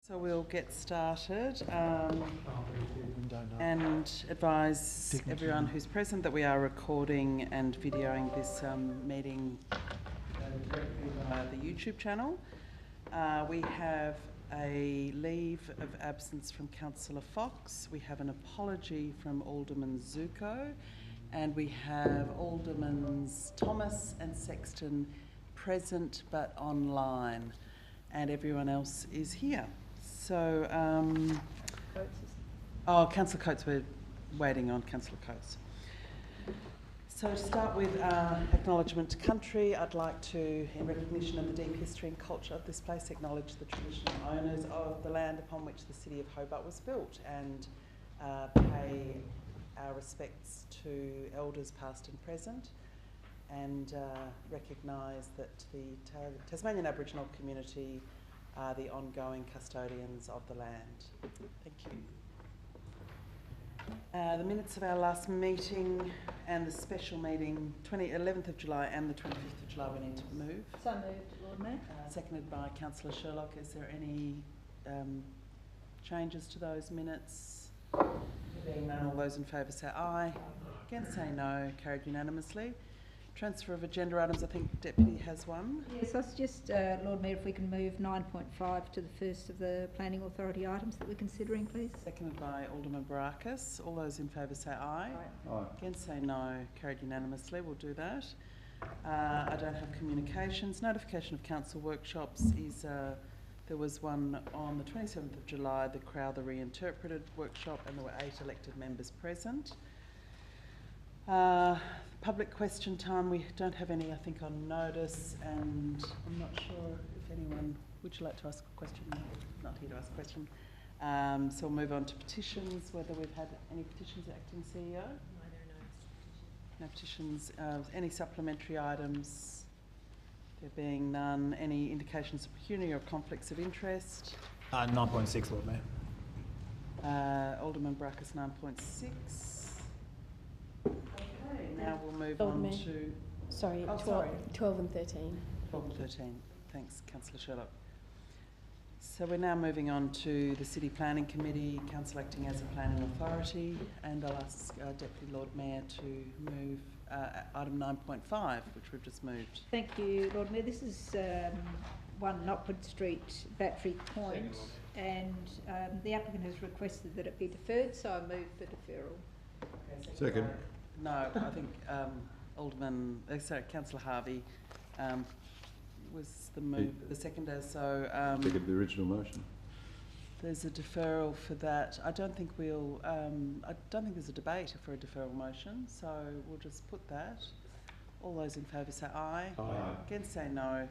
So we'll get started and advise everyone who's present that we are recording and videoing this meeting directly via the YouTube channel. We have a leave of absence from Councillor Fox, we have an apology from Alderman Zuko, and we have Aldermans Thomas and Sexton present but online, and everyone else is here. So, Councillor Coates, we're waiting on Councillor Coates. So to start with acknowledgement to country, I'd like to, in recognition of the deep history and culture of this place, acknowledge the traditional owners of the land upon which the city of Hobart was built and pay our respects to elders past and present, and recognise that the Tasmanian Aboriginal community are the ongoing custodians of the land. Thank you. The minutes of our last meeting and the special meeting, 11th of July and the 25th of July, we need to move. So moved, Lord Mayor. Seconded by Councillor Sherlock. Is there any changes to those minutes? Being none, all those in favour say aye. Against say no. Carried unanimously. Transfer of agenda items, I think Deputy has one. Yes, I suggest, Lord Mayor, if we can move 9.5 to the first of the Planning Authority items that we're considering, please. Seconded by Alderman Barakis. All those in favour say aye. Aye. Against say no. Carried unanimously. We'll do that. I don't have communications. Notification of council workshops is, there was one on the 27th of July, the Crowther Reinterpreted workshop, and there were 8 elected members present. Public question time, we don't have any, I think, on notice, and I'm not sure if anyone, would you like to ask a question? No, not here to ask a question. So we'll move on to petitions, whether we've had any petitions, Acting CEO? No, there are no petitions. Any supplementary items? There being none. Any indications of pecuniary or conflicts of interest? 9.6, Lord Mayor. Alderman Barakis, 9.6. Okay, now we'll move Lord on Mayor. to... Sorry, Oh, 12 and 13. 12 and 13. Thanks, Councillor Sherlock. So we're now moving on to the City Planning Committee, Council acting as a planning authority, and I'll ask Deputy Lord Mayor to move item 9.5, which we've just moved. Thank you, Lord Mayor. This is 1 Knockwood Street, Battery Point, and the applicant has requested that it be deferred, so I move for deferral. Okay, Second. No, I think Councillor Harvey was the seconder, so... Second the original motion. There's a deferral for that. I don't think we'll... I don't think there's a debate for a deferral motion, so we'll just put that. All those in favour say aye. Aye. Against say no.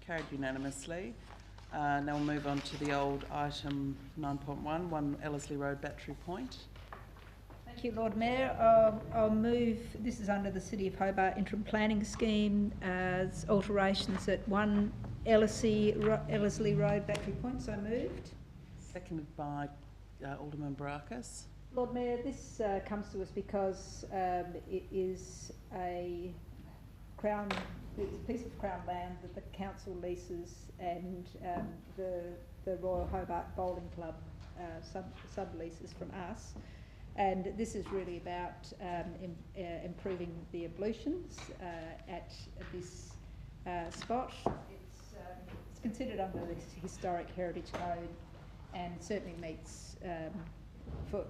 Carried unanimously. Now we'll move on to the old item 9.1, 1 Ellerslie Road Battery Point. Thank you, Lord Mayor. I'll move, this is under the City of Hobart Interim Planning Scheme, as alterations at 1 Ellerslie Road Battery Point, so moved. Seconded by Alderman Barakis. Lord Mayor, this comes to us because it is a piece of Crown land that the council leases, and the Royal Hobart Bowling Club subleases from us. And this is really about improving the ablutions at this spot. It's considered under the Historic Heritage Code, and certainly meets for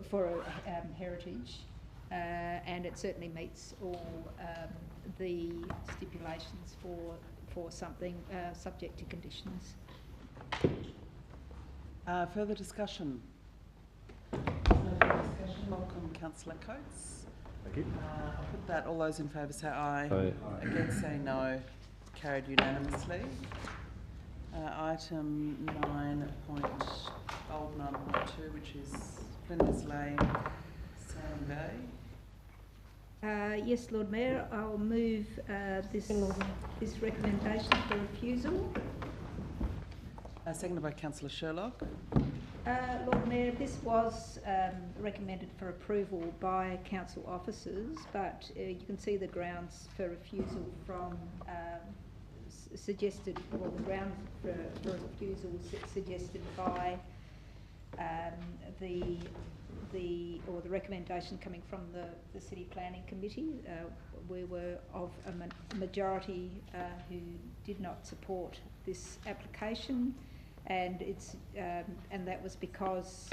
heritage, and it certainly meets all the stipulations for something subject to conditions. Further discussion? Welcome, Councillor Coates. Thank you. I'll put that. All those in favour say aye. Aye. Against say no. Carried unanimously. Item 9.2, which is Flinders Lane, Sand Bay. Yes, Lord Mayor, I'll move this recommendation for refusal. Seconded by Councillor Sherlock. Lord Mayor, this was recommended for approval by council officers, but you can see the grounds for refusal from suggested, well, the ground for refusal was suggested by the recommendation coming from the City Planning Committee. We were of a majority who did not support this application, and that was because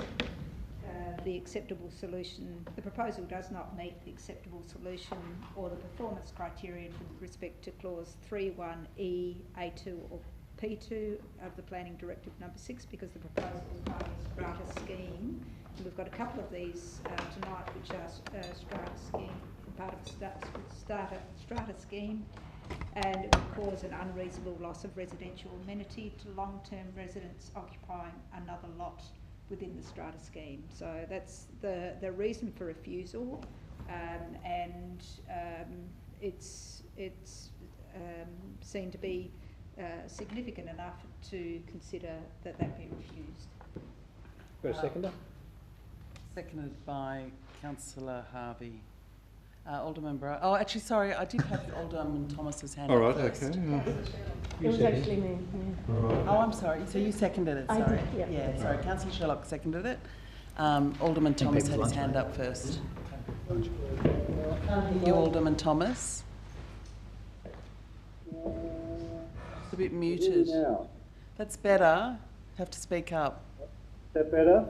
the acceptable solution, the proposal does not meet the acceptable solution or the performance criterion with respect to clause 3(1)(e), A2 or P2 of the Planning Directive number 6, because the proposal is part of a strata scheme. And we've got a couple of these tonight which are strata scheme, part of a strata scheme, and it would cause an unreasonable loss of residential amenity to long-term residents occupying another lot within the strata scheme. So that's the reason for refusal, and it's seen to be significant enough to consider that be refused. For a seconder? Seconded by Councillor Harvey. Alderman Brown. Oh, actually, sorry, I did have Alderman Thomas's hand All up right, first. okay. It was actually me. Yeah. Oh, I'm sorry. So you seconded it, I sorry. did, yeah. Yeah, sorry. Councillor Sherlock seconded it. Alderman Thomas had his hand up first. Thank you, Alderman Thomas. It's a bit muted. Now. That's better. Have to speak up. Is that better? A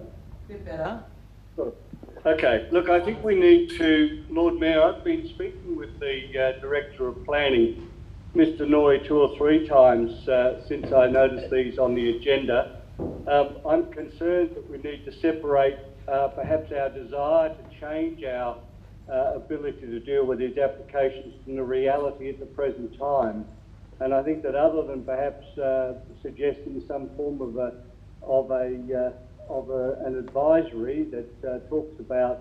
bit better. Good. Okay, look, I think we need to, Lord Mayor, I've been speaking with the Director of Planning, Mr Noy, 2 or 3 times since I noticed these on the agenda. I'm concerned that we need to separate perhaps our desire to change our ability to deal with these applications from the reality at the present time. And I think that other than perhaps suggesting some form of an advisory that talks about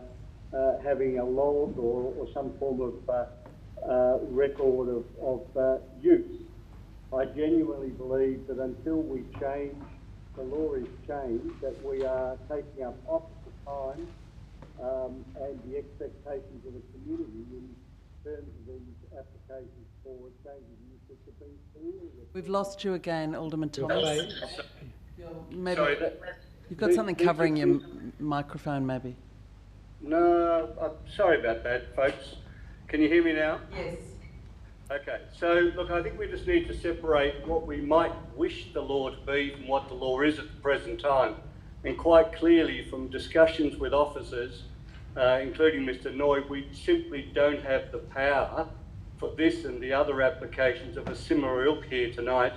having a log or some form of record of use, I genuinely believe that until we change, the law is changed, that we are taking up opposite time and the expectations of the community in terms of these applications for changes in use which have been clearly... We've lost you again, Alderman Thomas. Maybe Sorry, you've got something covering your microphone, maybe. No, I'm sorry about that, folks. Can you hear me now? Yes. Okay, so look, I think we just need to separate what we might wish the law to be from what the law is at the present time. And quite clearly from discussions with officers, including Mr Noy, we simply don't have the power for this and the other applications of a similar ilk here tonight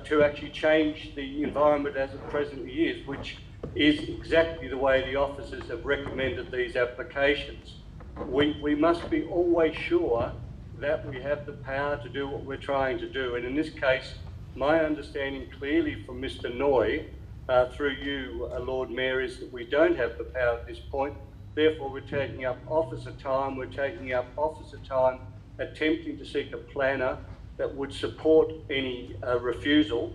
to actually change the environment as it presently is, which is exactly the way the officers have recommended these applications. We must be always sure that we have the power to do what we're trying to do. And in this case, my understanding clearly from Mr Noy, through you, Lord Mayor, is that we don't have the power at this point. Therefore, we're taking up officer time. We're taking up officer time attempting to seek a planner that would support any refusal.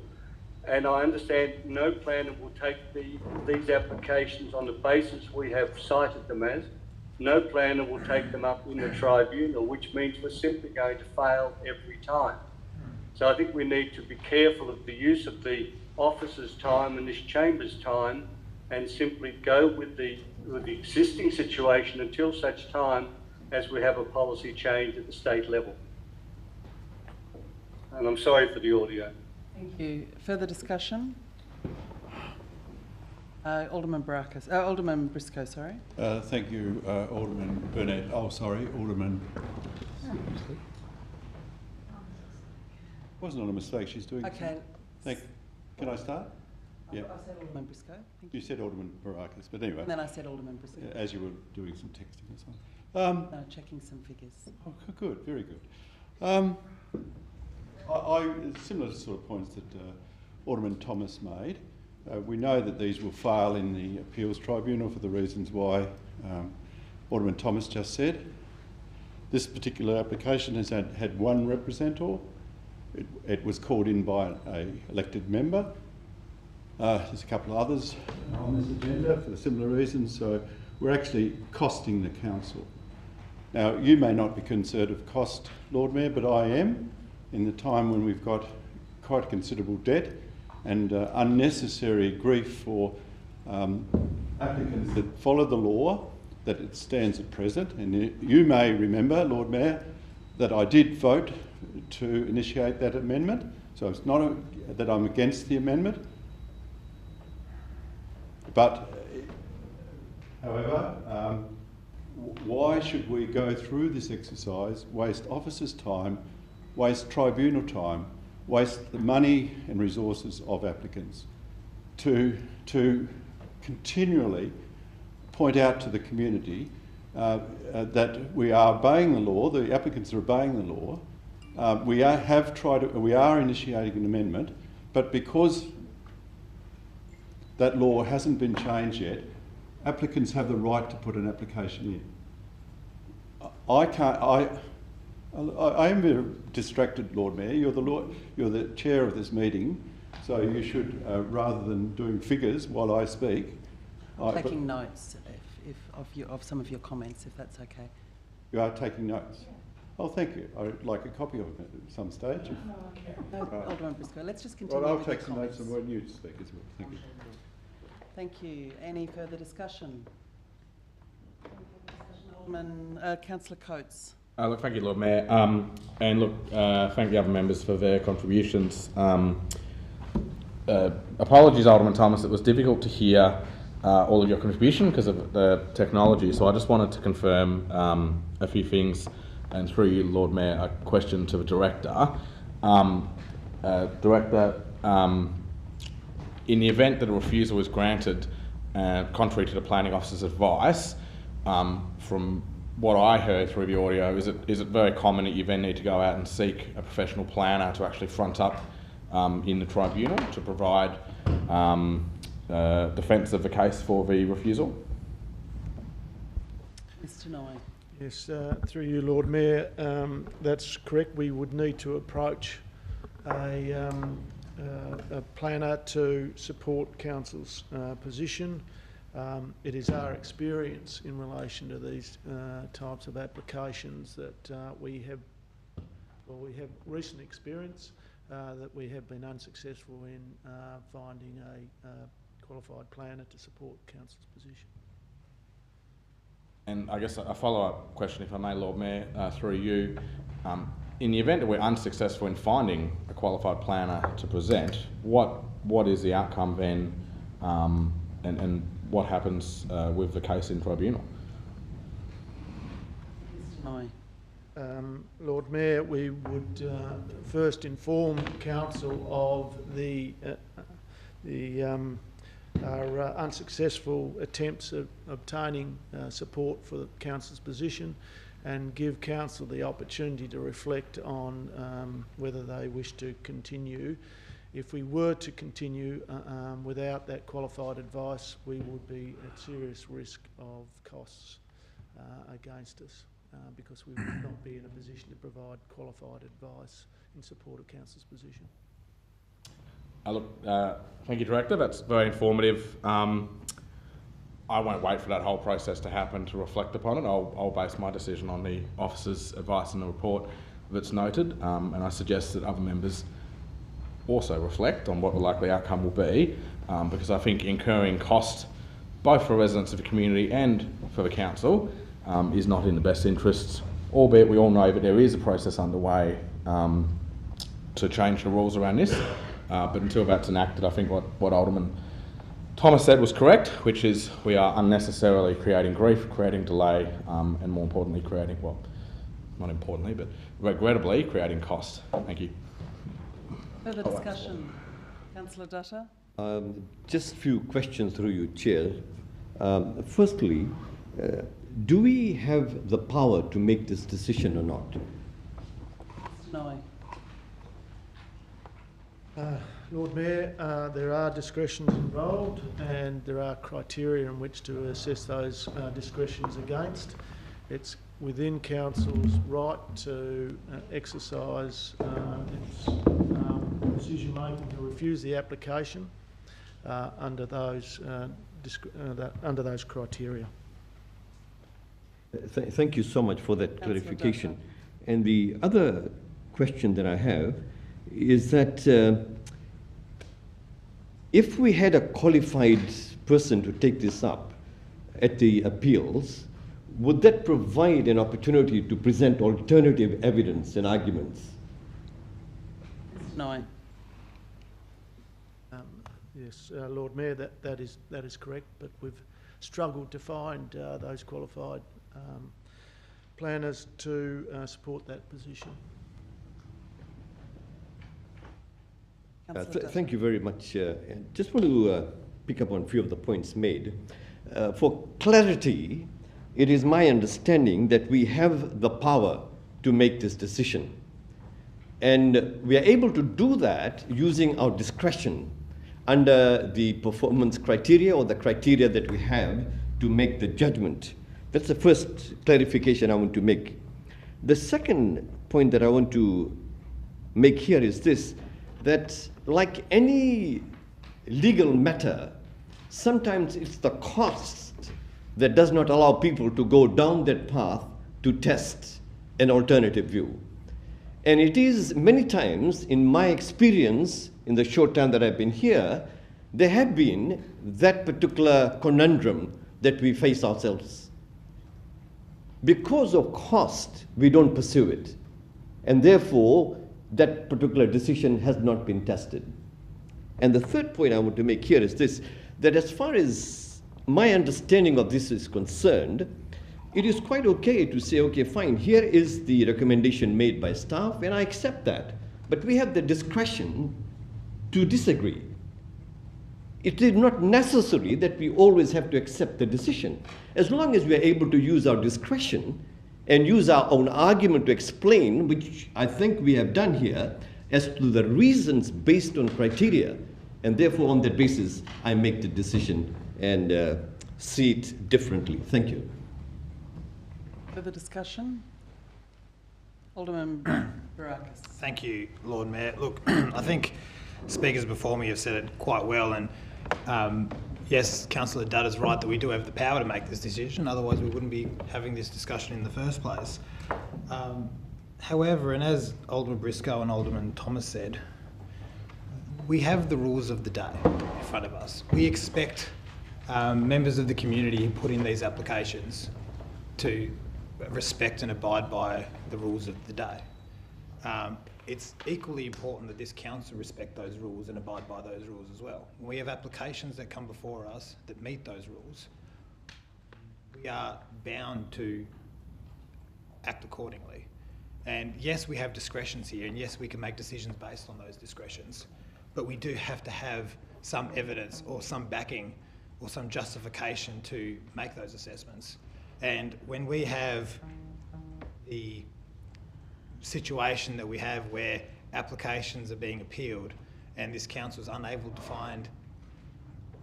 And I understand no planner will take these applications on the basis we have cited them as. No planner will take them up in the tribunal, which means we're simply going to fail every time. So I think we need to be careful of the use of the officer's time and this chamber's time and simply go with the existing situation until such time as we have a policy change at the state level. And I'm sorry for the audio. Thank you. Further discussion? Alderman Briscoe, sorry. Thank you, Alderman Burnett. Oh, sorry, Alderman. Wasn't on a mistake. She's doing. Okay. Can I start? Yeah. I said Alderman Briscoe. Thank You said Alderman Barakis, but anyway. And then I said Alderman Briscoe. As you were doing some texting and so on. No, checking some figures. Oh, good, very good. Similar sort of points that Alderman Thomas made. We know that these will fail in the appeals tribunal for the reasons why Alderman Thomas just said. This particular application has had one representative. It was called in by an elected member. There's a couple of others on this agenda for the similar reasons, so we're actually costing the council. Now, you may not be concerned of cost, Lord Mayor, but I am, in the time when we've got quite a considerable debt and unnecessary grief for applicants that follow the law that it stands at present. And you may remember, Lord Mayor, that I did vote to initiate that amendment. So it's not that I'm against the amendment. But, however, why should we go through this exercise, waste officers' time, waste tribunal time, waste the money and resources of applicants to continually point out to the community that we are obeying the law, the applicants are obeying the law. We are initiating an amendment, but because that law hasn't been changed yet, applicants have the right to put an application in. I am very distracted, Lord Mayor. You're the chair of this meeting, so you should, rather than doing figures while I speak. Taking notes of some of your comments, if that's okay. You are taking notes? Oh, thank you. I'd like a copy of it at some stage. No, Alderman Briscoe, let's just continue. Well, I'll with take the some notes comments. and when you speak as well. Thank you. Thank you. Any further discussion? Councillor Coates. Look, thank you, Lord Mayor. And look, thank the other members for their contributions. Apologies, Alderman Thomas, it was difficult to hear all of your contribution because of the technology. So I just wanted to confirm a few things, and through you, Lord Mayor, a question to the Director. Director, in the event that a refusal is granted, contrary to the planning officer's advice, from what I heard through the audio, is it very common that you then need to go out and seek a professional planner to actually front up in the tribunal to provide defence of the case for the refusal? Mr. Nye. Yes, through you, Lord Mayor, that's correct. We would need to approach a planner to support council's position. It is our experience in relation to these types of applications that we have recent experience that we have been unsuccessful in finding a qualified planner to support council's position. And I guess a follow-up question, if I may, Lord Mayor, through you. In the event that we're unsuccessful in finding a qualified planner to present, what is the outcome then, and what happens with the case in tribunal? Mr. Nye. Lord Mayor, we would first inform council of our unsuccessful attempts at obtaining support for the council's position, and give council the opportunity to reflect on whether they wish to continue. If we were to continue without that qualified advice, we would be at serious risk of costs against us because we would not be in a position to provide qualified advice in support of council's position. Thank you, Director. That's very informative. I won't wait for that whole process to happen to reflect upon it. I'll base my decision on the officer's advice in the report that's noted, and I suggest that other members also reflect on what the likely outcome will be, because I think incurring cost both for residents of the community and for the council is not in the best interests, albeit we all know that there is a process underway to change the rules around this. But until that's enacted, I think what Alderman Thomas said was correct, which is we are unnecessarily creating grief, creating delay, and more importantly creating, well, not importantly, but regrettably creating cost. Thank you. Further discussion. Councillor Dutta. Just a few questions through you, Chair. Firstly, do we have the power to make this decision or not? No. Lord Mayor, there are discretions involved, and there are criteria in which to assess those discretions against. It's within council's right to exercise its decision making to refuse the application under those criteria. Thank you so much for that clarification. And the other question that I have is that if we had a qualified person to take this up at the appeals, would that provide an opportunity to present alternative evidence and arguments? No. Yes, Lord Mayor, that is correct, but we've struggled to find those qualified planners to support that position. Thank you very much. Just want to pick up on a few of the points made. For clarity, it is my understanding that we have the power to make this decision. And we are able to do that using our discretion under the performance criteria or the criteria that we have to make the judgment. That's the first clarification I want to make. The second point that I want to make here is this, that like any legal matter, sometimes it's the cost that does not allow people to go down that path to test an alternative view. And it is many times, in my experience, in the short time that I've been here, there have been that particular conundrum that we face ourselves. Because of cost, we don't pursue it. And therefore, that particular decision has not been tested. And the third point I want to make here is this, that as far as my understanding of this is concerned, it is quite okay to say, okay, fine, here is the recommendation made by staff, and I accept that. But we have the discretion to disagree. It is not necessary that we always have to accept the decision. As long as we are able to use our discretion and use our own argument to explain, which I think we have done here, as to the reasons based on criteria, and therefore on that basis, I make the decision and see it differently. Thank you. Further discussion? Alderman Barakis. Thank you, Lord Mayor. Look, I think speakers before me have said it quite well, and yes, Councillor Dudd is right that we do have the power to make this decision, otherwise we wouldn't be having this discussion in the first place. However, and as Alderman Briscoe and Alderman Thomas said, we have the rules of the day in front of us. We expect members of the community who put in these applications to respect and abide by the rules of the day. It's equally important that this council respect those rules and abide by those rules as well. When we have applications that come before us that meet those rules, we are bound to act accordingly. And yes, we have discretions here, and yes, we can make decisions based on those discretions, but we do have to have some evidence or some backing or some justification to make those assessments. And when we have the situation that we have where applications are being appealed and this council is unable to find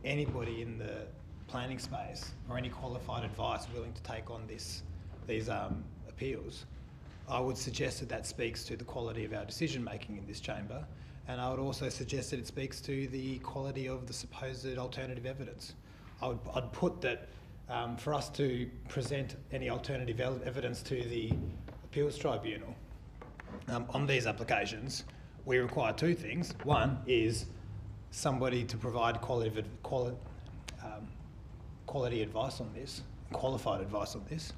anybody in the planning space or any qualified advice willing to take on these appeals, I would suggest that that speaks to the quality of our decision making in this chamber, and I would also suggest that it speaks to the quality of the supposed alternative evidence. I'd put that for us to present any alternative evidence to the appeals tribunal on these applications, we require two things. One is somebody to provide quality advice on this, qualified advice on this,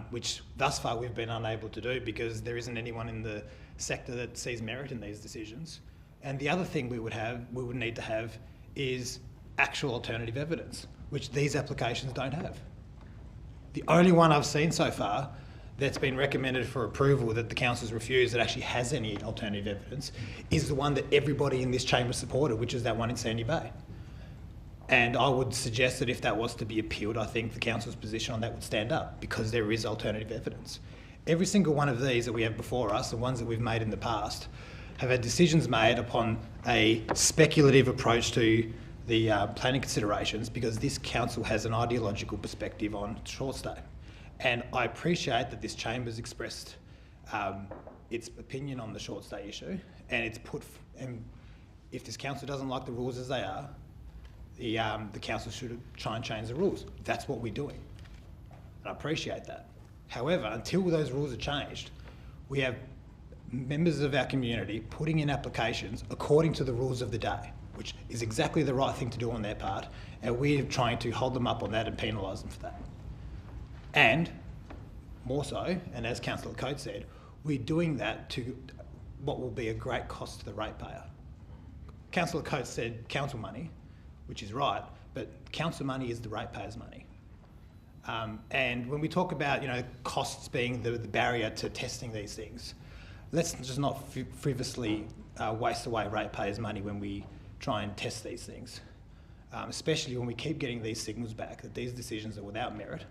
which thus far we've been unable to do because there isn't anyone in the sector that sees merit in these decisions. And the other thing we would need to have is actual alternative evidence, which these applications don't have. The only one I've seen so far that's been recommended for approval that the council's refused that actually has any alternative evidence is the one that everybody in this chamber supported, which is that one in Sandy Bay. And I would suggest that if that was to be appealed, I think the council's position on that would stand up because there is alternative evidence. Every single one of these that we have before us, the ones that we've made in the past, have had decisions made upon a speculative approach to the planning considerations because this council has an ideological perspective on short stay. And I appreciate that this chamber's expressed its opinion on the short stay issue, and it's and if this council doesn't like the rules as they are, the council should try and change the rules. That's what we're doing, and I appreciate that. However, until those rules are changed, we have members of our community putting in applications according to the rules of the day, which is exactly the right thing to do on their part, and we're trying to hold them up on that and penalise them for that. And more so, and as Councillor Coates said, we're doing that to what will be a great cost to the ratepayer. Councillor Coates said council money, which is right, but council money is the ratepayer's money. And when we talk about, costs being the barrier to testing these things, let's just not frivolously waste away ratepayers' money when we try and test these things, especially when we keep getting these signals back that these decisions are without merit.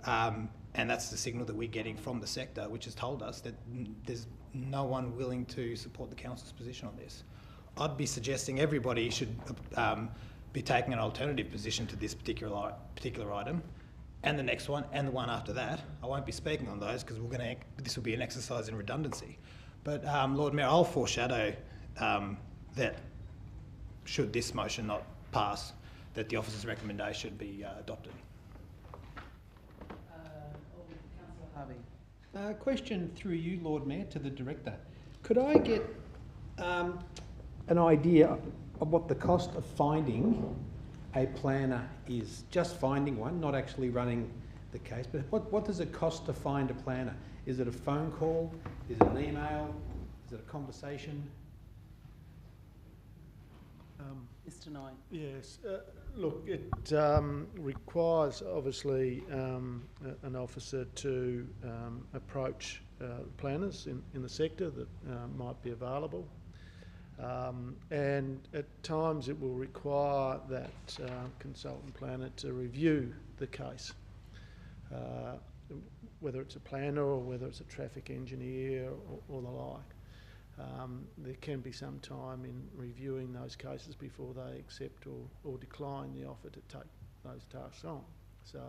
And that's the signal that we're getting from the sector, which has told us that there's no one willing to support the council's position on this. I'd be suggesting everybody should be taking an alternative position to this particular item, and the next one, and the one after that. I won't be speaking on those because this will be an exercise in redundancy. But Lord Mayor, I'll foreshadow that should this motion not pass, that the officer's recommendation be adopted. Councillor Harvey. Question through you, Lord Mayor, to the Director. Could I get an idea of what the cost of finding a planner is? Just finding one, not actually running the case, but what does it cost to find a planner? Is it a phone call? Is it an email? Is it a conversation? Mr. Nye. Yes, look, it requires obviously an officer to approach planners in the sector that might be available, and at times it will require that consultant planner to review the case, whether it's a planner or whether it's a traffic engineer or the like. There can be some time in reviewing those cases before they accept or decline the offer to take those tasks on. So,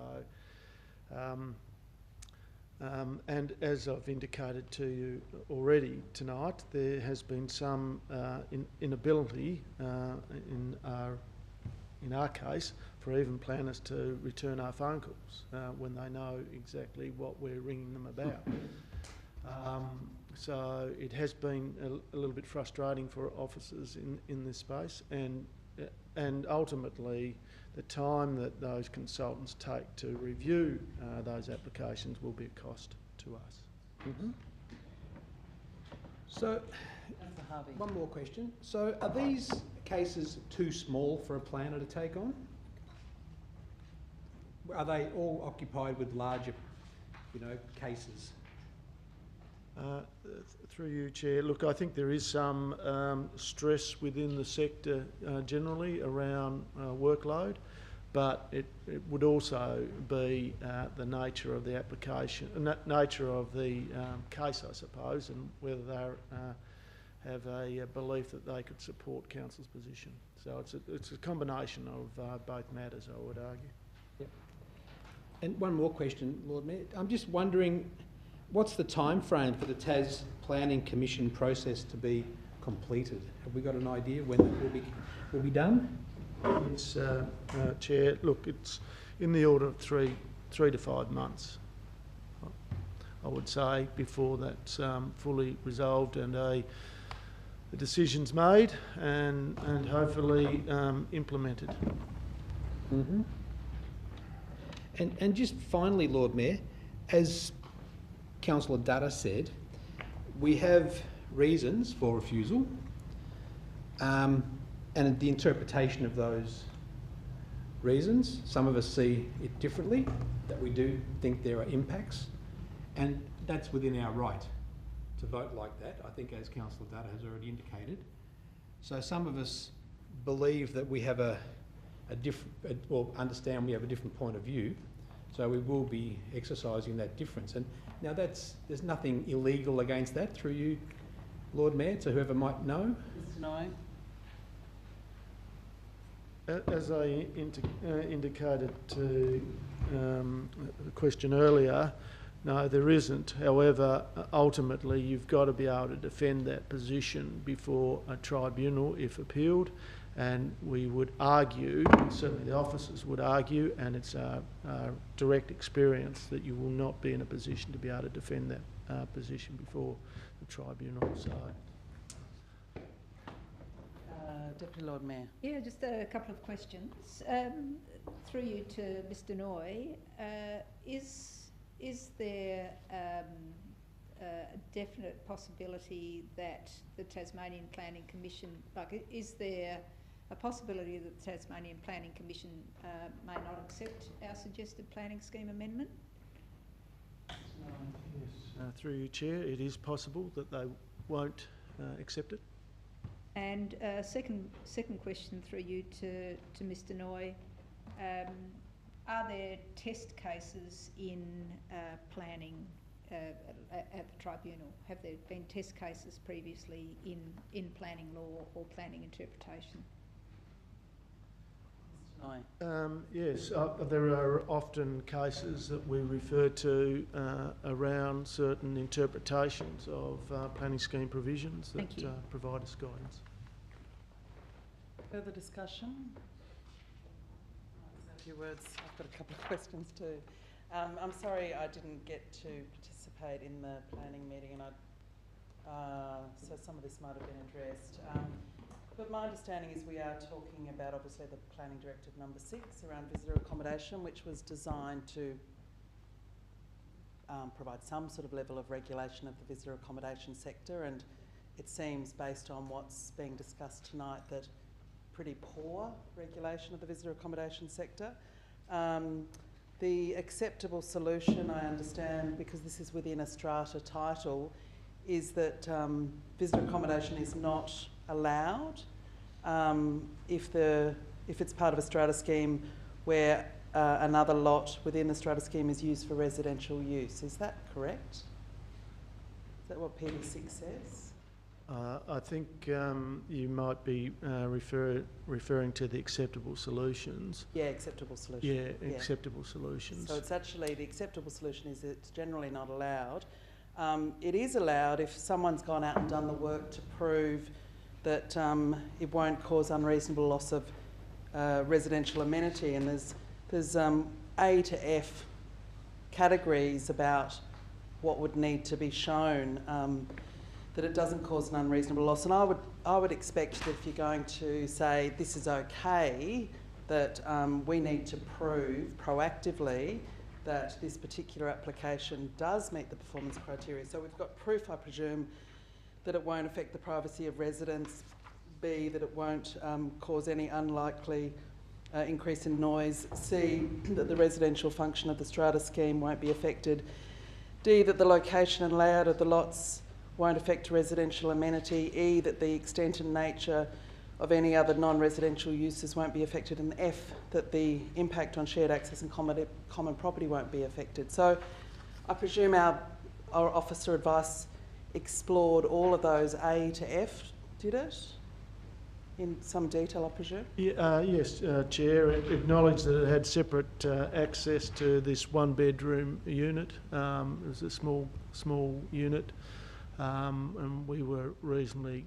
and as I've indicated to you already tonight, there has been some inability in our case for even planners to return our phone calls when they know exactly what we're ringing them about. So it has been a little bit frustrating for officers in this space, and ultimately the time that those consultants take to review those applications will be a cost to us. Mm-hmm. So, one more question. So are these cases too small for a planner to take on? Are they all occupied with larger, cases? Through you, Chair. Look, I think there is some stress within the sector generally around workload, but it would also be the nature of the application, nature of the case, I suppose, and whether they have a belief that they could support council's position. So it's a combination of both matters, I would argue. Yep. And one more question, Lord Mayor. I'm just wondering, what's the time frame for the TAS Planning Commission process to be completed? Have we got an idea when that will be done? Yes, Chair. Look, it's in the order of three to 5 months, I would say, before that's fully resolved and the decision's made and hopefully implemented. Mm-hmm. And just finally, Lord Mayor, as Councillor Dutta said, we have reasons for refusal, and the interpretation of those reasons. Some of us see it differently, that we do think there are impacts, and that's within our right to vote like that, I think, as Councillor Dutta has already indicated. So some of us believe that we have understand we have a different point of view, so we will be exercising that difference. And now there's nothing illegal against that, through you, Lord Mayor, to whoever might know. Mr. Nye. As I indicated to the question earlier, no, there isn't. However, ultimately you've got to be able to defend that position before a tribunal if appealed, and we would argue, and certainly the officers would argue, and it's our direct experience that you will not be in a position to be able to defend that position before the tribunal. So, Deputy Lord Mayor. Yeah, just a couple of questions. Through you to Mr. Noy, is there a definite possibility that the Tasmanian Planning Commission, is there a possibility that the Tasmanian Planning Commission may not accept our suggested planning scheme amendment? Yes, through you, Chair, it is possible that they won't accept it. And second question through you to Mr. Noy. Are there test cases in planning at the tribunal? Have there been test cases previously in planning law or planning interpretation? Yes, there are often cases that we refer to around certain interpretations of planning scheme provisions that provide us guidance. Further discussion? A few words. I've got a couple of questions too. I'm sorry I didn't get to participate in the planning meeting, and so some of this might have been addressed. But my understanding is we are talking about obviously the Planning Directive number 6 around visitor accommodation, which was designed to provide some sort of level of regulation of the visitor accommodation sector, and it seems based on what's being discussed tonight that pretty poor regulation of the visitor accommodation sector. The acceptable solution, I understand, because this is within a strata title, is that visitor accommodation is not allowed if it's part of a strata scheme where another lot within the strata scheme is used for residential use. Is that correct? Is that what PD6 says? I think you might be referring to the acceptable solutions. Yeah, acceptable solution. Yeah, acceptable solutions. So it's actually, the acceptable solution is it's generally not allowed. It is allowed if someone's gone out and done the work to prove that it won't cause unreasonable loss of residential amenity, and there's A to F categories about what would need to be shown that it doesn't cause an unreasonable loss. And I would expect that if you're going to say this is okay, that we need to prove proactively that this particular application does meet the performance criteria. So we've got proof, I presume, that it won't affect the privacy of residents, B, that it won't cause any unlikely increase in noise, C, that the residential function of the strata scheme won't be affected, D, that the location and layout of the lots won't affect residential amenity, E, that the extent and nature of any other non-residential uses won't be affected, and F, that the impact on shared access and common property won't be affected. So I presume our officer advice explored all of those A to F, did it? In some detail, I presume? Yeah, yes, Chair. It acknowledged that it had separate access to this one-bedroom unit. It was a small unit, and we were reasonably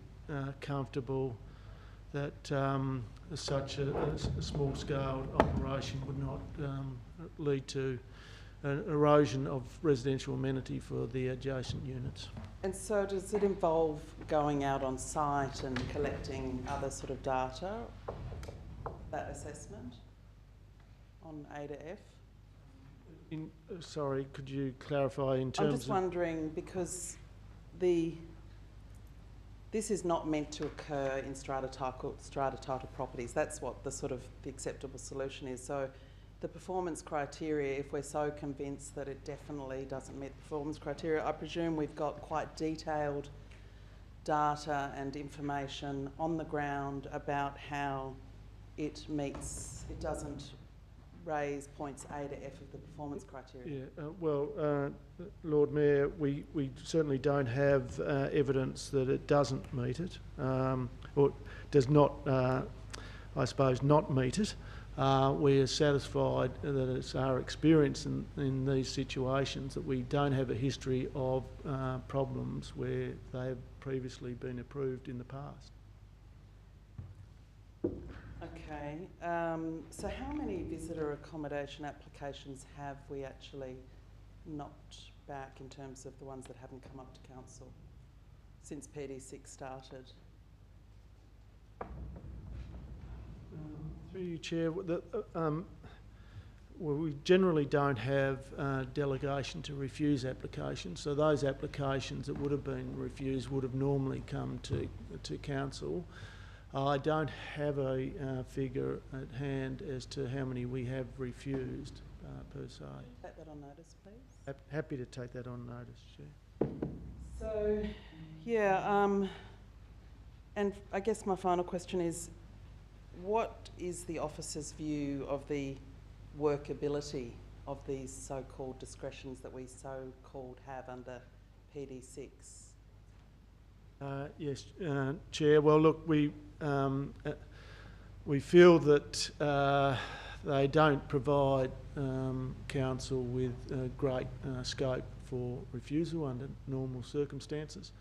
comfortable that such a small-scale operation would not lead to an erosion of residential amenity for the adjacent units. And so does it involve going out on site and collecting other sort of data, that assessment on A to F? Sorry, could you clarify in terms of... I'm just wondering, because this is not meant to occur in strata title properties. That's what the acceptable solution is. So the performance criteria, if we're so convinced that it definitely doesn't meet the performance criteria, I presume we've got quite detailed data and information on the ground about how it doesn't raise points A to F of the performance criteria. Yeah, Lord Mayor, we certainly don't have evidence that it doesn't meet it, or does not, I suppose, not meet it. We are satisfied that it's our experience in these situations that we don't have a history of problems where they have previously been approved in the past. Okay, so how many visitor accommodation applications have we actually knocked back in terms of the ones that haven't come up to council since PD6 started? Through you, Chair, well, we generally don't have delegation to refuse applications, so those applications that would have been refused would have normally come to council. I don't have a figure at hand as to how many we have refused per se. Take that on notice, please. Happy to take that on notice, Chair. So, yeah, and I guess my final question is, what is the officer's view of the workability of these so-called discretions that we so-called have under PD6? Yes, Chair. Well, look, we feel that they don't provide council with great scope for refusal under normal circumstances,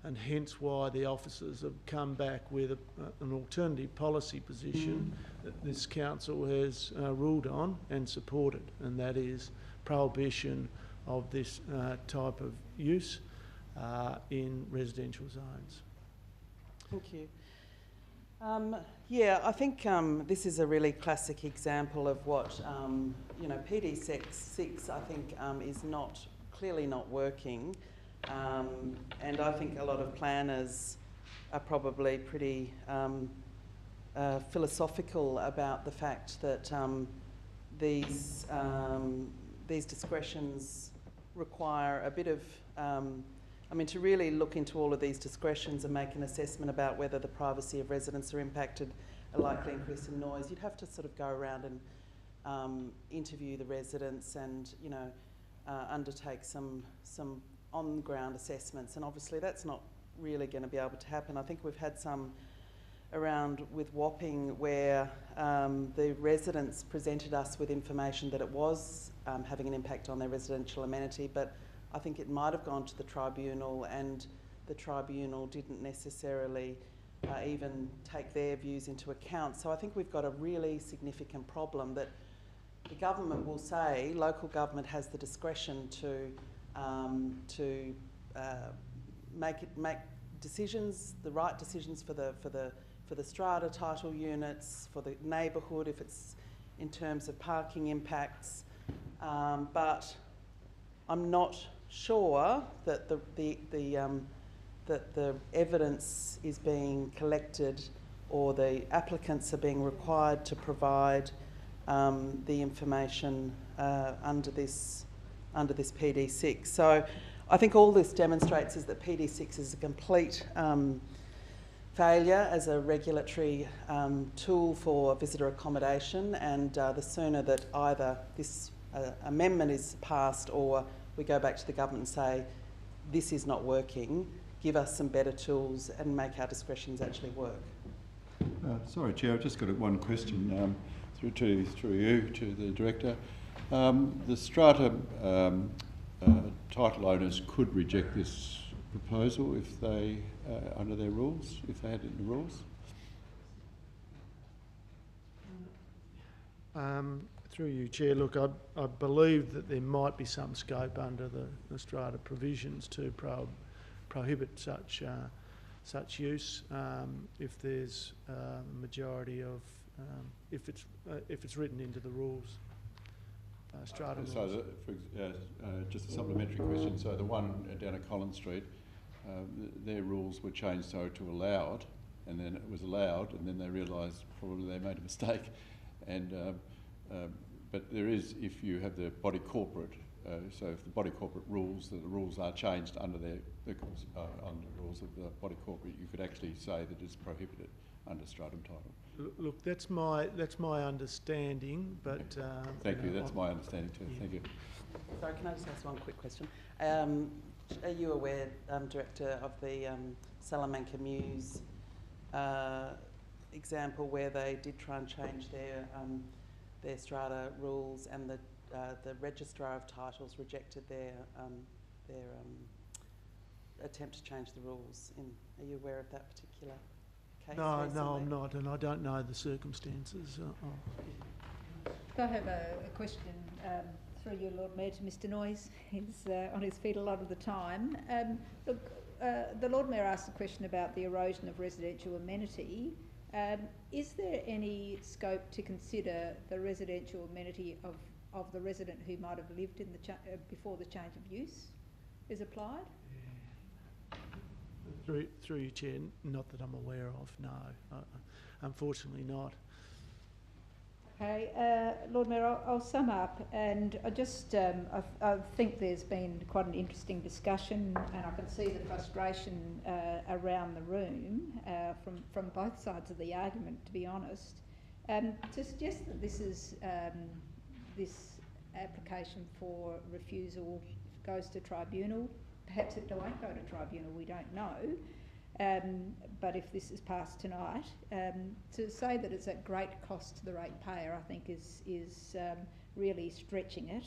and hence why the officers have come back with an alternative policy position that this council has ruled on and supported, and that is prohibition of this type of use in residential zones. Thank you. Yeah, I think this is a really classic example of what, you know, PD6 I think is clearly not working. And I think a lot of planners are probably pretty philosophical about the fact that these discretions require a bit of, I mean, to really look into all of these discretions and make an assessment about whether the privacy of residents are impacted, a likely increase in noise, you'd have to sort of go around and interview the residents and, you know, undertake some on-the-ground assessments, and obviously that's not really going to be able to happen. I think we've had some around with Wapping where the residents presented us with information that it was having an impact on their residential amenity, but I think it might have gone to the tribunal, and the tribunal didn't necessarily even take their views into account. So I think we've got a really significant problem that the government will say local government has the discretion to make decisions, the right decisions for the strata title units, for the neighbourhood, if it's in terms of parking impacts, but I'm not sure that the evidence is being collected or the applicants are being required to provide the information under this PD6. So I think all this demonstrates is that PD6 is a complete failure as a regulatory tool for visitor accommodation, and the sooner that either this amendment is passed or we go back to the government and say this is not working, give us some better tools and make our discretions actually work. Sorry, Chair, I've just got one question through you to the Director. The strata title owners could reject this proposal if they, under their rules, if they had it in the rules? Through you, Chair, look, I believe that there might be some scope under the strata provisions to prohibit such use if there's a majority of, if it's written into the rules. Strata rules. So, just a supplementary question. So the one down at Collins Street, their rules were changed so to allowed, and then it was allowed, and then they realised probably they made a mistake. And but there is, if you have the body corporate, so if the body corporate rules, that the rules are changed under the rules of the body corporate, you could actually say that it's prohibited under stratum title. Look, that's my understanding, but thank you. That's my understanding too. Yeah. Thank you. Sorry, can I just ask one quick question? Are you aware, Director, of the Salamanca Mews example where they did try and change their strata rules, and the Registrar of Titles rejected their attempt to change the rules? Are you aware of that particular case? No, recently? no, I'm not, and I don't know the circumstances. I have a question through you, Lord Mayor, to Mr Noyes. He's on his feet a lot of the time. Look, the Lord Mayor asked a question about the erosion of residential amenity. Is there any scope to consider the residential amenity of the resident who might have lived in the before the change of use is applied? Through you, Chair, not that I'm aware of, no. Unfortunately not. Okay, Lord Mayor, I'll sum up, and I just I think there's been quite an interesting discussion, and I can see the frustration around the room from both sides of the argument, to be honest. To suggest that this is this application for refusal goes to tribunal, perhaps it won't go to tribunal, we don't know. But if this is passed tonight, to say that it's at great cost to the ratepayer, I think is really stretching it.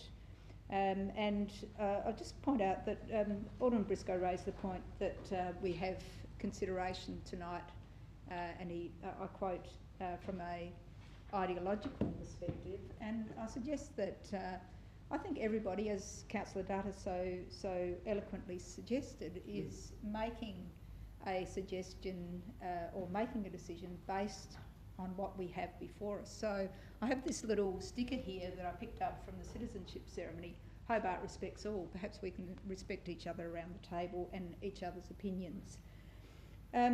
And I'll just point out that Alderman Briscoe raised the point that we have consideration tonight, and I quote, from a ideological perspective, and I suggest that I think everybody, as Councillor Dutta so eloquently suggested, is making a suggestion or making a decision based on what we have before us. So I have this little sticker here that I picked up from the citizenship ceremony. Hobart respects all. Perhaps we can respect each other around the table and each other's opinions.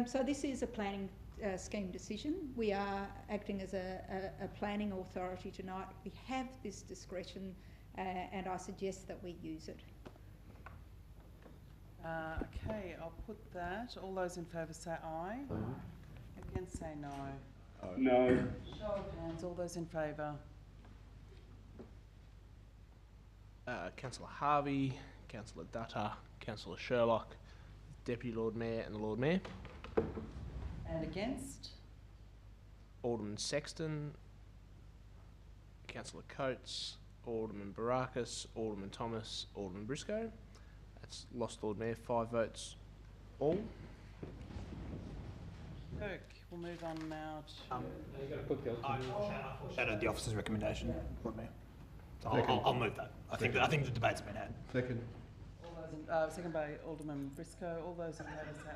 So this is a planning scheme decision. We are acting as a planning authority tonight. We have this discretion, and I suggest that we use it. Okay, I'll put that. All those in favour say aye. Against say no. No. Show of hands. All those in favour. Councillor Harvey, Councillor Dutta, Councillor Sherlock, Deputy Lord Mayor and the Lord Mayor. And against? Alderman Sexton, Councillor Coates, Alderman Barakis, Alderman Thomas, Alderman Briscoe. That's lost Lord Mayor, 5 votes all. Kirk, we'll move on now to... I foreshadowed the officer's recommendation, Lord Mayor. So I'll move that. I think the debate's been had. Second. All those in, second by Alderman Briscoe. All those in favour say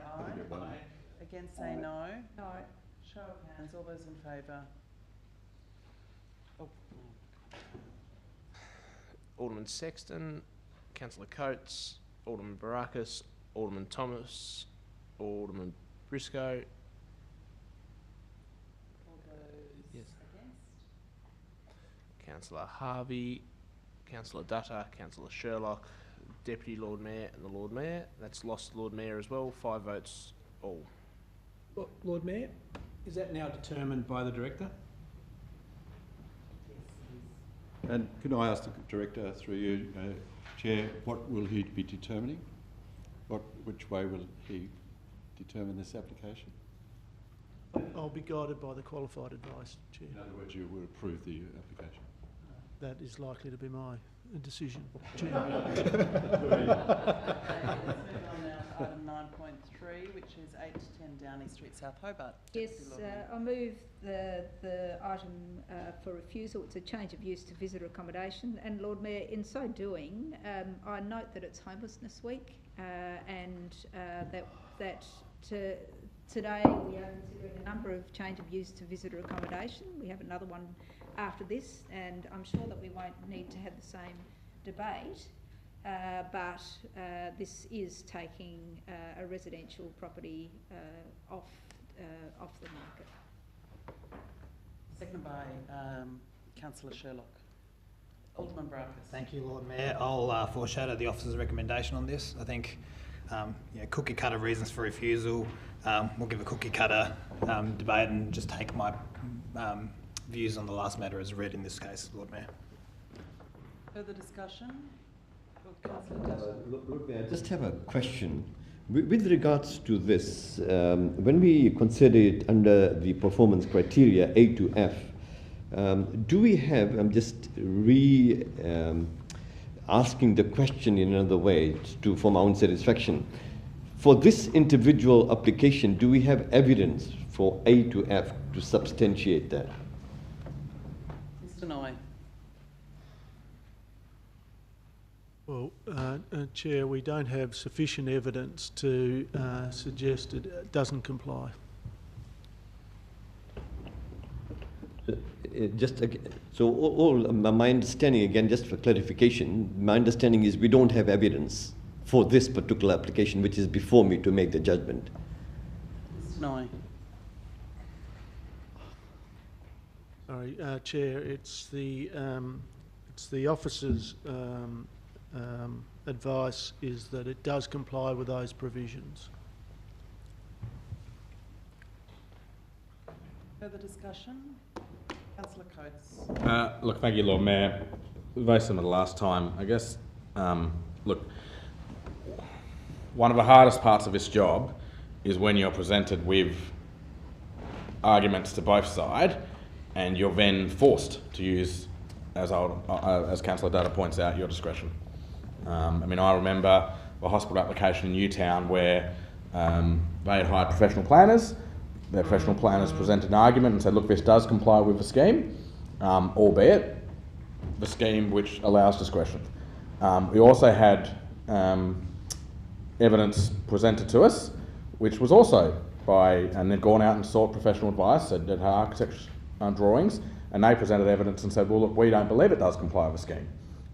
aye. Against say no. No. Show of hands. All those in favour. Oh. Alderman Sexton, Councillor Coates, Alderman Barakis, Alderman Thomas, Alderman Briscoe. All those Yes. against? Councillor Harvey, Councillor Dutta, Councillor Sherlock, Deputy Lord Mayor and the Lord Mayor. That's lost Lord Mayor as well, 5 votes all. Lord Mayor, is that now determined by the Director? And can I ask the Director, through you, Chair, what will he be determining? Which way will he determine this application? I'll be guided by the qualified advice, Chair. In other words, you will approve the application? That is likely to be my decision, Chair. Let's move on now to item 9.3, which is 8 to 10 Downey Street, South Hobart. Yes, I move the item for refusal. It's a change of use to visitor accommodation. And Lord Mayor, in so doing, I note that it's Homelessness Week, and that today we are considering a number of change of use to visitor accommodation. We have another one after this, and I'm sure that we won't need to have the same debate, but this is taking a residential property off the market. Seconded by Councillor Sherlock. Alderman Barakis. Thank you, Lord Mayor. I'll foreshadow the officer's recommendation on this. I think cookie cutter reasons for refusal. We'll give a cookie cutter debate and just take my views on the last matter as read in this case, Lord Mayor. Further discussion? Councillor Dutta. Lord Mayor, I just have a question. With regards to this, when we consider it under the performance criteria A to F, do we have, I'm just asking the question in another way for my own satisfaction. For this individual application, do we have evidence for A to F to substantiate that? Mr. Noy. Well, Chair, we don't have sufficient evidence to suggest it doesn't comply. my understanding, again, just for clarification, my understanding is we don't have evidence for this particular application, which is before me to make the judgment. No. Sorry, Chair, it's the officer's advice is that it does comply with those provisions. Further discussion? Councillor Coates. Look, thank you, Lord Mayor. Very similar to last time. I guess, look, one of the hardest parts of this job is when you're presented with arguments to both sides and you're then forced to use, as Councillor Dutta points out, your discretion. I mean, I remember a hospital application in Newtown where they had hired professional planners. Their professional planners presented an argument and said, look, this does comply with the scheme, albeit the scheme which allows discretion. We also had evidence presented to us, which was also and they'd gone out and sought professional advice, they'd had architect's drawings, and they presented evidence and said, well, look, we don't believe it does comply with the scheme,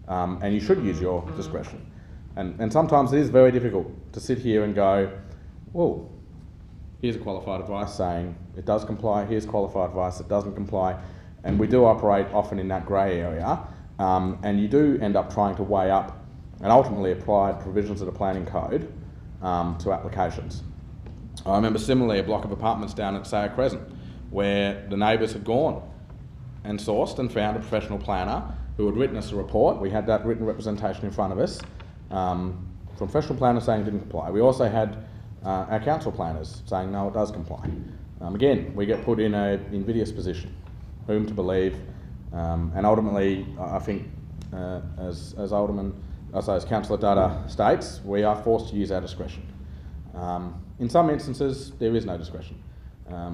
and you should use your discretion. And sometimes it is very difficult to sit here and go, well, here's a qualified advice saying it does comply, here's qualified advice that doesn't comply, and we do operate often in that grey area, and you do end up trying to weigh up and ultimately apply provisions of the planning code to applications. I remember similarly a block of apartments down at Sayer Crescent where the neighbours had gone and sourced and found a professional planner who had written us a report. We had that written representation in front of us from professional planners saying it didn't comply. We also had our council planners saying no, it does comply. Again, we get put in an invidious position, whom to believe, and ultimately, I think, as Councillor Dutta states, we are forced to use our discretion. In some instances, there is no discretion.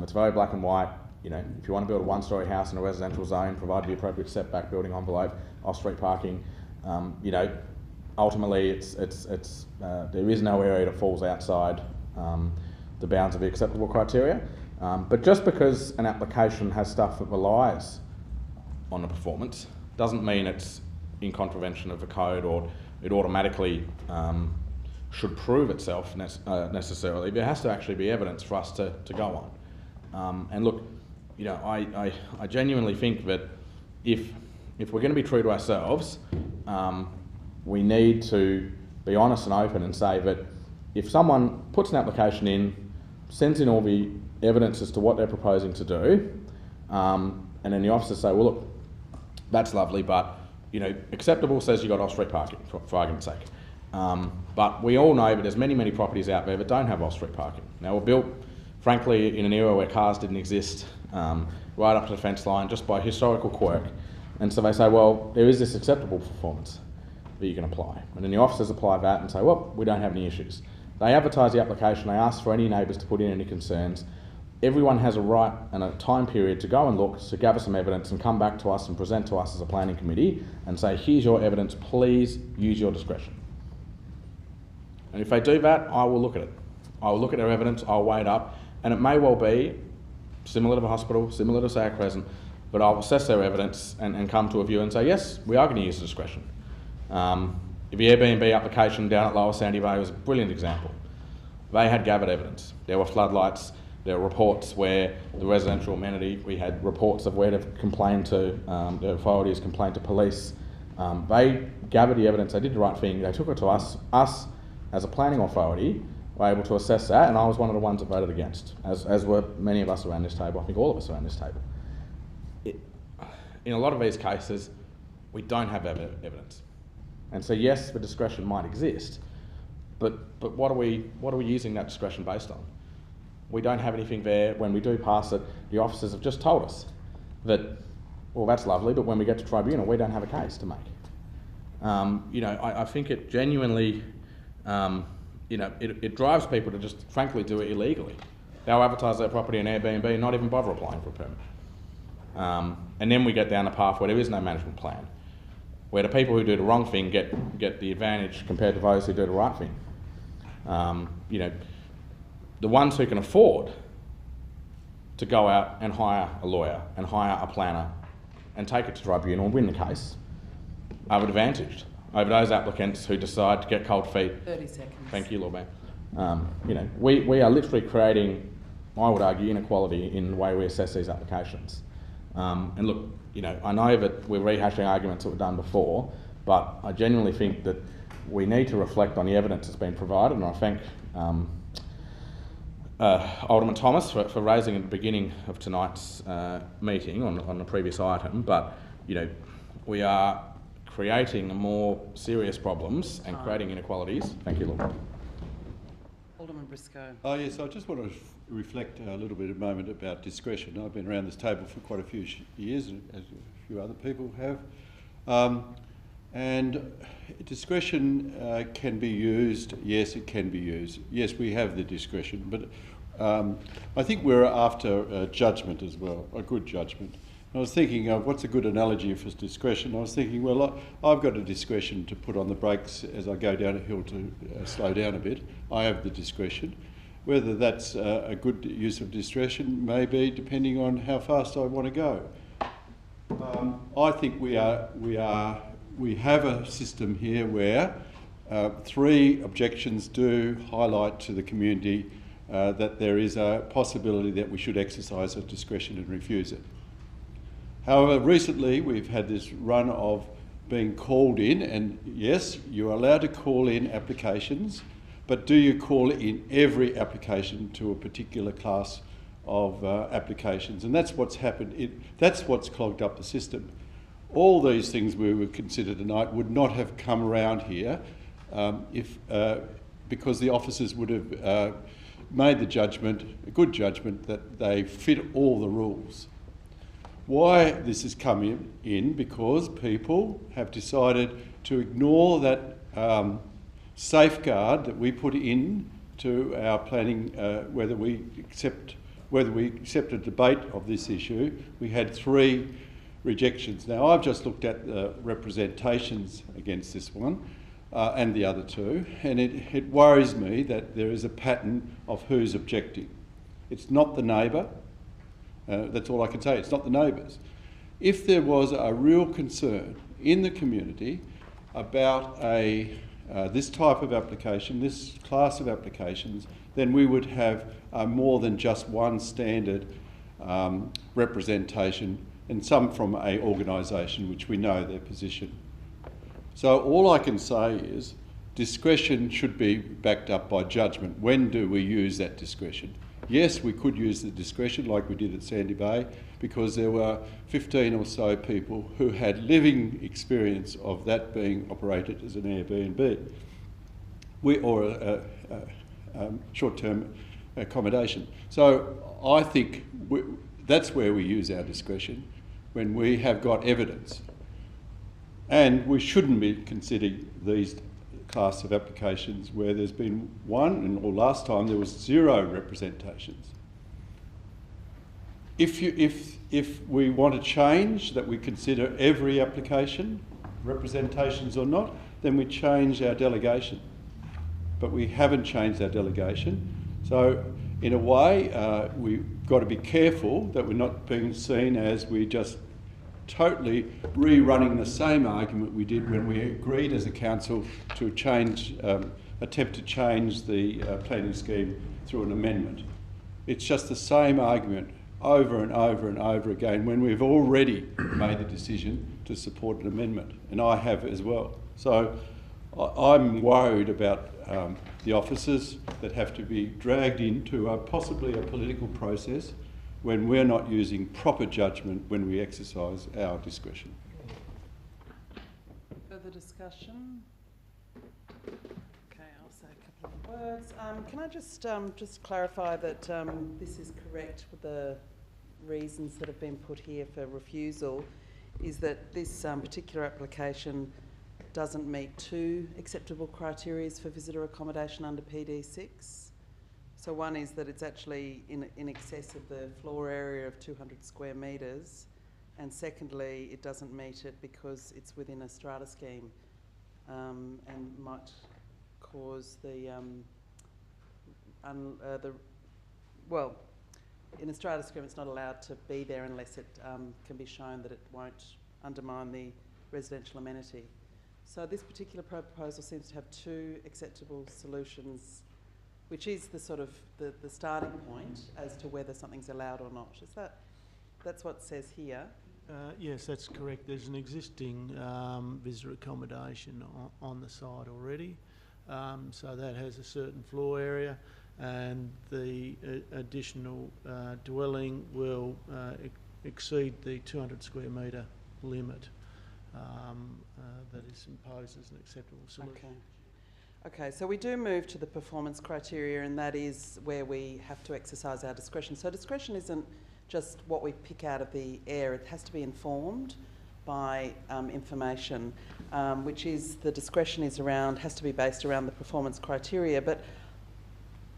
It's very black and white. You know, if you want to build a one-storey house in a residential zone, provide the appropriate setback, building envelope, off-street parking, you know, ultimately, there is no area that falls outside the bounds of the acceptable criteria. But just because an application has stuff that relies on the performance doesn't mean it's in contravention of the code or it automatically should prove itself necessarily. There has to actually be evidence for us to go on. And look, you know, I genuinely think that if we're going to be true to ourselves, we need to be honest and open and say that if someone puts an application in, sends in all the evidence as to what they're proposing to do, and then the officers say, well, look, that's lovely, but, you know, acceptable says you've got off-street parking, for argument's sake. But we all know that there's many properties out there that don't have off-street parking. Now, we're built, frankly, in an era where cars didn't exist, right up to the fence line, just by historical quirk. And so they say, well, there is this acceptable performance that you can apply. And then the officers apply that and say, well, we don't have any issues. They advertise the application, they ask for any neighbours to put in any concerns. Everyone has a right and a time period to go and look, to gather some evidence and come back to us and present to us as a planning committee and say, here's your evidence, please use your discretion. And if they do that, I will look at it. I will look at their evidence, I'll weigh it up, and it may well be similar to the hospital, similar to Sayer Crescent, but I'll assess their evidence and come to a view and say, yes, we are going to use the discretion. The Airbnb application down at Lower Sandy Bay was a brilliant example. They had gathered evidence. There were floodlights, there were reports where the residential amenity, we had reports of where they've complained to, the authorities complained to police. They gathered the evidence, they did the right thing, they took it to us. Us, as a planning authority, were able to assess that, and I was one of the ones that voted against, as were many of us around this table, I think all of us around this table. In a lot of these cases, we don't have evidence. And so yes, the discretion might exist, but what are we using that discretion based on? We don't have anything there. When we do pass it, the officers have just told us that, well, that's lovely, but when we get to tribunal, we don't have a case to make. You know, I think it genuinely, you know, it drives people to just frankly do it illegally. They'll advertise their property on Airbnb and not even bother applying for a permit. And then we get down a path where there is no management plan, where the people who do the wrong thing get the advantage compared to those who do the right thing. You know, the ones who can afford to go out and hire a lawyer and hire a planner and take it to tribunal and win the case, are advantaged over those applicants who decide to get cold feet. 30 seconds. Thank you, Lord Mayor. You know, we are literally creating, I would argue, inequality in the way we assess these applications. And look, you know, I know that we're rehashing arguments that were done before, but I genuinely think that we need to reflect on the evidence that's been provided, and I thank Alderman Thomas for raising at the beginning of tonight's meeting on the previous item. But, you know, we are creating more serious problems and creating inequalities. Thank you, Lord. Alderman Briscoe. Oh yes, I just want to reflect a little bit a moment about discretion. I've been around this table for quite a few years, as a few other people have. And discretion can be used. Yes, it can be used. Yes, we have the discretion, but I think we're after judgment as well, a good judgment. I was thinking of what's a good analogy for discretion. I was thinking, well, I've got a discretion to put on the brakes as I go down a hill to slow down a bit. I have the discretion. Whether that's a good use of discretion may be depending on how fast I want to go. I think we have a system here where 3 objections do highlight to the community that there is a possibility that we should exercise our discretion and refuse it. However, recently we've had this run of being called in, and yes, you're allowed to call in applications, but do you call in every application to a particular class of applications? And that's what's happened. That's what's clogged up the system. All these things we would consider tonight would not have come around here because the officers would have made the judgment, a good judgment, that they fit all the rules. Why this has come in because people have decided to ignore that safeguard that we put in to our planning, whether we accept a debate of this issue. We had 3 rejections. Now I've just looked at the representations against this one and the other 2, and it worries me that there is a pattern of who's objecting. It's not the neighbour. That's all I can say. It's not the neighbours. If there was a real concern in the community about this type of application, this class of applications, then we would have more than just one standard representation, and some from an organisation which we know their position. So all I can say is discretion should be backed up by judgment. When do we use that discretion? Yes, we could use the discretion like we did at Sandy Bay because there were 15 or so people who had living experience of that being operated as an Airbnb or a short-term accommodation. So I think that's where we use our discretion, when we have got evidence. And we shouldn't be considering these class of applications where there's been one, or last time there was 0 representations. If we want to change that we consider every application, representations or not, then we change our delegation. But we haven't changed our delegation. So in a way, we've got to be careful that we're not being seen as we just totally rerunning the same argument we did when we agreed as a council to change, attempt to change the planning scheme through an amendment. It's just the same argument over and over and over again when we've already made the decision to support an amendment, and I have as well. So I'm worried about the officers that have to be dragged into possibly a political process when we're not using proper judgment when we exercise our discretion. Further discussion? Okay, I'll say a couple of words. Can I just clarify that this is correct with the reasons that have been put here for refusal, is that this particular application doesn't meet 2 acceptable criteria for visitor accommodation under PD 6. So one is that it's actually in excess of the floor area of 200 square metres, and secondly, it doesn't meet it because it's within a strata scheme and might cause in a strata agreement, it's not allowed to be there unless it can be shown that it won't undermine the residential amenity. So this particular proposal seems to have two acceptable solutions, which is the sort of the starting point as to whether something's allowed or not. Is that's what it says here? Yes, that's correct. There's an existing visitor accommodation on the site already, so that has a certain floor area, and the additional dwelling will exceed the 200 square metre limit that is imposed as an acceptable solution. Okay, so we do move to the performance criteria, and that is where we have to exercise our discretion. So discretion isn't just what we pick out of the air, it has to be informed by information, which is the discretion is has to be based around the performance criteria. But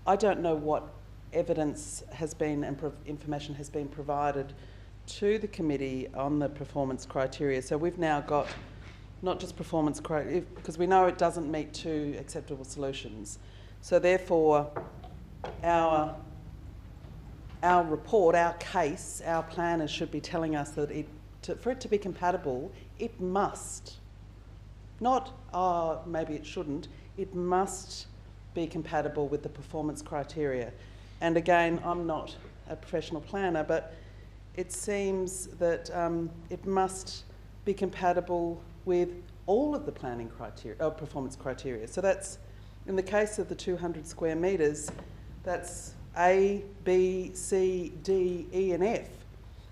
I don't know what evidence has been and information has been provided to the committee on the performance criteria. So we've now got not just performance criteria, because we know it doesn't meet two acceptable solutions. So therefore, our report, our case, our planners should be telling us that for it to be compatible, it must, not maybe it shouldn't, it must be compatible with the performance criteria. And again, I'm not a professional planner, but it seems that it must be compatible with all of the planning criteria, performance criteria. So that's, in the case of the 200 square metres, that's A, B, C, D, E and F.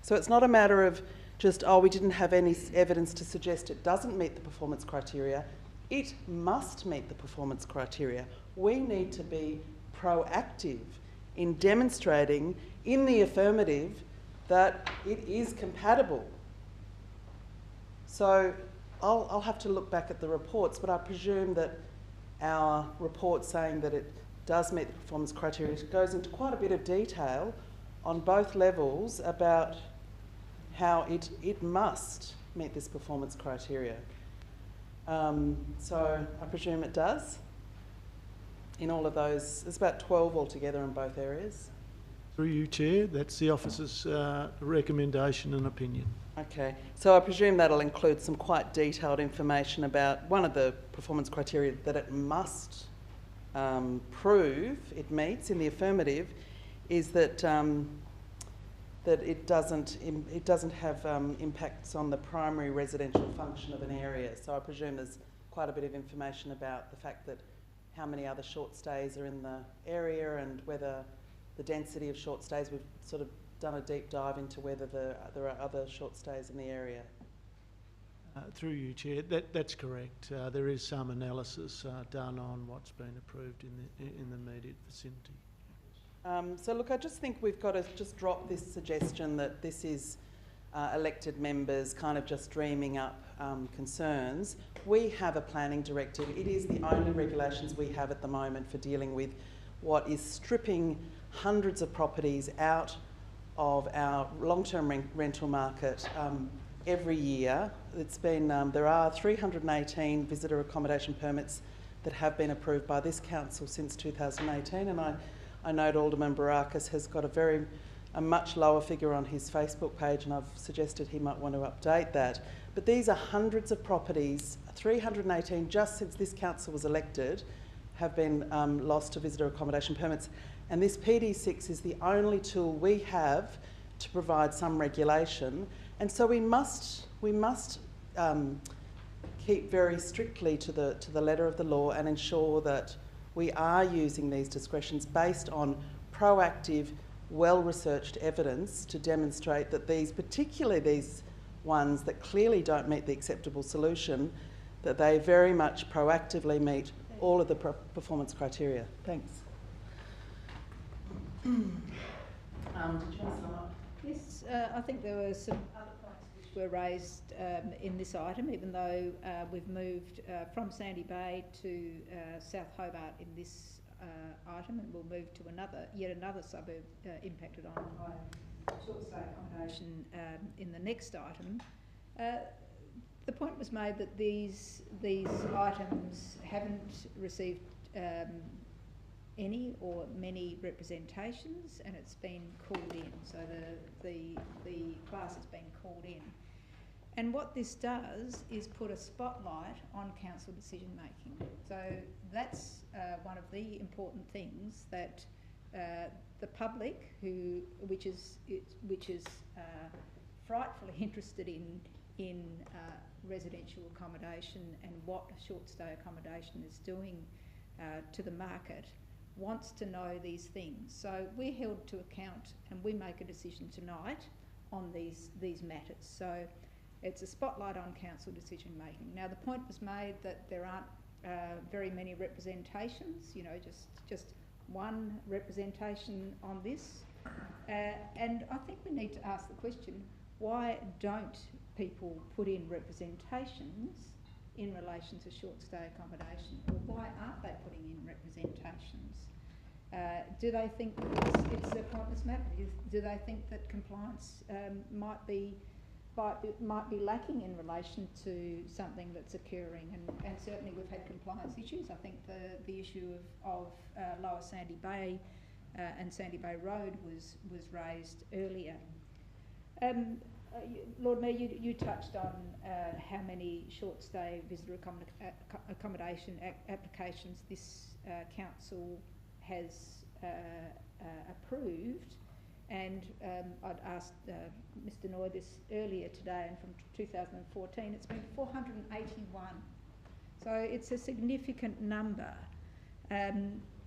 So it's not a matter of just, we didn't have any evidence to suggest it doesn't meet the performance criteria. It must meet the performance criteria. We need to be proactive in demonstrating in the affirmative that it is compatible. So I'll have to look back at the reports, but I presume that our report saying that it does meet the performance criteria goes into quite a bit of detail on both levels about how it must meet this performance criteria. So I presume it does in all of those. There's about 12 altogether in both areas. Through you, Chair, that's the officer's recommendation and opinion. Okay, so I presume that'll include some quite detailed information about one of the performance criteria that it must prove it meets in the affirmative is that that it doesn't have impacts on the primary residential function of an area. So I presume there's quite a bit of information about the fact that how many other short stays are in the area and whether the density of short stays. We've sort of done a deep dive into whether there are other short stays in the area. Through you, Chair, that's correct. There is some analysis done on what's been approved in the immediate vicinity. So look, I just think we've got to just drop this suggestion that this is elected members kind of just dreaming up concerns. We have a planning directive. It is the only regulations we have at the moment for dealing with what is stripping hundreds of properties out of our long-term rental market every year. It's been, there are 318 visitor accommodation permits that have been approved by this council since 2018, and I note Alderman Barakis has got a much lower figure on his Facebook page, and I've suggested he might want to update that. But these are hundreds of properties, 318 just since this council was elected, have been lost to visitor accommodation permits. And this PD6 is the only tool we have to provide some regulation. And so we must keep very strictly to the letter of the law and ensure that we are using these discretions based on proactive, well-researched evidence to demonstrate that particularly these ones that clearly don't meet the acceptable solution, that they very much proactively meet all of the performance criteria. Thanks. Did you want to sum up? Yes, I think there were some other points which were raised in this item, even though we've moved from Sandy Bay to South Hobart in this item, and we'll move to yet another suburb impacted on by short stay accommodation in the next item. The point was made that these items haven't received any or many representations, and it's been called in. So the class has been called in. And what this does is put a spotlight on council decision making. So that's one of the important things that the public, which is frightfully interested in residential accommodation and what short stay accommodation is doing to the market, wants to know these things. So we're held to account, and we make a decision tonight on these matters. So it's a spotlight on council decision making. Now, the point was made that there aren't very many representations, you know, just one representation on this. And I think we need to ask the question, why don't people put in representations in relation to short stay accommodation? Or why aren't they putting in representations? Do they think that it's a pointless matter? Do they think that compliance might be lacking in relation to something that's occurring? And certainly we've had compliance issues. I think the issue of Lower Sandy Bay and Sandy Bay Road was raised earlier. Lord Mayor, you touched on how many short stay visitor accommodation applications this council has approved. And I'd asked Mr Noy this earlier today, and from 2014 it's been 481. So it's a significant number.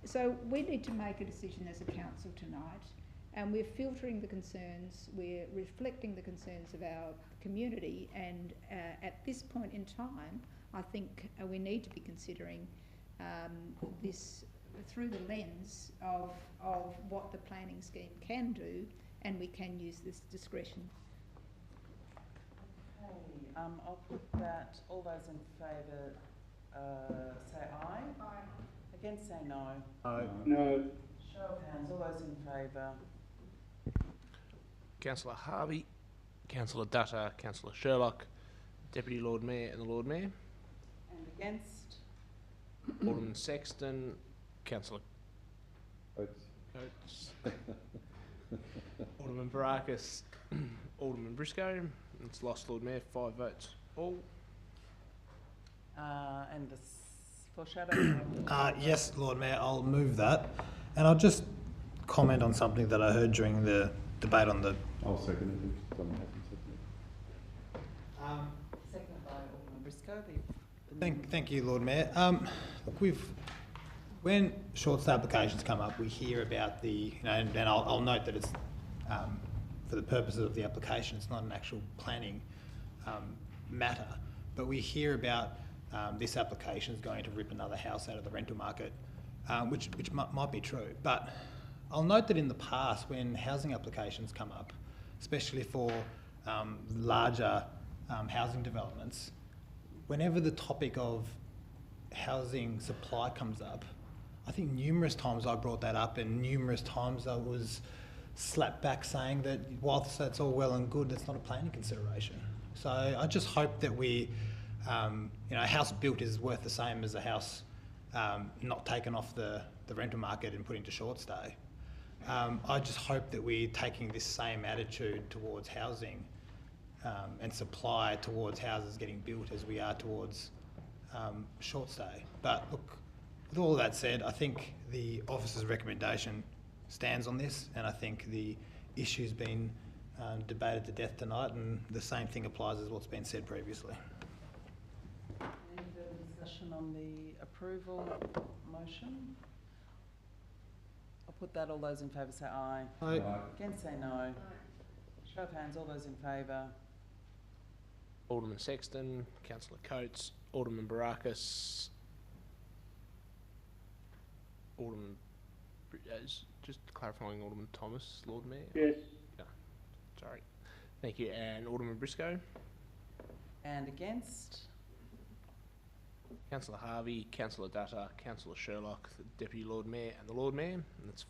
So we need to make a decision as a council tonight, and we're filtering the concerns, we're reflecting the concerns of our community, and at this point in time I think we need to be considering this through the lens of what the planning scheme can do, and we can use this discretion. Okay, I'll put that. All those in favour say aye. Aye. Against say no. Aye. No. Show of hands. All those in favour. Councillor Harvey, Councillor Dutta, Councillor Sherlock, Deputy Lord Mayor and the Lord Mayor. And against? Alderman Sexton, Councillor Coates, Alderman Barakis, Alderman Briscoe. It's lost, Lord Mayor, 5 votes all. And the foreshadow? Yes, Lord Mayor, I'll move that. And I'll just comment on something that I heard during the debate on the... I'll second it if someone hasn't seconded it. Seconded by Alderman Briscoe. Thank you, Lord Mayor. Look, when short stay applications come up, we hear about and I'll note that it's for the purposes of the application, it's not an actual planning matter, but we hear about this application is going to rip another house out of the rental market, which might be true. But I'll note that in the past, when housing applications come up, especially for larger housing developments, whenever the topic of housing supply comes up, I think numerous times I brought that up, and numerous times I was slapped back saying that whilst that's all well and good, that's not a planning consideration. So I just hope that we, a house built is worth the same as a house not taken off the rental market and put into short stay. I just hope that we're taking this same attitude towards housing and supply towards houses getting built as we are towards short stay. But look, with all of that said, I think the officer's recommendation stands on this, and I think the issue's been debated to death tonight, and the same thing applies as what's been said previously. Any further discussion on the approval motion? I'll put that. All those in favour say aye. Aye. Against say no. Aye. Show of hands. All those in favour. Alderman Sexton, Councillor Coates, Alderman Barakis, Alderman, just clarifying, Alderman Thomas, Lord Mayor? Yes. No, sorry. Thank you. And Alderman Briscoe? And against? Councillor Harvey, Councillor Dutta, Councillor Sherlock, the Deputy Lord Mayor and the Lord Mayor. And that's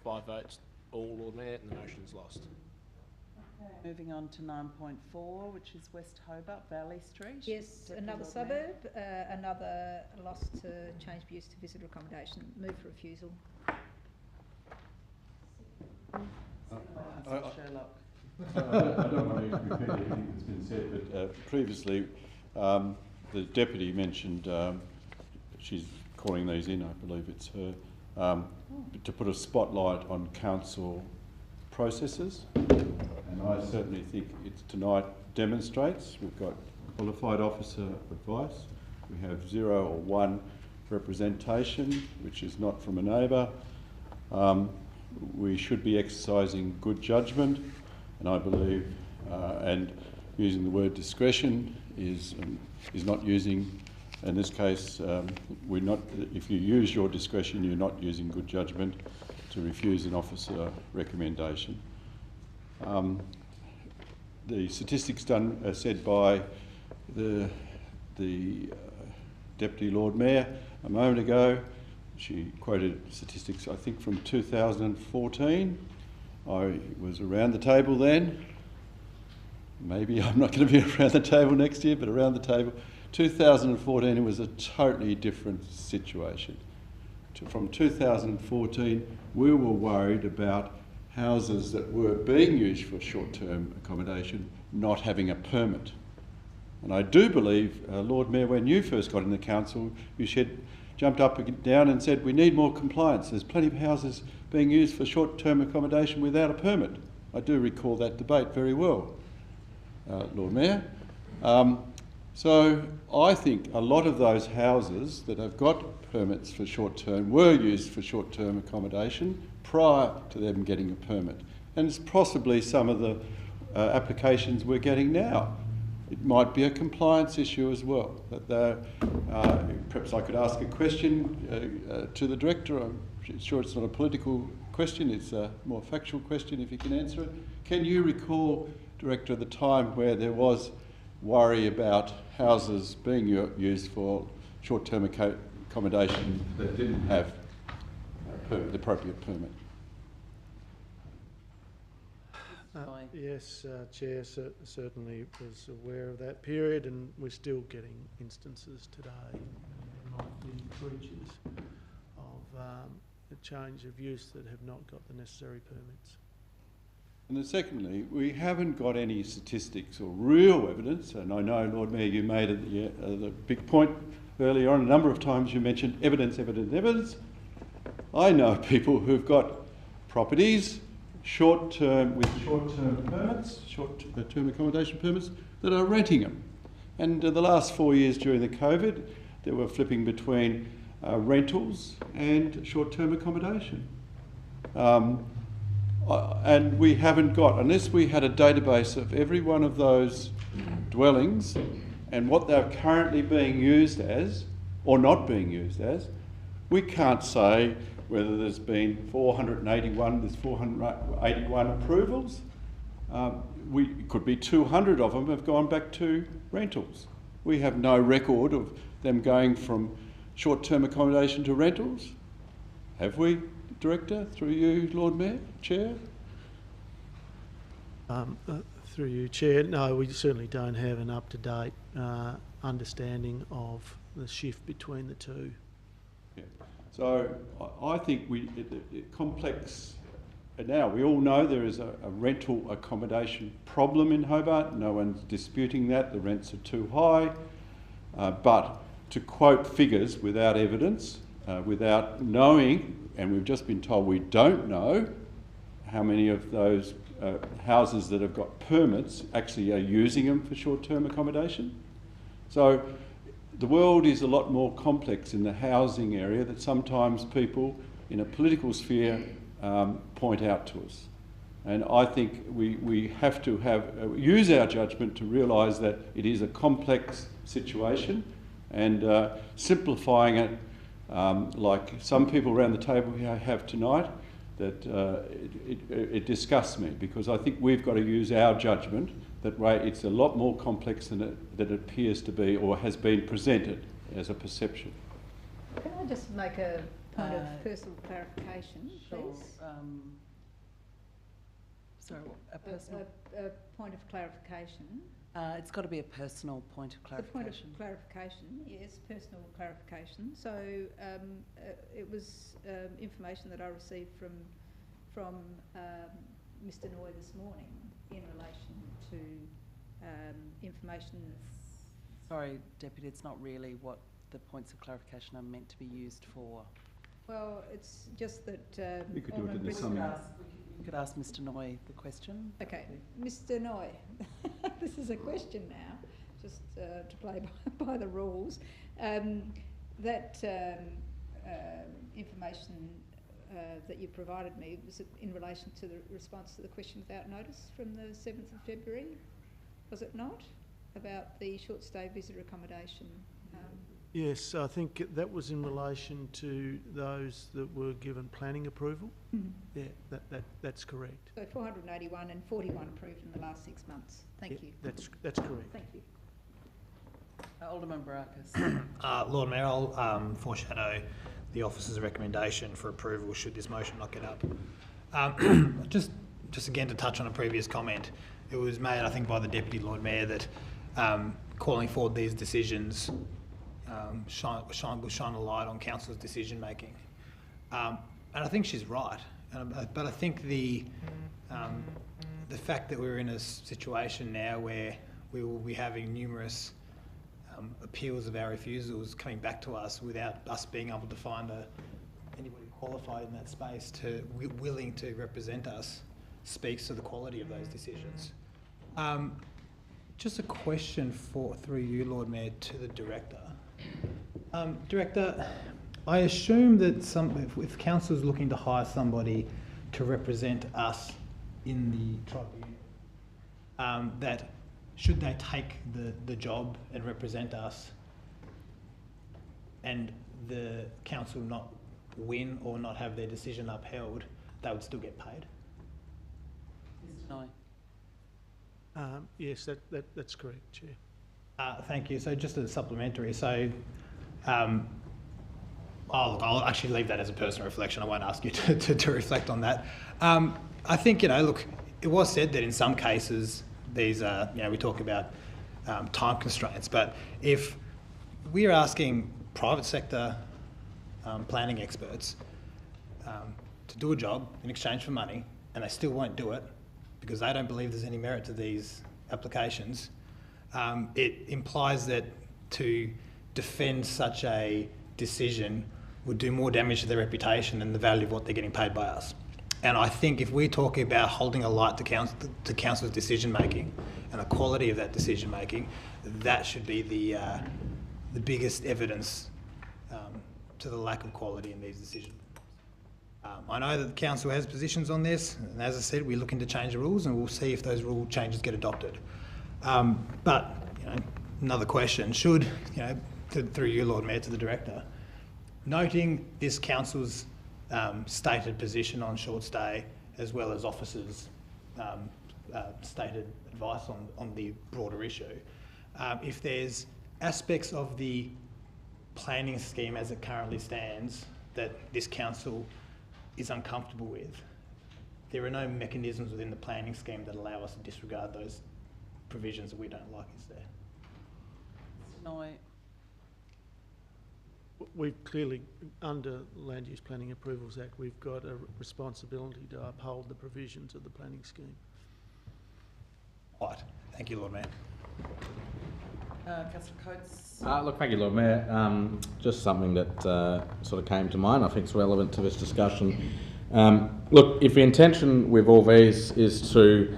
5 votes, all Lord Mayor, and the motion's lost. Okay. Moving on to 9.4, which is West Hobart, Valley Street. Yes, Deputy another Lord suburb, another loss to change of use to visitor accommodation. Move for refusal. Mayor. Sherlock. I don't want to repeat everything that's been said, but previously the deputy mentioned, she's calling these in, I believe it's her, to put a spotlight on council processes, and I certainly think it tonight demonstrates. We've got qualified officer advice, we have 0 or 1 representation, which is not from a neighbour. We should be exercising good judgment, and I believe, and using the word discretion is not using, in this case, we're not, if you use your discretion, you're not using good judgment to refuse an officer recommendation. The statistics done said by the Deputy Lord Mayor a moment ago, she quoted statistics, I think, from 2014. I was around the table then. Maybe I'm not going to be around the table next year, but around the table. 2014, it was a totally different situation. From 2014, we were worried about houses that were being used for short-term accommodation not having a permit. And I do believe, Lord Mayor, when you first got in the council, you jumped up and down and said, we need more compliance. There's plenty of houses being used for short-term accommodation without a permit. I do recall that debate very well, Lord Mayor. So I think a lot of those houses that have got permits for short-term were used for short-term accommodation prior to them getting a permit. And it's possibly some of the applications we're getting now. It might be a compliance issue as well. Perhaps I could ask a question to the Director. I'm sure it's not a political question, it's a more factual question if you can answer it. Can you recall, Director, the time where there was worry about houses being used for short-term accommodation that didn't have the appropriate permit? Yes, Chair, certainly was aware of that period, and we're still getting instances today of the breaches of a change of use that have not got the necessary permits. And then secondly, we haven't got any statistics or real evidence, and I know, Lord Mayor, you made the big point earlier on, a number of times you mentioned evidence, evidence, evidence. I know people who've got properties with short-term permits, short-term accommodation permits, that are renting them. And the last 4 years during the COVID, they were flipping between rentals and short-term accommodation. And we haven't got, unless we had a database of every one of those dwellings and what they're currently being used as or not being used as, we can't say whether there's been 481 approvals. It could be 200 of them have gone back to rentals. We have no record of them going from short-term accommodation to rentals. Have we, Director, through you, Lord Mayor, Chair? Through you, Chair, no, we certainly don't have an up-to-date understanding of the shift between the two. Yeah. So I think complex. Now we all know there is a rental accommodation problem in Hobart. No one's disputing that. The rents are too high. But to quote figures without evidence, without knowing, and we've just been told we don't know how many of those houses that have got permits actually are using them for short-term accommodation. So the world is a lot more complex in the housing area that sometimes people in a political sphere point out to us. And I think we have to use our judgment to realise that it is a complex situation, and simplifying it like some people around the table here have tonight, that it disgusts me, because I think we've got to use our judgment that way. It's a lot more complex than it appears to be or has been presented as a perception. Can I just make a point of personal clarification, please? Sorry, a personal... A point of clarification. It's got to be a personal point of clarification. The point of clarification, yes, personal clarification. So it was information that I received from Mr. Noy this morning in relation to information. Sorry, Deputy, it's not really what the points of clarification are meant to be used for. Well, it's just that... We could do it in the summary. You could ask Mr. Noy the question. Okay, Mr. Noy, this is a question now, just to play by the rules. That information that you provided me, was it in relation to the response to the question without notice from the 7th of February? Was it not? About the short stay visitor accommodation? Yes, I think that was in relation to those that were given planning approval. Yeah, that's correct. So 481 and 41 approved in the last 6 months. Thank you. That's correct. Thank you. Alderman Barakis. Lord Mayor, I'll foreshadow the officer's recommendation for approval should this motion not get up. Just again to touch on a previous comment, it was made, I think, by the Deputy Lord Mayor that calling forward these decisions will shine a light on council's decision making, and I think she's right. But I think the fact that we're in a situation now where we will be having numerous appeals of our refusals coming back to us without us being able to find anybody qualified in that space willing to represent us speaks to the quality of those decisions. Just a question through you, Lord Mayor, to the Director. Director, I assume that if council is looking to hire somebody to represent us in the tribunal, that should they take the job and represent us and the council not win or not have their decision upheld, they would still get paid? Mr. Noy. Yes, that's correct, Chair. Thank you. So just as a supplementary, so I'll actually leave that as a personal reflection. I won't ask you to reflect on that. I think, look, it was said that in some cases these are, we talk about time constraints, but if we're asking private sector planning experts to do a job in exchange for money and they still won't do it because they don't believe there's any merit to these applications, it implies that to defend such a decision would do more damage to their reputation than the value of what they're getting paid by us. And I think if we're talking about holding a light to council's decision making and the quality of that decision making, that should be the biggest evidence to the lack of quality in these decisions. I know that the council has positions on this, and as I said, we're looking to change the rules, and we'll see if those rule changes get adopted. But another question: should through you, Lord Mayor, to the Director, noting this council's stated position on short stay, as well as officers' stated advice on the broader issue, if there's aspects of the planning scheme as it currently stands that this council is uncomfortable with, there are no mechanisms within the planning scheme that allow us to disregard those provisions that we don't like, is there? Mr. Noy. We've clearly, under Land Use Planning Approvals Act, we've got a responsibility to uphold the provisions of the planning scheme. Right. Thank you, Lord Mayor. Councillor Coates. Look, thank you, Lord Mayor. Just something that sort of came to mind, I think it's relevant to this discussion. Look, if the intention with all these is to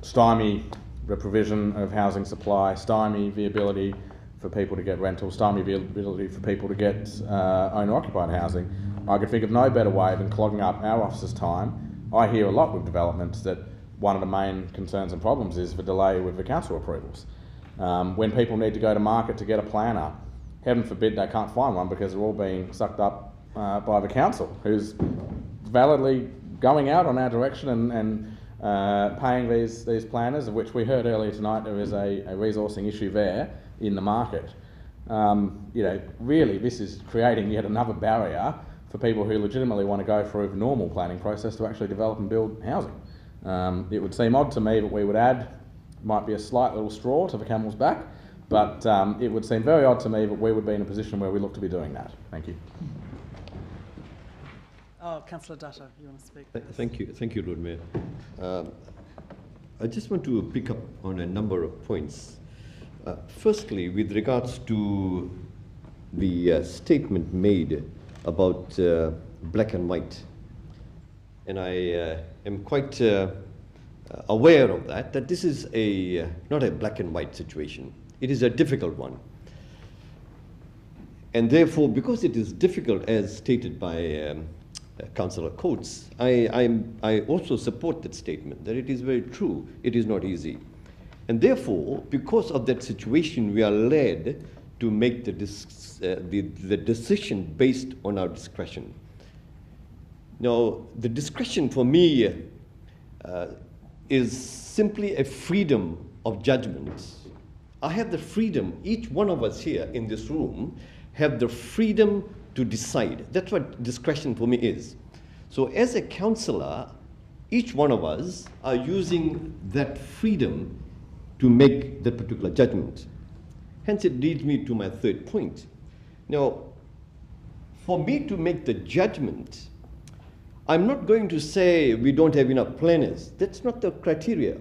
stymie the provision of housing supply, stymie the ability for people to get rentals, stymie the ability for people to get owner-occupied housing, I could think of no better way than clogging up our officers' time. I hear a lot with developments that one of the main concerns and problems is the delay with the council approvals. When people need to go to market to get a planner, heaven forbid they can't find one because they're all being sucked up by the council, who's validly going out on our direction and paying these planners, of which we heard earlier tonight there is a resourcing issue there in the market. Really this is creating yet another barrier for people who legitimately want to go through the normal planning process to actually develop and build housing. It would seem odd to me that we would add, might be a slight little straw to the camel's back, but it would seem very odd to me that we would be in a position where we look to be doing that. Thank you. Oh, Councillor Dutta, you want to speak? Thank you, Lord Mayor. I just want to pick up on a number of points. Firstly, with regards to the statement made about black and white, and I am quite aware of that this is not a black and white situation. It is a difficult one. And therefore, because it is difficult, as stated by Councillor Coates, I also support that statement, that it is very true, it is not easy. And therefore, because of that situation, we are led to make the decision based on our discretion. Now, the discretion for me is simply a freedom of judgment. I have the freedom, each one of us here in this room have the freedom to decide. That's what discretion for me is. So as a councillor, each one of us are using that freedom to make that particular judgment. Hence it leads me to my third point. Now, for me to make the judgment, I'm not going to say we don't have enough planners. That's not the criteria.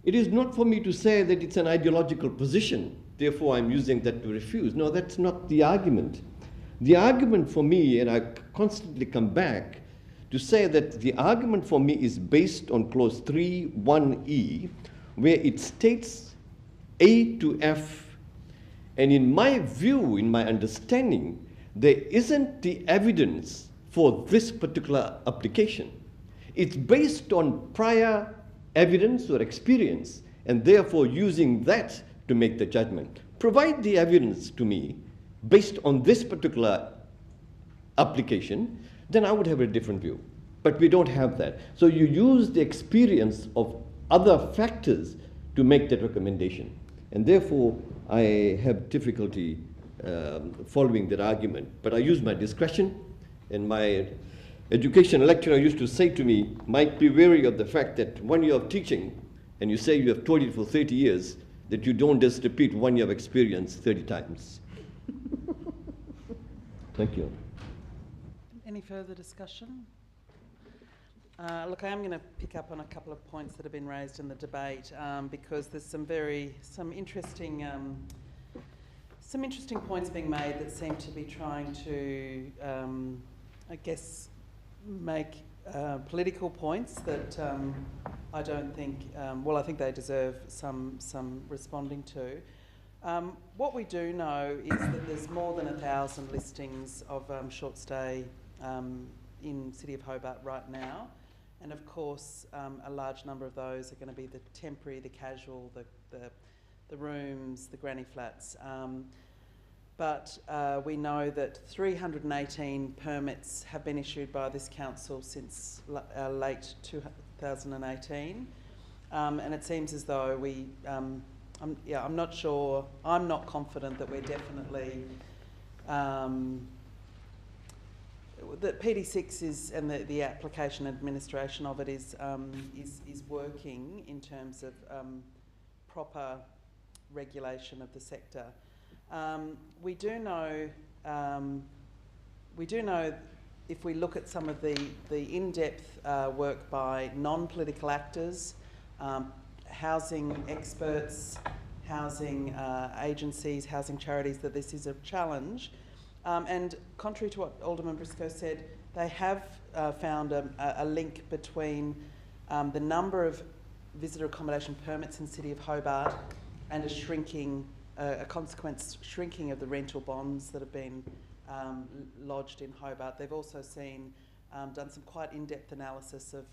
It is not for me to say that it's an ideological position, therefore I'm using that to refuse. No, that's not the argument. The argument for me, and I constantly come back to say that the argument for me is based on clause 3(1)(e), where it states A to F, and in my view, in my understanding, there isn't the evidence for this particular application. It's based on prior evidence or experience, and therefore using that to make the judgment. Provide the evidence to me based on this particular application, then I would have a different view. But we don't have that. So you use the experience of other factors to make that recommendation. And therefore, I have difficulty following that argument. But I use my discretion, and my education lecturer used to say to me, Mike, be wary of the fact that 1 year of teaching, and you say you have taught it for 30 years, that you don't just repeat 1 year of experience 30 times. Thank you. Any further discussion? Look, I am going to pick up on a couple of points that have been raised in the debate because there's some interesting points being made that seem to be trying to, I guess, make political points that I don't think, well, I think they deserve some responding to. What we do know is that there's more than 1,000 listings of short stay in City of Hobart right now. And of course, a large number of those are going to be the temporary, the casual, the rooms, the granny flats. But we know that 318 permits have been issued by this council since late 2018. And it seems as though I'm not sure, I'm not confident that we're definitely, that PD6 is, and the application administration of it is working in terms of proper regulation of the sector. We do know if we look at some of the in-depth work by non-political actors, housing experts, housing agencies, housing charities, that this is a challenge. And contrary to what Alderman Briscoe said, they have found a link between the number of visitor accommodation permits in the City of Hobart and a consequent shrinking of the rental bonds that have been lodged in Hobart. They've also done some quite in-depth analysis of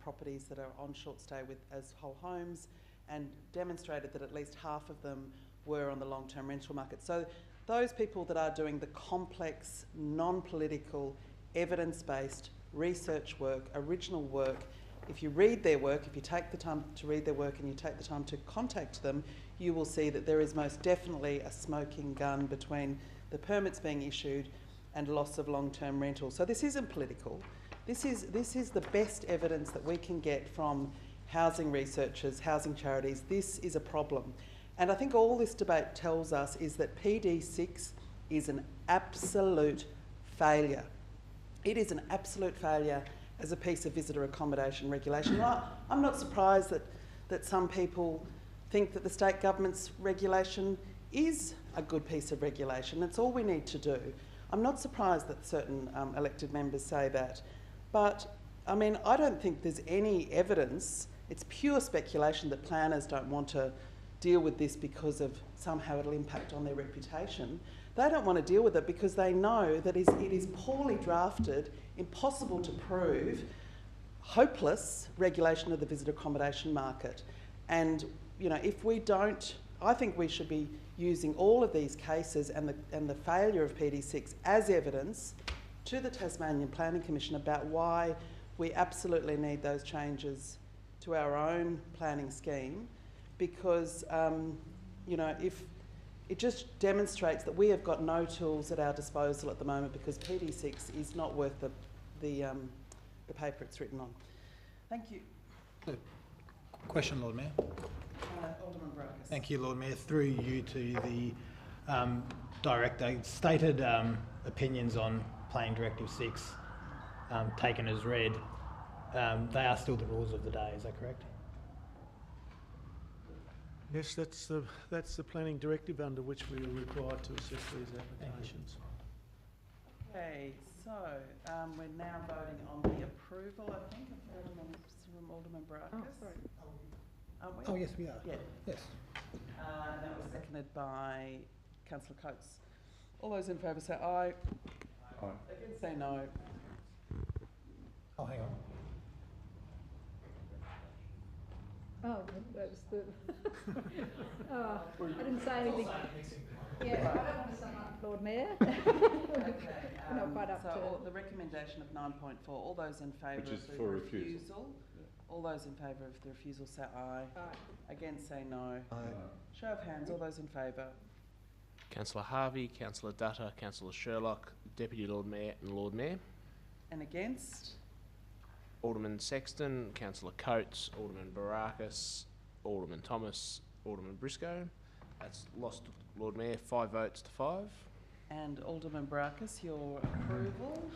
properties that are on short stay as whole homes, and demonstrated that at least half of them were on the long-term rental market. So those people that are doing the complex, non-political, evidence-based research work, original work, if you read their work, if you take the time to read their work and you take the time to contact them, you will see that there is most definitely a smoking gun between the permits being issued and loss of long-term rental. So this isn't political. This is the best evidence that we can get from housing researchers, housing charities. This is a problem. And I think all this debate tells us is that PD6 is an absolute failure. It is an absolute failure as a piece of visitor accommodation regulation. I'm not surprised that some people think that the state government's regulation is a good piece of regulation. That's all we need to do. I'm not surprised that certain elected members say that. But, I mean, I don't think there's any evidence. It's pure speculation that planners don't want to deal with this because of somehow it'll impact on their reputation. They don't want to deal with it because they know that it is poorly drafted, impossible to prove, hopeless regulation of the visitor accommodation market. And, you know, if we don't, I think we should be using all of these cases and the failure of PD6 as evidence to the Tasmanian Planning Commission about why we absolutely need those changes to our own planning scheme, because, you know, if it just demonstrates that we have got no tools at our disposal at the moment, because PD6 is not worth the paper it's written on. Thank you. Question, Lord Mayor. Alderman Brockus. Thank you, Lord Mayor. Through you to the Director, stated opinions on Planning Directive 6 taken as read. They are still the rules of the day, is that correct? Yes, that's the planning directive under which we are required to assess these applications. Okay, so we're now voting on the approval, I think, of Alderman Brockus. Oh, sorry. Aren't we? Oh, yes, we are. Yeah. Yes. That was seconded by Councillor Coates. All those in favour say aye. Aye. Against say no. Oh, hang on. Oh, that was the... oh, I didn't say anything. Yeah, I don't want to sum up, Lord Mayor. Okay, We're not quite up so to... the recommendation of 9.4, all those in favour Which is of the for refusal, refusal. all those in favour of the refusal say aye. Aye. Against say no. Aye. Show of hands, all those in favour. Councillor Harvey, Councillor Dutta, Councillor Sherlock, Deputy Lord Mayor and Lord Mayor. And against? Alderman Sexton, Councillor Coates, Alderman Baracus, Alderman Thomas, Alderman Briscoe. That's lost, Lord Mayor, 5 votes to 5. And Alderman Baracus, your approval?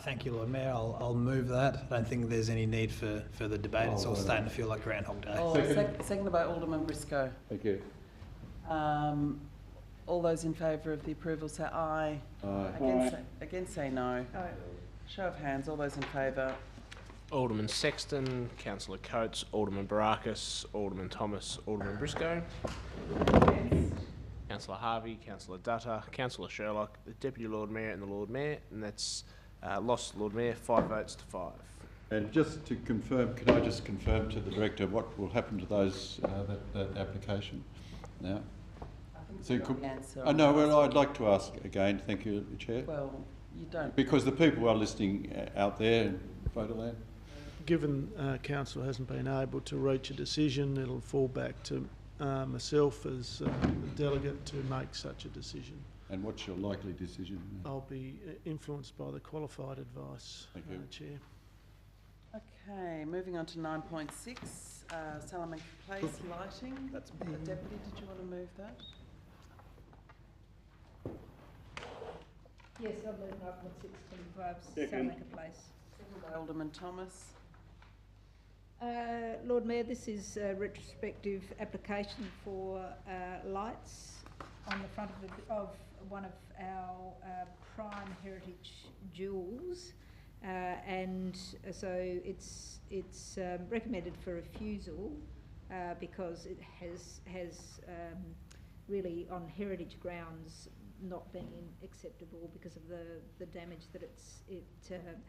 Thank you, Lord Mayor. I'll move that. I don't think there's any need for further debate. It's all starting to feel like Groundhog Day. Oh, seconded by Alderman Briscoe. Thank you. All those in favour of the approval say aye. Aye. Against say no. Aye. Show of hands, all those in favour. Alderman Sexton, Councillor Coates, Alderman Baracus, Alderman Thomas, Alderman Briscoe. Councillor Harvey, Councillor Dutta, Councillor Sherlock, the Deputy Lord Mayor and the Lord Mayor, and that's lost, Lord Mayor, 5 votes to 5. And just to confirm, can I just confirm to the Director what will happen to those that application now? I So think could, the answer. I know, well, I'd like to ask again, thank you, Chair. Well, you don't. Because the people are listening out there in Voterland. Given Council hasn't been able to reach a decision, it'll fall back to myself as the delegate to make such a decision. And what's your likely decision? I'll be influenced by the qualified advice, Thank you. Chair. Okay, moving on to 9.6, Salamanca Place lighting. That's Deputy, did you want to move that? Yes, I'll move 9.625 Second. Salamanca Place. Seconded by Alderman Thomas. Lord Mayor, this is a retrospective application for lights on the front of one of our prime heritage jewels, and so it's recommended for refusal because it has really on heritage grounds not being acceptable because of the damage that it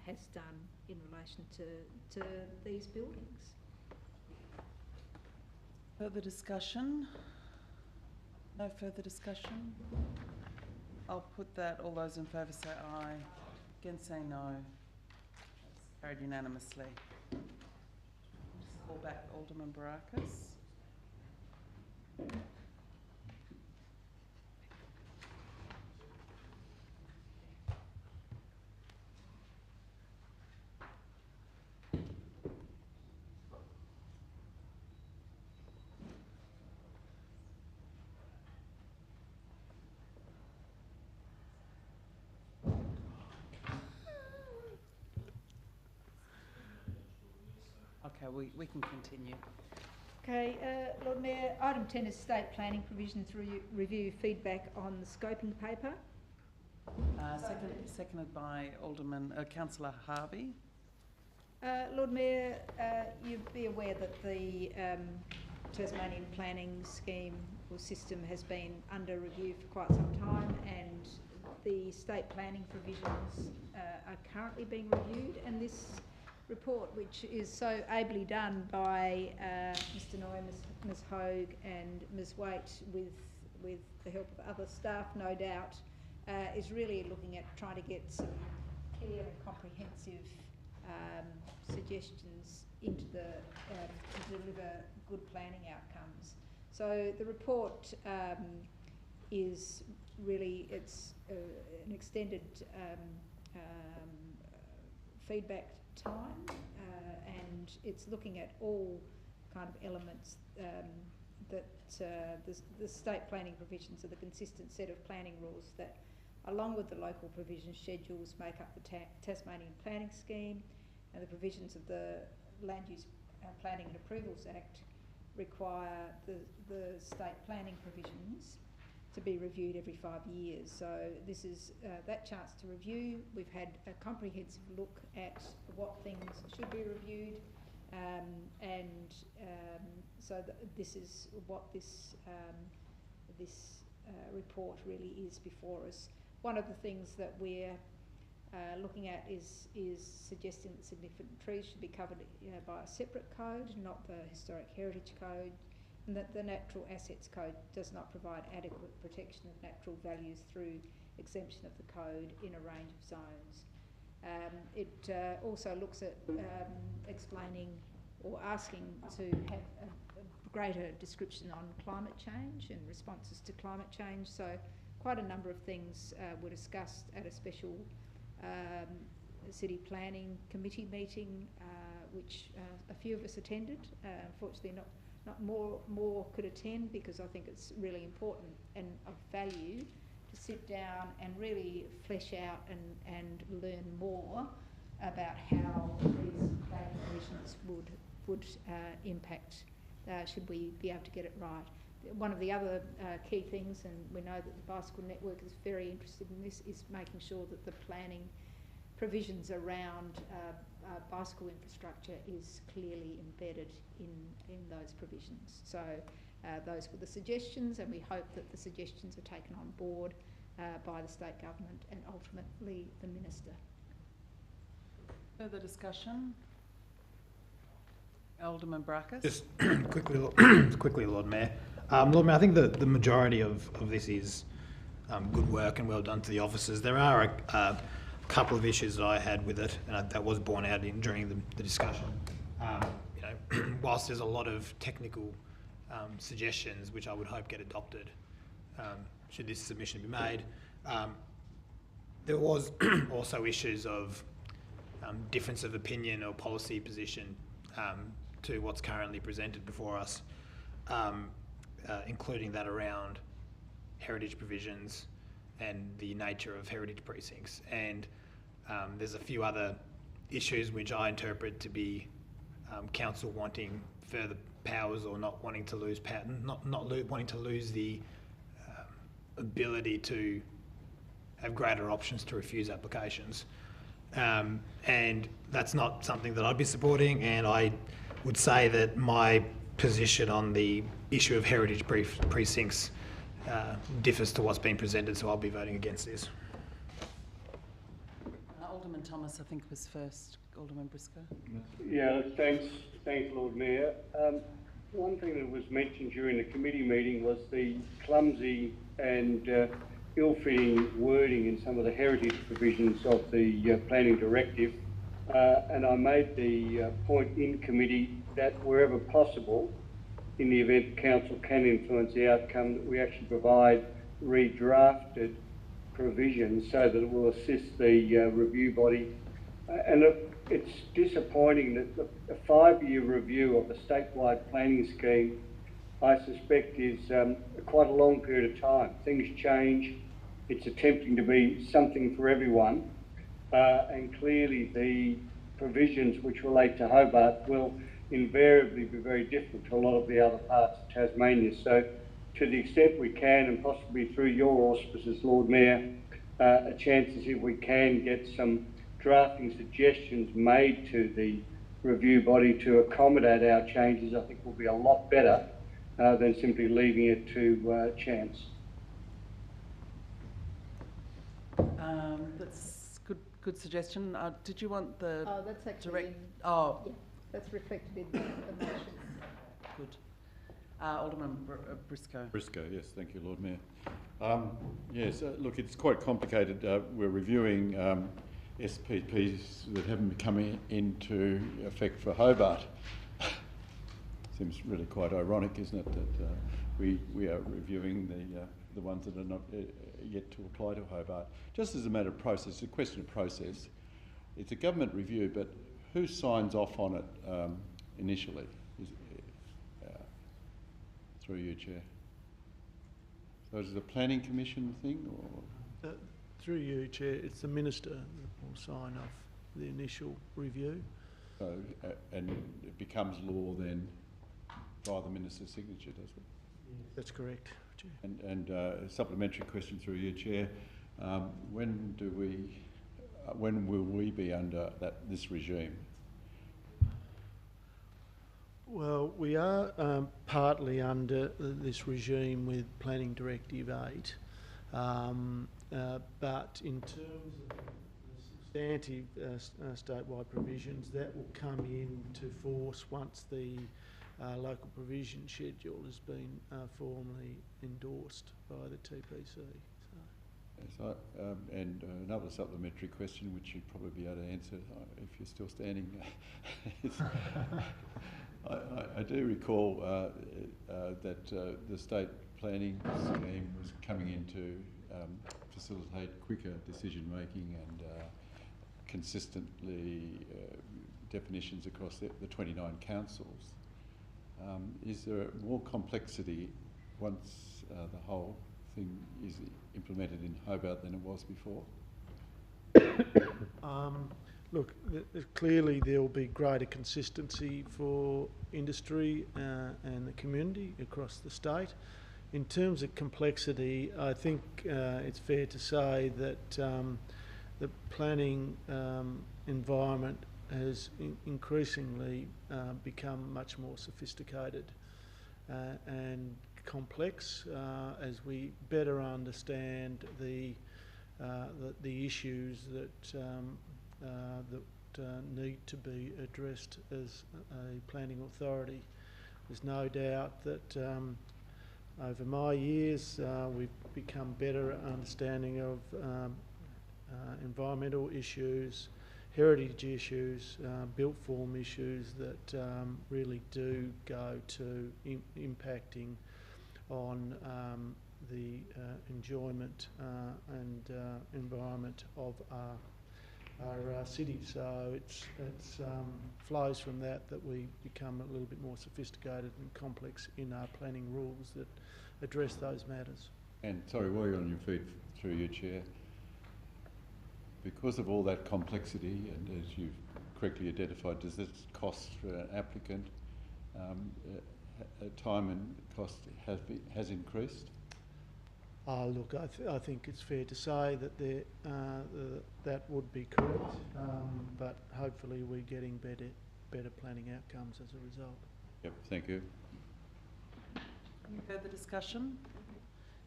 has done in relation to these buildings. Further discussion? No further discussion? I'll put that. All those in favour say aye. Against say no. That's carried unanimously. Just call back Alderman Baracus. Okay, we can continue. Okay, Lord Mayor, item 10 is state planning provisions review feedback on the scoping paper. Seconded by Councillor Harvey. Lord Mayor, you'd be aware that the Tasmanian planning scheme or system has been under review for quite some time, and the state planning provisions are currently being reviewed, and this report, which is so ably done by Mr Noy, Ms Hogue and Ms Waite with the help of other staff, no doubt, is really looking at trying to get some clear and comprehensive suggestions into the to deliver good planning outcomes. So the report is really, it's an extended feedback time, and it's looking at all kind of elements that the state planning provisions are the consistent set of planning rules that, along with the local provision schedules, make up the Tasmanian Planning Scheme, and the provisions of the Land Use Planning and Approvals Act require the state planning provisions to be reviewed every 5 years. So this is that chance to review. We've had a comprehensive look at what things should be reviewed, so this is what this report really is before us. One of the things that we're looking at is suggesting that significant trees should be covered by a separate code, not the Historic Heritage Code, and that the Natural Assets Code does not provide adequate protection of natural values through exemption of the code in a range of zones. It also looks at explaining or asking to have a greater description on climate change and responses to climate change. So quite a number of things were discussed at a special City Planning Committee meeting, which a few of us attended. Unfortunately, not more could attend, because I think it's really important and of value to sit down and really flesh out and learn more about how these planning provisions would impact should we be able to get it right. One of the other key things, and we know that the Bicycle Network is very interested in this, is making sure that the planning provisions around bicycle infrastructure is clearly embedded in those provisions. So those were the suggestions, and we hope that the suggestions are taken on board by the state government and ultimately the Minister. Further discussion? Alderman Baracus. Just quickly, Lord Mayor. Lord Mayor, I think the majority of this is good work and well done to the officers. There are a couple of issues that I had with it, and that was borne out during the discussion. Whilst there's a lot of technical suggestions which I would hope get adopted should this submission be made, there was also issues of difference of opinion or policy position to what's currently presented before us, including that around heritage provisions and the nature of heritage precincts. And there's a few other issues which I interpret to be council wanting further powers, or not wanting to lose wanting to lose the ability to have greater options to refuse applications. And that's not something that I'd be supporting, and I would say that my position on the issue of heritage precincts differs to what's been presented, so I'll be voting against this. Alderman Thomas, I think, was first. Alderman Briscoe. Yeah, thanks, Lord Mayor. One thing that was mentioned during the committee meeting was the clumsy and ill-fitting wording in some of the heritage provisions of the planning directive, and I made the point in committee that wherever possible, in the event the council can influence the outcome, that we actually provide redrafted provisions so that it will assist the review body. And look, it's disappointing that a 5-year review of the statewide planning scheme, I suspect, is quite a long period of time. Things change. It's attempting to be something for everyone, and clearly the provisions which relate to Hobart will invariably be very different to a lot of the other parts of Tasmania. So to the extent we can, and possibly through your auspices, Lord Mayor, a chance is if we can get some drafting suggestions made to the review body to accommodate our changes, I think will be a lot better than simply leaving it to chance. That's good suggestion. Did you want the Oh, that's actually direct? in, Oh, yeah, that's reflected in the motions. good. Alderman Briscoe. Briscoe, yes, thank you, Lord Mayor. Yes, look, it's quite complicated. We're reviewing SPPs that haven't come into effect for Hobart. Seems really quite ironic, isn't it, that we are reviewing the ones that are not yet to apply to Hobart. Just as a matter of process, it's a question of process. It's a government review, but who signs off on it initially? Through you, Chair. So is it a planning commission thing, or? Through you, Chair, it's the Minister that will sign off the initial review. So, and it becomes law then by the Minister's signature, does it? That's correct, Chair. And a supplementary question through you, Chair. When will we be under this regime? Well, we are partly under this regime with Planning Directive 8, but in terms of the substantive statewide provisions, that will come into force once the local provision schedule has been formally endorsed by the TPC. Yes, and another supplementary question, which you'd probably be able to answer if you're still standing. I do recall that the state planning scheme was coming in to facilitate quicker decision making and consistently definitions across the 29 councils. Is there more complexity once the whole thing is implemented in Hobart than it was before? Look, clearly there will be greater consistency for industry and the community across the state. In terms of complexity, I think it's fair to say that the planning environment has increasingly become much more sophisticated and complex as we better understand the issues that need to be addressed as a planning authority. There's no doubt that over my years we've become better understanding of environmental issues, heritage issues, built form issues that really do go to impacting on the enjoyment and environment of our city. So it's flows from that we become a little bit more sophisticated and complex in our planning rules that address those matters. And sorry, while you're on your feet, through you, Chair, because of all that complexity, and as you've correctly identified, does this cost for an applicant, time and cost has increased? Look, I think it's fair to say that that would be correct, but hopefully we're getting better planning outcomes as a result. Yep, thank you. Any further discussion?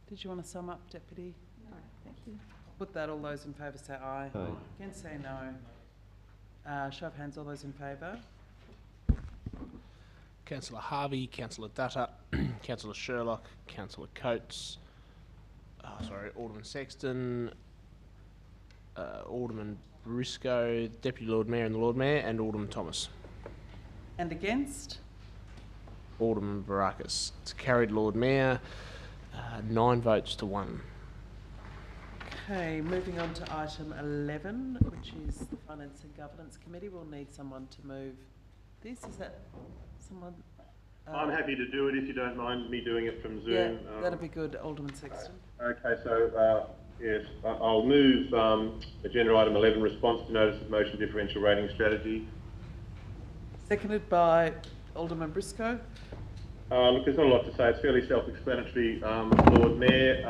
Did you want to sum up, Deputy? No, thank you. With that, all those in favour say aye. Aye. Against say no. Show of hands, all those in favour. Councillor Harvey, Councillor Dutta, Councillor Sherlock, Councillor Coates, Alderman Sexton, Alderman Briscoe, Deputy Lord Mayor and the Lord Mayor, and Alderman Thomas. And against? Alderman Barakis. It's carried, Lord Mayor, 9 votes to 1. Okay, moving on to item 11, which is the Finance and Governance Committee. We'll need someone to move this. Is that someone? I'm happy to do it if you don't mind me doing it from Zoom. Yeah, that'd be good, Alderman Sexton. Okay, so yes, I'll move agenda item 11, response to notice of motion differential rating strategy. Seconded by Alderman Briscoe. Look, there's not a lot to say. It's fairly self-explanatory, Lord Mayor.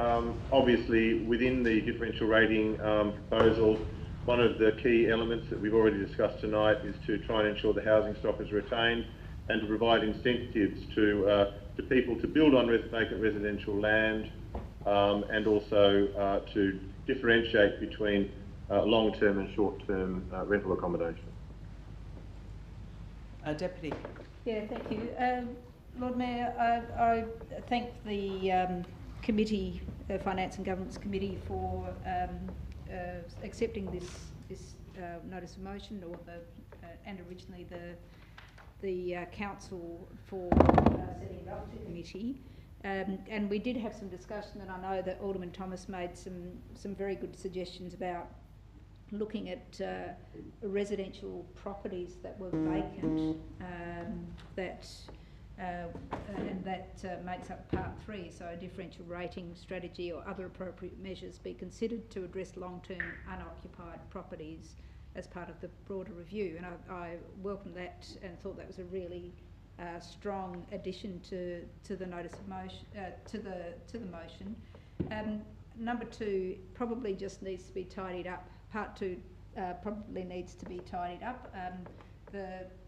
Obviously, within the differential rating proposal, one of the key elements that we've already discussed tonight is to try and ensure the housing stock is retained and to provide incentives to people to build on vacant residential land and also to differentiate between long-term and short-term rental accommodation. Deputy. Yeah, thank you. Lord Mayor, I thank the committee, the Finance and Governance Committee, for accepting this notice of motion, or and originally the council for setting it up to committee. And we did have some discussion, and I know that Alderman Thomas made some very good suggestions about looking at residential properties that were vacant, and that makes up part 3, so a differential rating strategy or other appropriate measures be considered to address long-term unoccupied properties as part of the broader review. And I welcome that and thought that was a really strong addition to the notice of motion, to the motion. Number 2 probably just needs to be tidied up. Part 2 probably needs to be tidied up.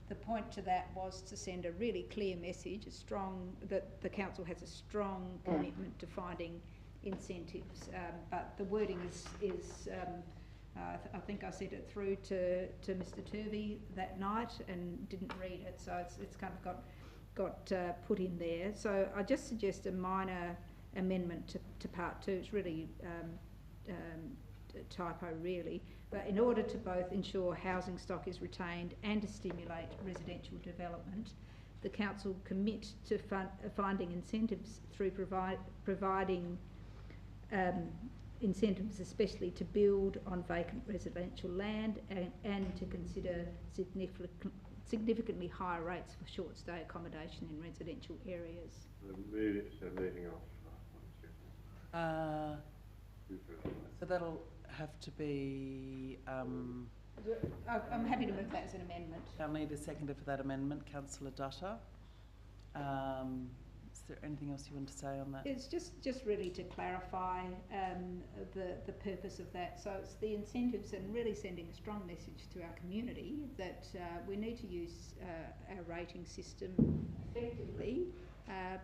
The point to that was to send a really clear message, that the council has a strong commitment to finding incentives. But the wording is I think I sent it through to Mr. Turvey that night and didn't read it, so it's kind of got put in there. So I just suggest a minor amendment to part 2. It's really a typo, really. But in order to both ensure housing stock is retained and to stimulate residential development, the council commit to finding incentives through providing incentives especially to build on vacant residential land and to consider significantly higher rates for short stay accommodation in residential areas. So that'll have to be... I'm happy to move that as an amendment. I'll need a seconder for that amendment. Councillor Dutta. Is there anything else you want to say on that? It's just really to clarify the purpose of that. So it's the incentives and really sending a strong message to our community that we need to use our rating system effectively.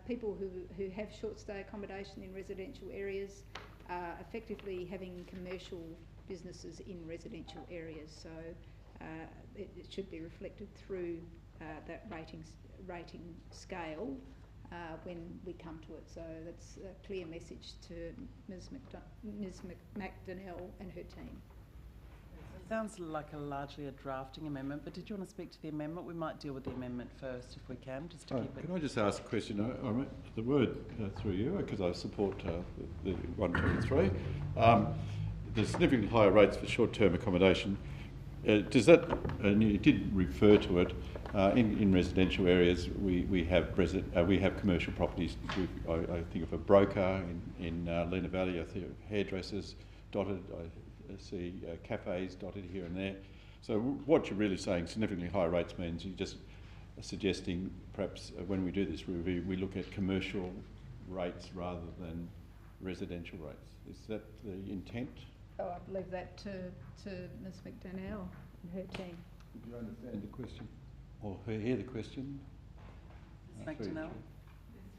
People who have short stay accommodation in residential areas effectively having commercial businesses in residential areas. So it should be reflected through that rating scale when we come to it. So that's a clear message to Ms. McDonnell and her team. It sounds like largely a drafting amendment, but did you want to speak to the amendment? We might deal with the amendment first if we can, just to keep it... Can I just ask a question? I mean, the word through you, because I support the 123. The significantly higher rates for short-term accommodation, does that, and you did refer to it, in residential areas we have commercial properties. I think of a broker in Lena Valley. I think of hairdressers dotted. I see cafes dotted here and there. So what you're really saying, significantly higher rates, means you're just suggesting perhaps when we do this review we look at commercial rates rather than residential rates. Is that the intent? Oh, I believe that to Ms. McDonnell and her team. Do you understand the question? Or hear the question? Ms. McDonnell?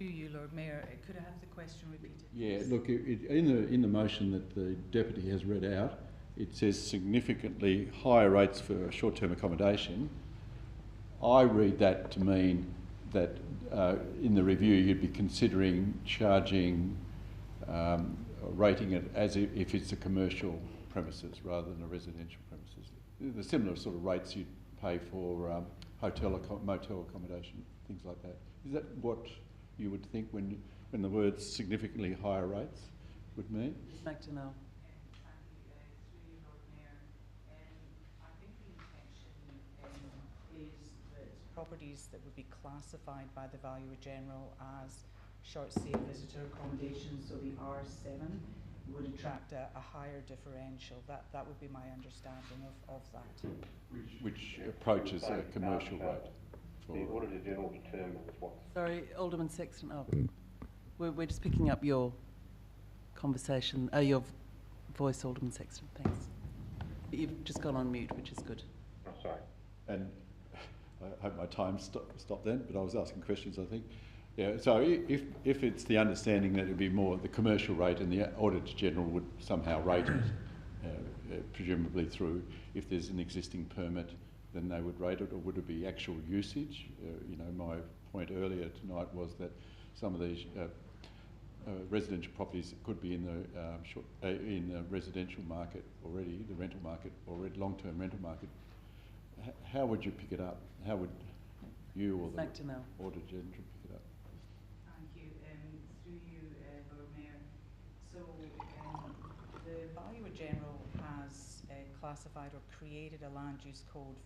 To you, Lord Mayor, could I have the question repeated? Yeah, look, in the motion that the Deputy has read out, it says significantly higher rates for short-term accommodation. I read that to mean that in the review you'd be considering charging, rating it as if it's a commercial premises rather than a residential premises. The similar sort of rates you'd pay for motel accommodation, things like that. Is that what you would think when the words significantly higher rates would mean? Ms. McDonnell. Properties that would be classified by the Valuer General as short stay visitor accommodation, so the R7 would attract a higher differential. That would be my understanding of that. Which approaches a commercial rate. The Auditor General determines what. Sorry, Alderman Sexton. Oh, we're just picking up your conversation, your voice, Alderman Sexton. Thanks. You've just gone on mute, which is good. Oh, sorry. And I hope my time stopped then, but I was asking questions, I think. Yeah, so if it's the understanding that it would be more the commercial rate and the Auditor General would somehow rate it, presumably through, if there's an existing permit, then they would rate it, or would it be actual usage? You know, my point earlier tonight was that some of these residential properties could be in the residential market already, the rental market already, long-term rental market. How would you pick it up? How would you or the Auditor General pick it up? Thank you. Through you, Lord Mayor. So the Valuer General has classified or created a land use code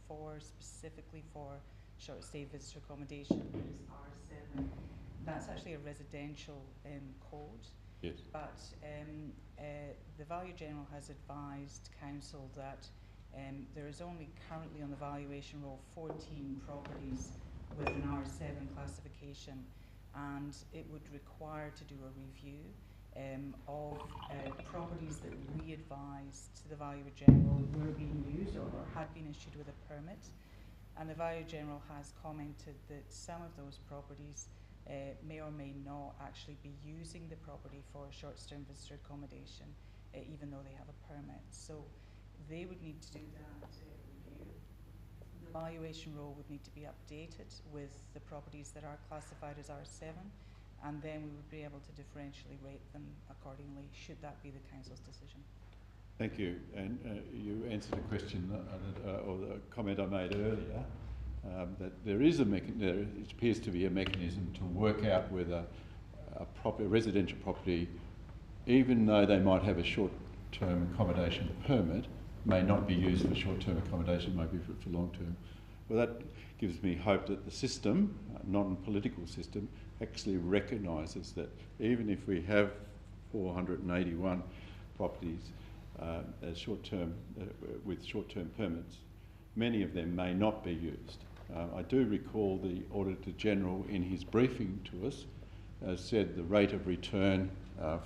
specifically for short stay visitor accommodation, which is R7. That's actually a residential code. Yes. But the Valuer General has advised Council that there is only currently on the valuation roll 14 properties with an R7 classification, and it would require to do a review of properties that we advised to the Valuer General were being used or had been issued with a permit. And the Valuer General has commented that some of those properties may or may not actually be using the property for short-term visitor accommodation, even though they have a permit. So they would need to do that review. The valuation roll would need to be updated with the properties that are classified as R7, and then we would be able to differentially rate them accordingly, should that be the Council's decision. Thank you. And you answered a question or the comment I made earlier, that there is it appears to be a mechanism to work out whether a residential property, even though they might have a short-term accommodation permit, may not be used for short-term accommodation, maybe for long-term. Well, that gives me hope that the system, non-political system, actually recognises that even if we have 481 properties as short-term with short-term permits, many of them may not be used. I do recall the Auditor General in his briefing to us said the rate of return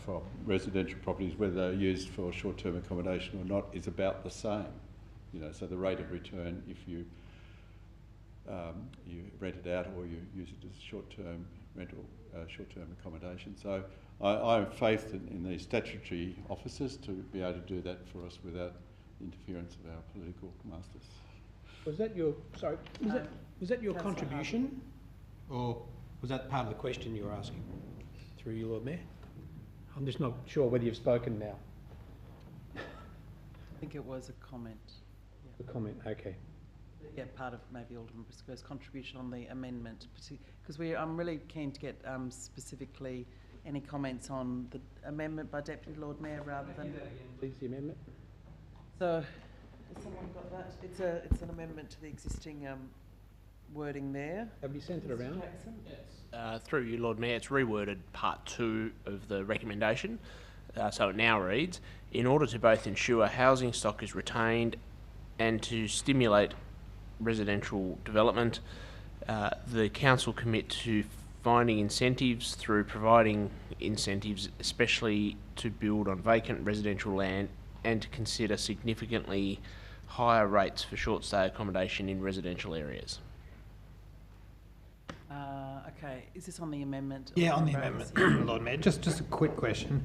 for residential properties, whether they're used for short-term accommodation or not, is about the same. You know, so the rate of return, if you rent it out or you use it as short-term rental, short-term accommodation. So I have faith in these statutory officers to be able to do that for us without interference of our political masters. Was that your was that your contribution, or was that part of the question you were asking? Through you, Lord Mayor. I'm just not sure whether you've spoken now. I think it was a comment. Yeah. A comment, okay. Yeah, part of maybe Alderman Briscoe's contribution on the amendment, because I'm really keen to get specifically any comments on the amendment by Deputy Lord Mayor rather than. Please, the amendment. So, has someone got that? It's an amendment to the existing wording there. Have you sent it around? Yes. Through you, Lord Mayor, it's reworded part 2 of the recommendation. So it now reads, in order to both ensure housing stock is retained and to stimulate residential development, the Council commit to finding incentives through providing incentives, especially to build on vacant residential land, and to consider significantly higher rates for short stay accommodation in residential areas. Okay, is this on the amendment? Yeah, on the amendment, Lord Mayor. Just a quick question.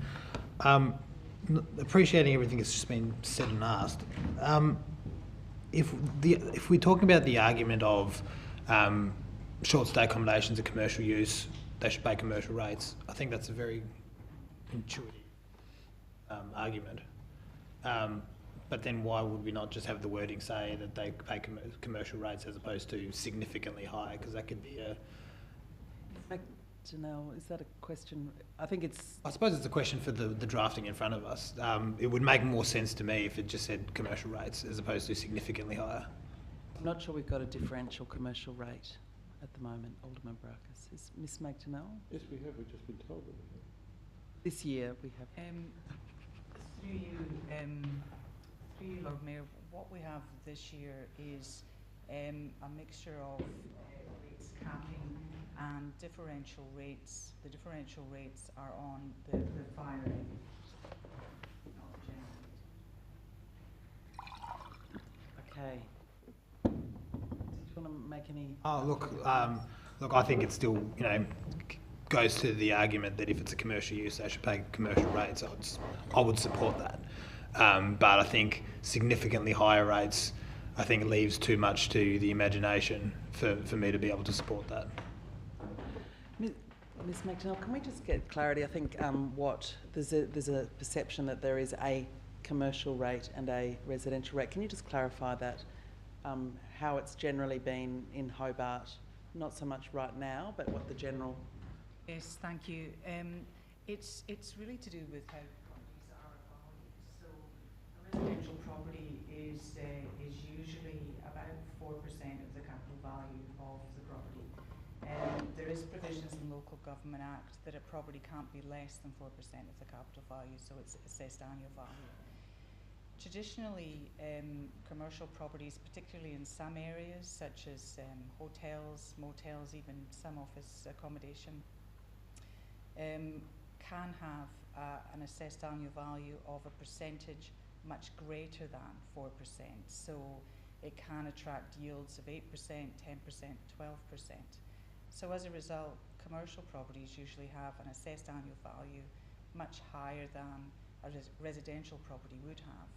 Appreciating everything that's just been said and asked, if we're talking about the argument of short stay accommodations are commercial use, they should pay commercial rates, I think that's a very intuitive argument. But then why would we not just have the wording say that they pay commercial rates as opposed to significantly higher? Because that could be a... Janelle, is that a question? I think it's... I suppose it's a question for the drafting in front of us. It would make more sense to me if it just said commercial rates as opposed to significantly higher. I'm not sure we've got a differential commercial rate at the moment, Alderman Baracus. Is Ms McDonnell? Yes, we have. We've just been told that we have. This year we have. Through you, Lord Mayor, what we have this year is a mixture of rates capping and differential rates. The differential rates are on the fire rate, not the general rate. Okay. Do you want to make any? Oh, look, I think it still, goes to the argument that if it's a commercial use, they should pay commercial rates. I would support that. But I think significantly higher rates, I think leaves too much to the imagination for me to be able to support that. Ms McDonnell, can we just get clarity? I think there's a perception that there is a commercial rate and a residential rate. Can you just clarify that, how it's generally been in Hobart, not so much right now, but what the general... Yes, thank you. It's really to do with how properties are valued. So a residential property is usually about 4% of the capital value of the property. There is provisions in the Local Government Act that a property can't be less than 4% of the capital value, so it's assessed annual value. Traditionally, commercial properties, particularly in some areas such as hotels, motels, even some office accommodation, can have an assessed annual value of a percentage much greater than 4%. So it can attract yields of 8%, 10%, 12%. So as a result, commercial properties usually have an assessed annual value much higher than a residential property would have.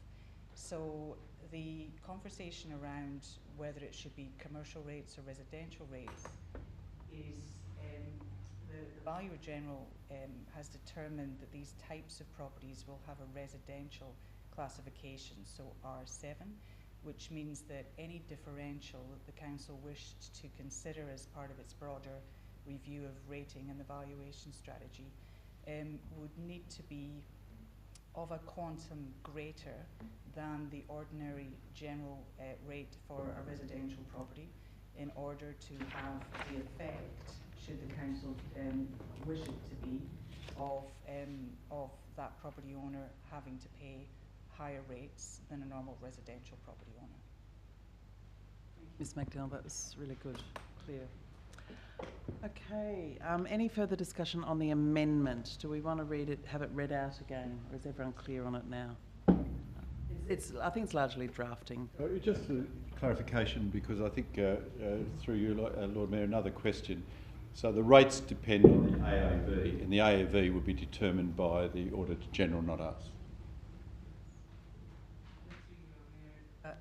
So the conversation around whether it should be commercial rates or residential rates is the Valuer General has determined that these types of properties will have a residential classification, so R7, which means that any differential that the Council wished to consider as part of its broader review of rating and evaluation strategy would need to be of a quantum greater than the ordinary general rate for a residential property in order to have the effect, should the Council wish it to be, of that property owner having to pay higher rates than a normal residential property owner. Ms McDonnell, that was really good, clear. Okay, any further discussion on the amendment? Do we want to read it, have it read out again, or is everyone clear on it now? I think it's largely drafting. Just a clarification, because I think through you, Lord Mayor, another question. So the rates depend on the AAV, and the AAV would be determined by the Auditor General, not us.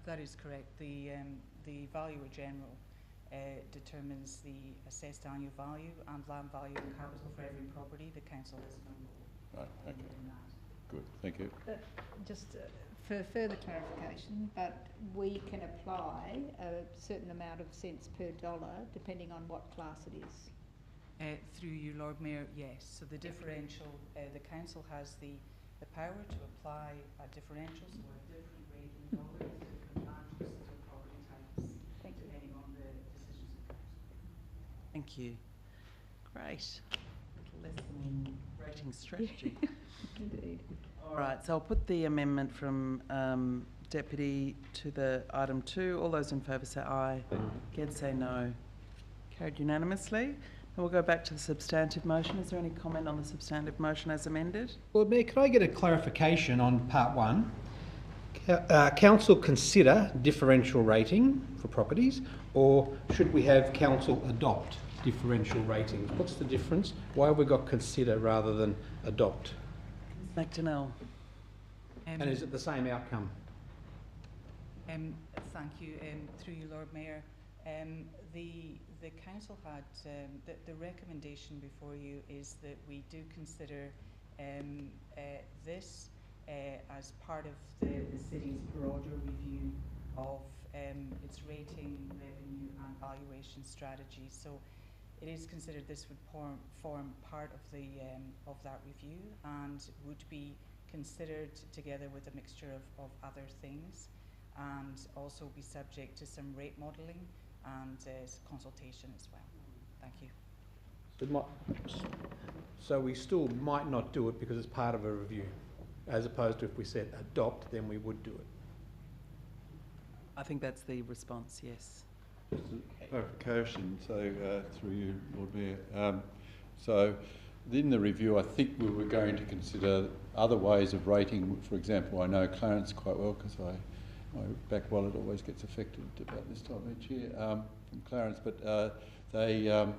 That is correct. The Valuer General determines the assessed annual value and land value and capital for every property. The Council has no role in that. Good, thank you. Just for further clarification, but we can apply a certain amount of cents per dollar depending on what class it is. Through you, Lord Mayor, yes. So the differential, the Council has the power to apply a differential, so a different rate in dollars, different land uses or property types, depending on the decisions of the Council. Thank you. Great. A little lesson in rating strategy. Indeed. All right, so I'll put the amendment from Deputy to the item 2. All those in favour say aye. Against say no. Carried unanimously. And we'll go back to the substantive motion. Is there any comment on the substantive motion as amended? Lord Mayor, could I get a clarification on part 1? Council consider differential rating for properties, or should we have Council adopt differential ratings? What's the difference? Why have we got consider rather than adopt? Ms McDonnell. And is it the same outcome? Thank you. Through you, Lord Mayor. The Council had, the recommendation before you is that we do consider this as part of the City's broader review of its rating, revenue and valuation strategy. So it is considered this would form part of that review and would be considered together with a mixture of other things, and also be subject to some rate modelling and consultation as well. Thank you. So we still might not do it because it's part of a review, as opposed to if we said adopt, then we would do it. I think that's the response, yes. Just a clarification, so through you, Lord Mayor. So in the review, I think we were going to consider other ways of rating. For example, I know Clarence quite well because my back wallet always gets affected about this time each year from Clarence, but they have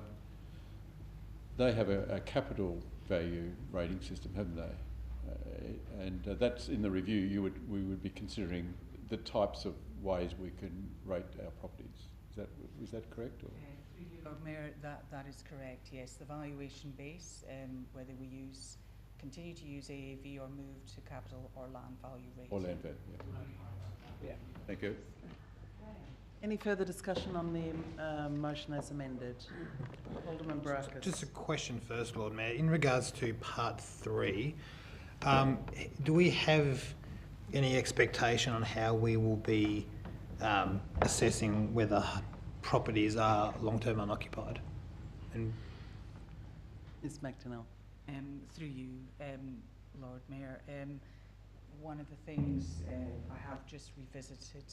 a capital value rating system, haven't they? And that's in the review. We would be considering the types of ways we can rate our properties. Is that correct? Or? Lord Mayor, that is correct. Yes, the valuation base, whether we continue to use AAV or move to capital or land value rating. Or land value. Yeah. Thank you. Any further discussion on the motion as amended? Alderman Barakis. Just a question first, Lord Mayor. In regards to part 3, do we have any expectation on how we will be assessing whether properties are long-term unoccupied? And Ms McDonnell. Through you, Lord Mayor, one of the things I have just revisited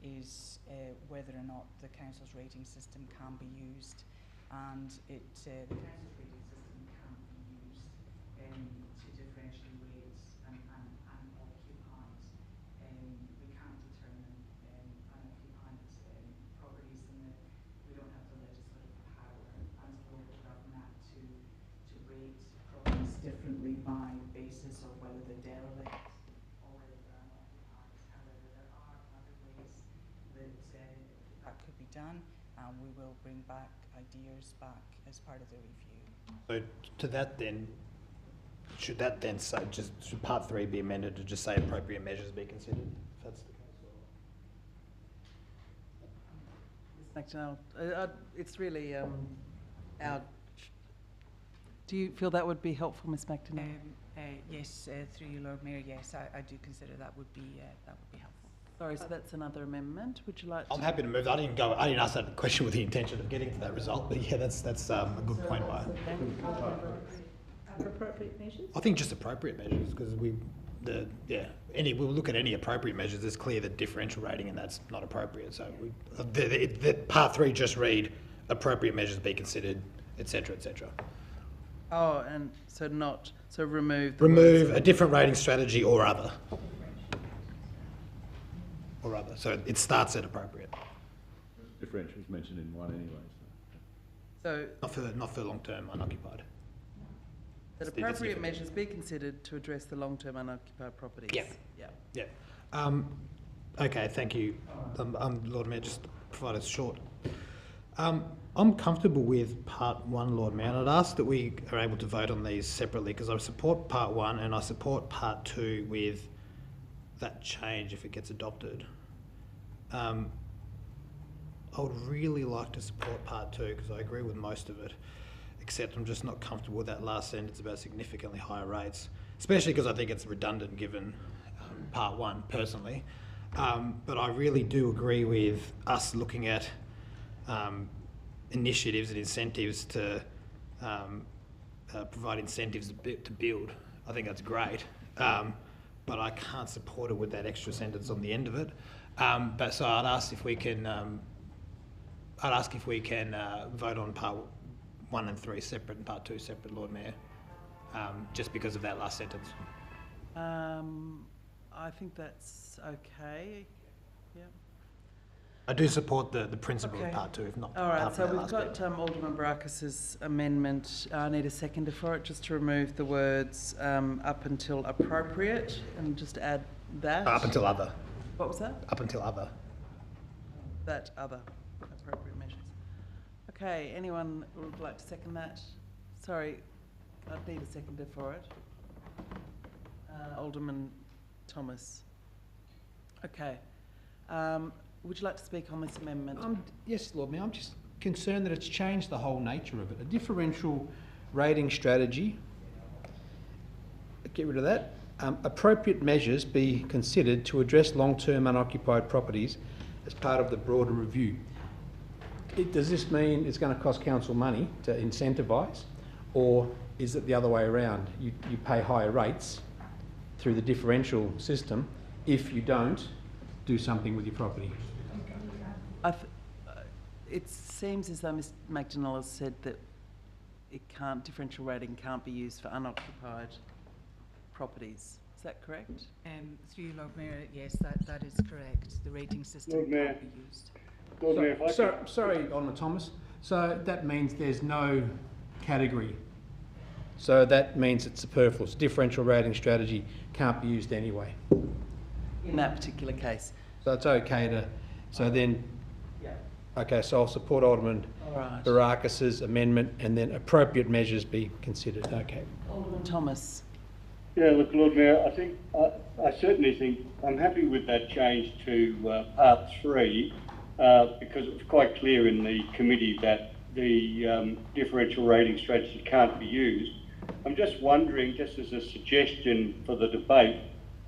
is whether or not the council's rating system can be used, and the council's rating system can be used to differentially rate unoccupied. We can't determine unoccupied properties, and we don't have the legislative power as a local government to rate properties differently by basis of whether they're derelict or whether they're unoccupied. However, there are other ways that could be done, and we will bring back ideas back as part of the review. so to that then, should part 3 be amended to just say appropriate measures be considered? If that's the case. Ms McDonnell, it's really our... Do you feel that would be helpful, Ms McDonnell? Yes, through you, Lord Mayor. Yes, I do consider that would be helpful. Sorry, so that's another amendment. Would you like to... I'm happy to move. I didn't ask that question with the intention of getting to that result, but yeah, that's a good point by. Appropriate measures? I think just appropriate measures, because we'll look at any appropriate measures. It's clear that differential rating and that's not appropriate. So the part 3 just read appropriate measures be considered, etc., etc. Oh, and so remove... Remove a different rating strategy or other. Or other. So it starts at appropriate. Differential is mentioned in one anyway. So not for long-term unoccupied. That appropriate measures be considered to address the long-term unoccupied properties. Yeah. Okay, thank you, Lord Mayor. Just provide us short. I'm comfortable with part 1, Lord Mayor, and I'd ask that we are able to vote on these separately, because I support part 1 and I support part 2 with that change if it gets adopted. I would really like to support part 2 because I agree with most of it, except I'm just not comfortable with that last sentence about significantly higher rates, especially because I think it's redundant given part 1 personally. But I really do agree with us looking at initiatives and incentives to provide incentives to build. I think that's great, but I can't support it with that extra sentence on the end of it. But so I'd ask if we can vote on part 1 and 3 separate and part 2 separate, Lord Mayor, just because of that last sentence. I think that's okay. Yeah. I do support the principle of part 2, if not. All right, so we've got Alderman Barakis's amendment. I need a seconder for it, just to remove the words up until appropriate, and just add that. Up until other. What was that? Up until other. That other appropriate measures. Okay, anyone would like to second that? Sorry, I'd need a seconder for it. Alderman Thomas. Okay. Would you like to speak on this amendment? Yes, Lord Mayor. I'm just concerned that it's changed the whole nature of it. A differential rating strategy, get rid of that. Appropriate measures be considered to address long-term unoccupied properties as part of the broader review. Does this mean it's going to cost council money to incentivise, or is it the other way around? You pay higher rates through the differential system if you don't do something with your property? it seems as though Mr McDonnell has said that differential rating can't be used for unoccupied properties. Is that correct? Through you, Lord Mayor, yes, that is correct. The rating system Lord Mayor. can't be used. Lord Mayor, if I could- Sorry, Alderman Thomas. So that means there's no category. So that means it's superfluous. Differential rating strategy can't be used anyway. In that particular case. So it's okay to, so then, Yeah. okay, so I'll support Alderman All right. Barakas's amendment and then appropriate measures be considered. Okay. Alderman Thomas. Yeah, look, Lord Mayor, I certainly think I'm happy with that change to part 3 because it was quite clear in the committee that the differential rating strategy can't be used. I'm just wondering, just as a suggestion for the debate,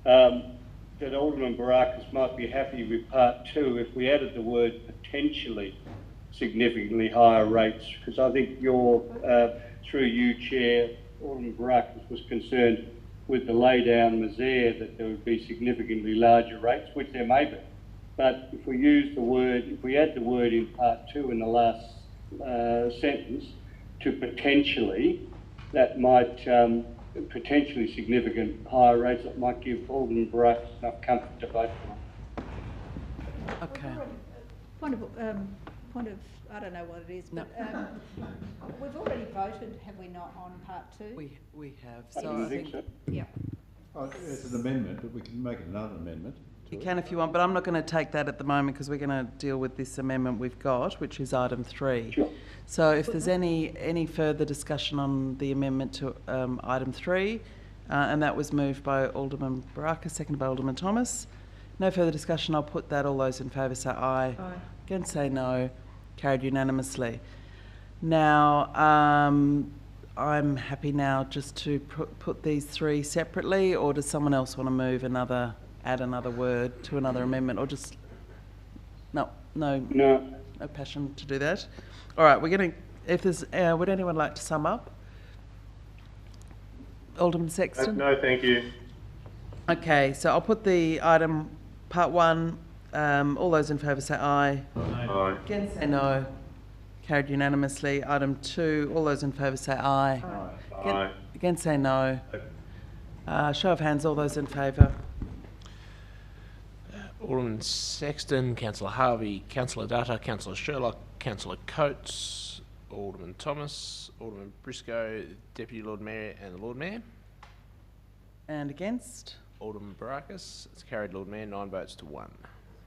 that Alderman Barakas might be happy with part 2 if we added the word potentially significantly higher rates, because I think through you, Chair, Alderman Barakas was concerned with the laydown misere that there would be significantly larger rates, which there may be. But if we add the word in part 2 in the last sentence to potentially, that might potentially significant higher rates, that might give Alderman Barakas enough comfort to vote for them. Okay. Point of, I don't know what it is, but we've already voted, have we not, on part 2? We have. I So didn't I think so. Yeah. Oh, it's an amendment, but we can make it another amendment. you can if you want, but I'm not going to take that at the moment because we're going to deal with this amendment we've got, which is item 3. Sure. So if there's any further discussion on the amendment to item 3, and that was moved by Alderman Barakas, seconded by Alderman Thomas. No further discussion. I'll put that. All those in favour say aye. Aye. Against say no. Carried unanimously. Now, I'm happy now just to put these 3 separately, or does someone else want to move add another word to another amendment, or just no passion to do that? All right, we're going to. If there's, would anyone like to sum up? Alderman Sexton. No, thank you. Okay, so I'll put the item part 1. All those in favour say aye. Aye. Against say no. Carried unanimously. Item 2. All those in favour say aye. Aye. Against say no. Show of hands. All those in favour. Alderman Sexton, Councillor Harvey, Councillor Dutta, Councillor Sherlock, Councillor Coates, Alderman Thomas, Alderman Briscoe, Deputy Lord Mayor and the Lord Mayor. And against? Alderman Barakas. It's carried, Lord Mayor, 9 votes to 1.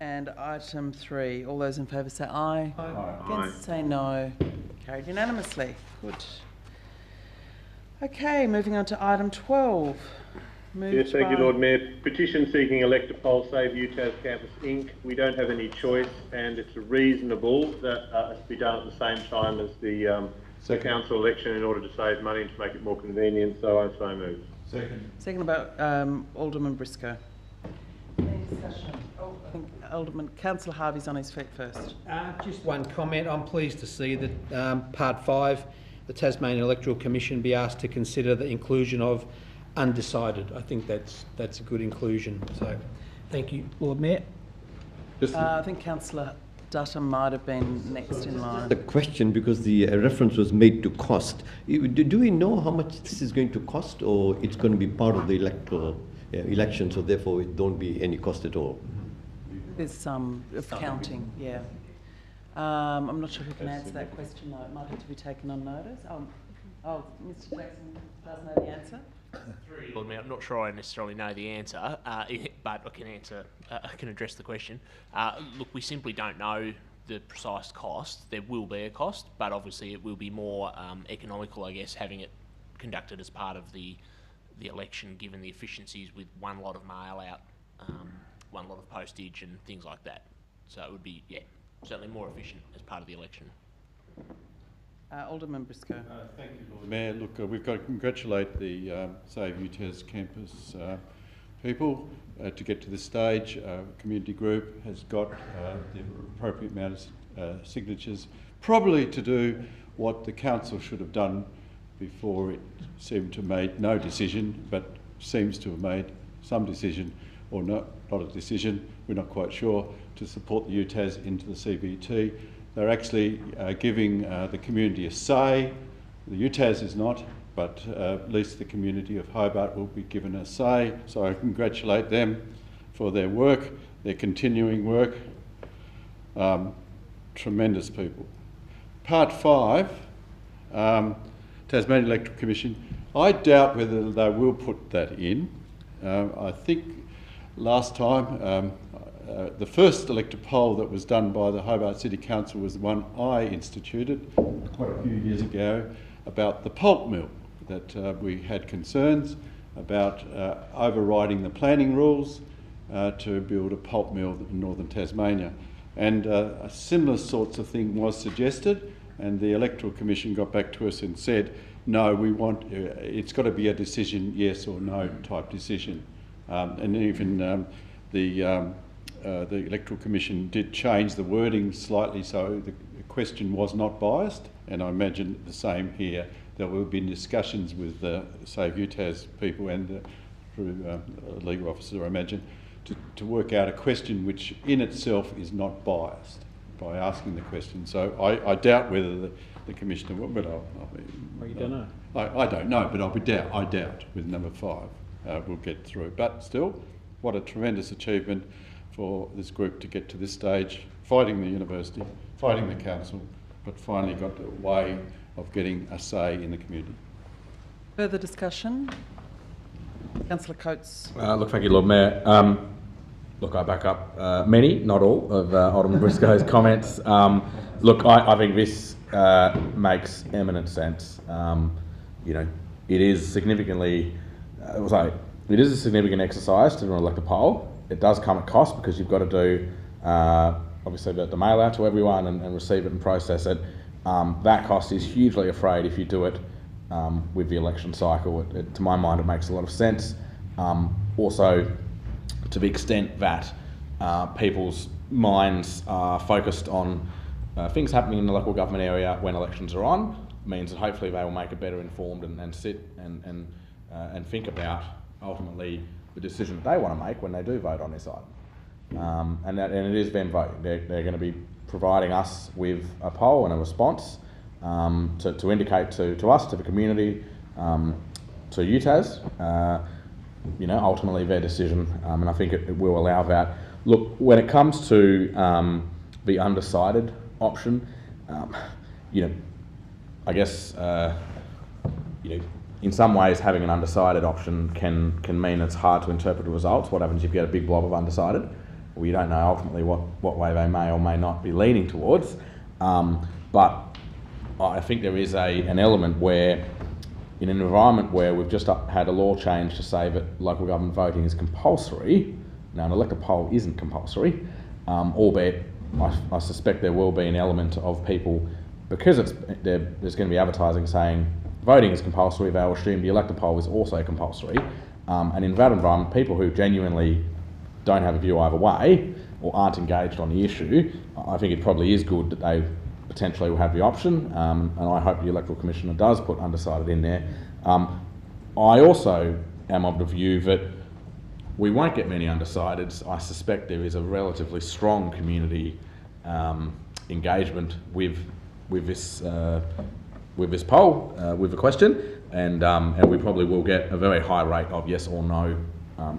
And item 3. All those in favour say aye. Aye. Against say no. Carried unanimously. Good. Okay, moving on to item 12. Yes, thank you, Lord Mayor. Petition seeking Elector poll save UTAS Campus Inc. We don't have any choice, and it's reasonable that it be done at the same time as the council election in order to save money and to make it more convenient. So I so move. Second. Second about Alderman Briscoe. Any discussion? I think Alderman Councillor Harvey's on his feet first. Just one comment. I'm pleased to see that part 5, the Tasmanian Electoral Commission, be asked to consider the inclusion of undecided. I think that's a good inclusion. So, thank you, Lord Mayor. I think Councillor Dutta might have been next in line. The question, because the reference was made to cost. Do we know how much this is going to cost, or it's going to be part of the electoral election, so therefore it don't be any cost at all? There's some counting, yeah. I'm not sure who can answer that question though. It might have to be taken on notice. Oh, Mr. Jackson does know the answer. Lord Mayor, I'm not sure I necessarily know the answer, but I can answer. I can address the question. Look, we simply don't know the precise cost. There will be a cost, but obviously it will be more economical, I guess, having it conducted as part of the election, given the efficiencies with one lot of mail out, one lot of postage and things like that. So it would be, certainly more efficient as part of the election. Alderman Briscoe. Thank you, Lord Mayor. Look, we've got to congratulate the Save UTAS campus people to get to this stage. Community group has got the appropriate amount of signatures, probably to do what the council should have done before it seemed to have made no decision, but seems to have made some decision, or not a decision, we're not quite sure, to support the UTAS into the CBT. They're actually giving the community a say. The UTAS is not, but at least the community of Hobart will be given a say. So I congratulate them for their work, their continuing work. Tremendous people. Part 5, Tasmanian Electoral Commission. I doubt whether they will put that in. I think last time, the first electoral poll that was done by the Hobart City Council was the one I instituted quite a few years ago about the pulp mill, that we had concerns about overriding the planning rules to build a pulp mill in northern Tasmania. And a similar sorts of thing was suggested, and the Electoral Commission got back to us and said, no, we want, it's got to be a decision, yes or no type decision. And even the Electoral Commission did change the wording slightly so the question was not biased, and I imagine the same here. There will be discussions with say UTAS people and through a legal officer, I imagine, to work out a question which in itself is not biased by asking the question. So I doubt whether the Commissioner will, but I'll be... Well, you don't know. I don't know, but I doubt with number 5 we'll get through. But still, what a tremendous achievement for this group to get to this stage, fighting the university, fighting the council, but finally got a way of getting a say in the community. Further discussion? Councillor Coates. Look, thank you, Lord Mayor. Look, I back up many, not all, of Alderman Briscoe's comments. Look, I think this makes eminent sense. You know, it is significantly, it is a significant exercise to elect a poll. It does come at cost because you've got to do, obviously, the mail out to everyone and receive it and process it. That cost is hugely afraid if you do it with the election cycle. To my mind, it makes a lot of sense. Also, to the extent that people's minds are focused on things happening in the local government area when elections are on, means that hopefully they will make a better informed and sit and think about ultimately the decision that they want to make when they do vote on this item. And it is them voting. They're going to be providing us with a poll and a response to indicate to us, to the community, to UTAS, you know, ultimately their decision, and I think it will allow that. Look, when it comes to the undecided option, you know, I guess, you know, in some ways having an undecided option can mean it's hard to interpret the results. What happens if you get a big blob of undecided? Well, you don't know ultimately what way they may or may not be leaning towards. But I think there is an element where, in an environment where we've just had a law change to say that local government voting is compulsory, now an electoral poll isn't compulsory, albeit I suspect there will be an element of people, because there's going to be advertising saying voting is compulsory, they'll assume the electoral poll is also compulsory. And in that environment, people who genuinely don't have a view either way or aren't engaged on the issue, I think it probably is good that they potentially will have the option, and I hope the Electoral Commissioner does put undecided in there. I also am of the view that we won't get many undecideds. I suspect there is a relatively strong community engagement with this poll, with the question, and we probably will get a very high rate of yes or no,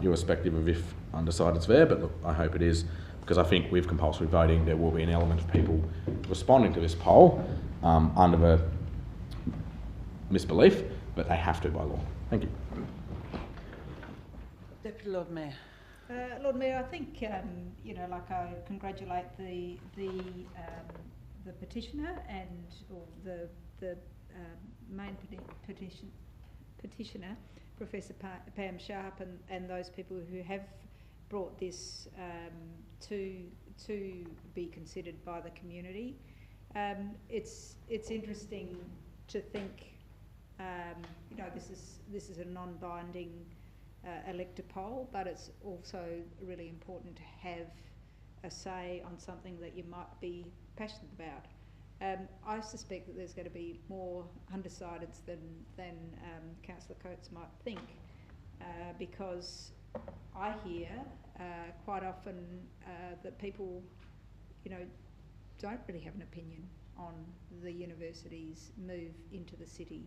irrespective of if undecided's there. But look, I hope it is, because I think with compulsory voting there will be an element of people responding to this poll under the misbelief that they have to by law. Thank you. Deputy Lord Mayor. Lord Mayor, I think you know, like, I congratulate the petitioner or the main petitioner, Professor Pam Sharp, and those people who have brought this to be considered by the community. It's interesting to think, you know, this is a non-binding elector poll, but it's also really important to have a say on something that you might be passionate about. I suspect that there's going to be more undecideds than Councillor Coates might think, because I hear quite often that people, you know, don't really have an opinion on the university's move into the city,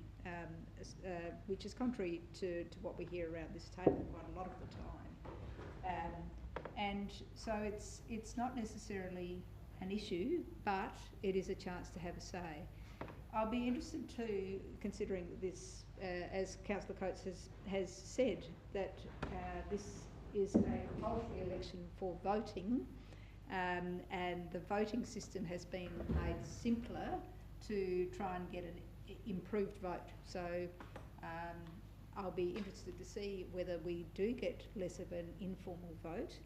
which is contrary to what we hear around this table quite a lot of the time. And so it's not necessarily an issue, but it is a chance to have a say. I'll be interested too, considering that this, as Councillor Coates has said, that this is a compulsory election for voting, and the voting system has been made simpler to try and get an improved vote. So I'll be interested to see whether we do get less of an informal vote,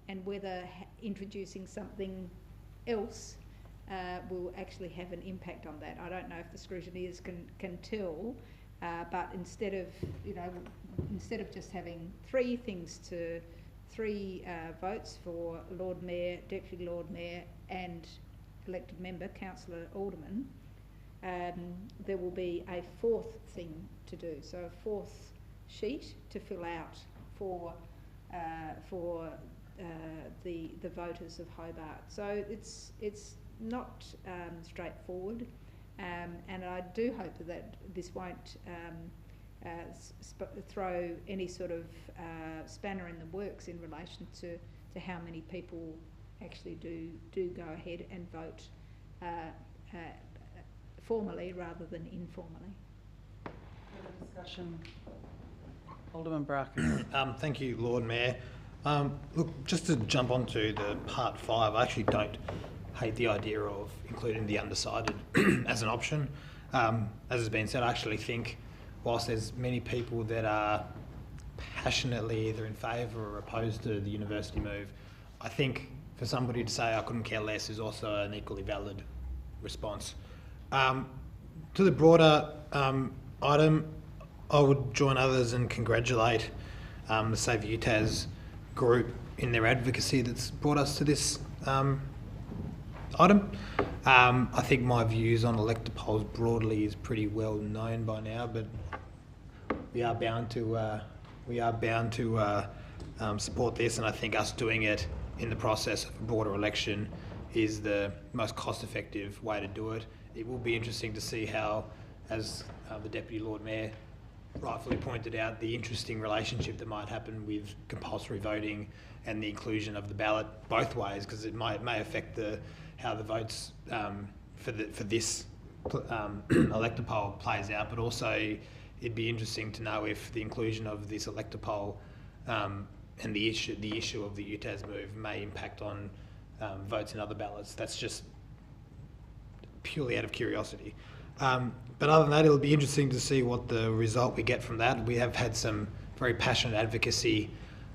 and whether introducing something else will actually have an impact on that. I don't know if the scrutineers can tell, but instead of just having three votes for Lord Mayor, Deputy Lord Mayor and elected member, Councillor Alderman, there will be a fourth thing to do. So a fourth sheet to fill out for the voters of Hobart. So it's not straightforward, and I do hope that this won't throw any sort of spanner in the works in relation to how many people actually do go ahead and vote formally rather than informally. Further discussion. Alderman Barker. Thank you, Lord Mayor. Look, just to jump onto the part 5, I actually don't hate the idea of including the undecided as an option. As has been said, I actually think whilst there's many people that are passionately either in favour or opposed to the university move, I think for somebody to say I couldn't care less is also an equally valid response. To the broader item, I would join others and congratulate the Save UTAS group in their advocacy that's brought us to this item. I think my views on elector polls broadly is pretty well known by now, but we are bound to support this, and I think us doing it in the process of a broader election is the most cost-effective way to do it. It will be interesting to see how, as the Deputy Lord Mayor rightfully pointed out, the interesting relationship that might happen with compulsory voting and the inclusion of the ballot both ways, because it may affect how the votes for this elector poll plays out, but also it'd be interesting to know if the inclusion of this elector poll and the issue of the UTAS move may impact on votes in other ballots. That's just purely out of curiosity. But other than that, it'll be interesting to see what the result we get from that. We have had some very passionate advocacy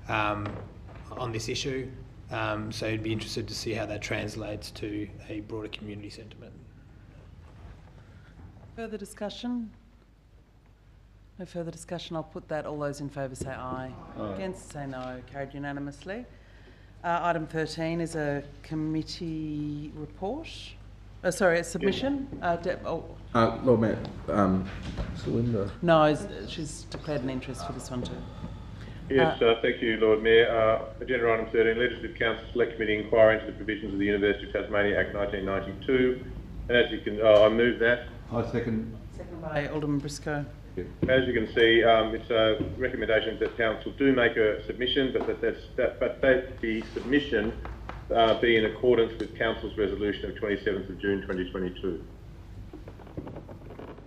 on this issue, so I'd be interested to see how that translates to a broader community sentiment. Further discussion? No further discussion. I'll put that. All those in favour say aye. Aye. Against say no. Carried unanimously. Item 13 is a committee report. Sorry, a submission. Lord Mayor, Celinda. No, she's declared an interest for this one too. Yes, thank you, Lord Mayor. Agenda item 13, Legislative Council Select Committee inquiry into the provisions of the University of Tasmania Act 1992. And as you can, I move that. I second. Second by Alderman Briscoe. As you can see, it's a recommendation that Council do make a submission, but that the submission be in accordance with Council's resolution of 27th of June 2022.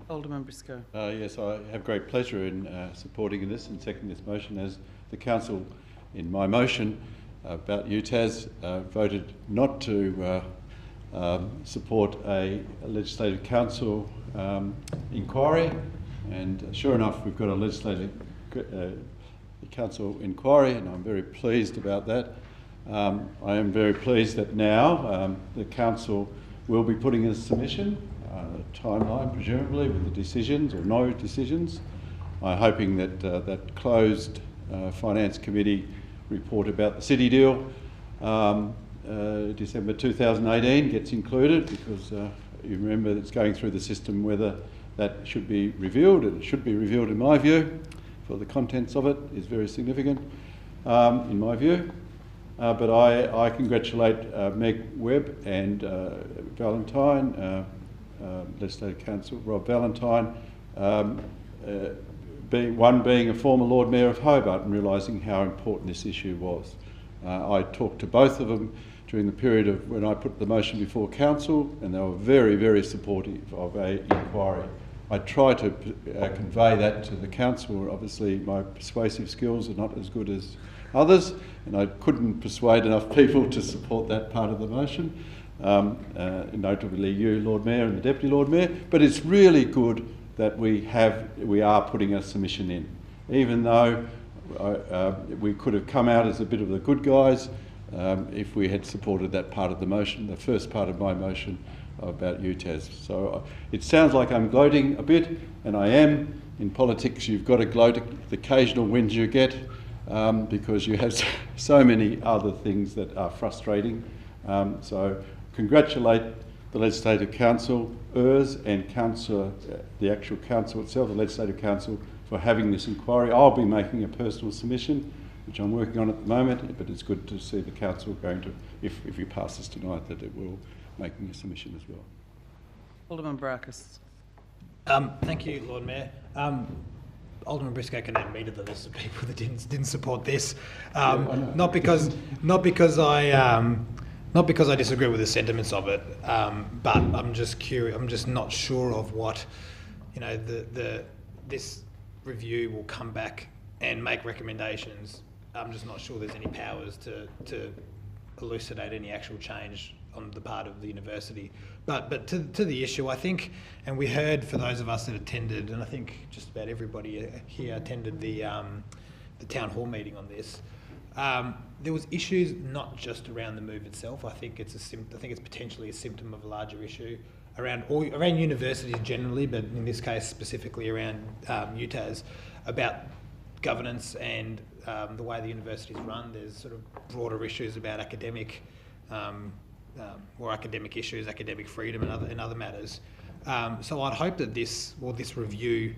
Alderman Briscoe. Yes, I have great pleasure in supporting this and seconding this motion, as the Council, in my motion about UTAS, voted not to support a Legislative Council inquiry, and sure enough we've got a Legislative Council inquiry, and I'm very pleased about that. I am very pleased that now the Council will be putting a submission, a timeline presumably with the decisions or no decisions. I'm hoping that that closed Finance Committee report about the City deal December 2018 gets included, because you remember it's going through the system whether that should be revealed, and it should be revealed in my view, for the contents of it is very significant in my view. but I congratulate Meg Webb and Valentine, Legislative Council Rob Valentine, being a former Lord Mayor of Hobart and realising how important this issue was. I talked to both of them during the period of when I put the motion before Council, and they were very, very supportive of an inquiry. I try to convey that to the Council. Obviously, my persuasive skills are not as good as others, and I couldn't persuade enough people to support that part of the motion, notably you, Lord Mayor, and the Deputy Lord Mayor. But it's really good that we are putting a submission in, even though we could have come out as a bit of the good guys if we had supported that part of the motion, the first part of my motion about UTAS. So it sounds like I'm gloating a bit, and I am. In politics, you've got to gloat at the occasional wins you get because you have so many other things that are frustrating. So congratulate the Legislative Council, and the actual Council itself, the Legislative Council, for having this inquiry. I'll be making a personal submission, which I'm working on at the moment, but it's good to see the Council going to, if you pass this tonight, that it will making a submission as well. Alderman Barakis. Thank you, Lord Mayor. Alderman Briscoe can add me to the list of people that didn't support this. Not because I disagree with the sentiments of it, but I'm just curious. I'm just not sure of what, this review will come back and make recommendations. I'm just not sure there's any powers to elucidate any actual change on the part of the university. But to the issue, I think, and we heard for those of us that attended, and I think just about everybody here attended the town hall meeting on this. There was issues not just around the move itself. I think it's potentially a symptom of a larger issue around universities generally, but in this case specifically around UTAS, about governance and the way the universities run. There's sort of broader issues about academic issues, academic freedom, and other matters. So I'd hope that this review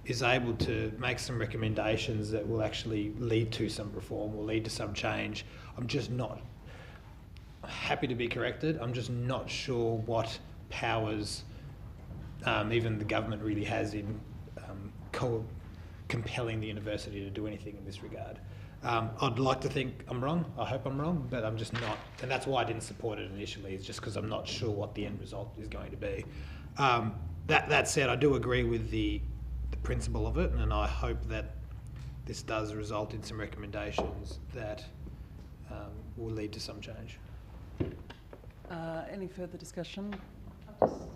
is able to make some recommendations that will actually lead to some reform or lead to some change. I'm just not happy to be corrected. I'm just not sure what powers even the government really has in compelling the university to do anything in this regard. I'd like to think I'm wrong. I hope I'm wrong, but I'm just not. And that's why I didn't support it initially. It's just because I'm not sure what the end result is going to be. That said, I do agree with the principle of it, and I hope that this does result in some recommendations that will lead to some change. Any further discussion? I'll just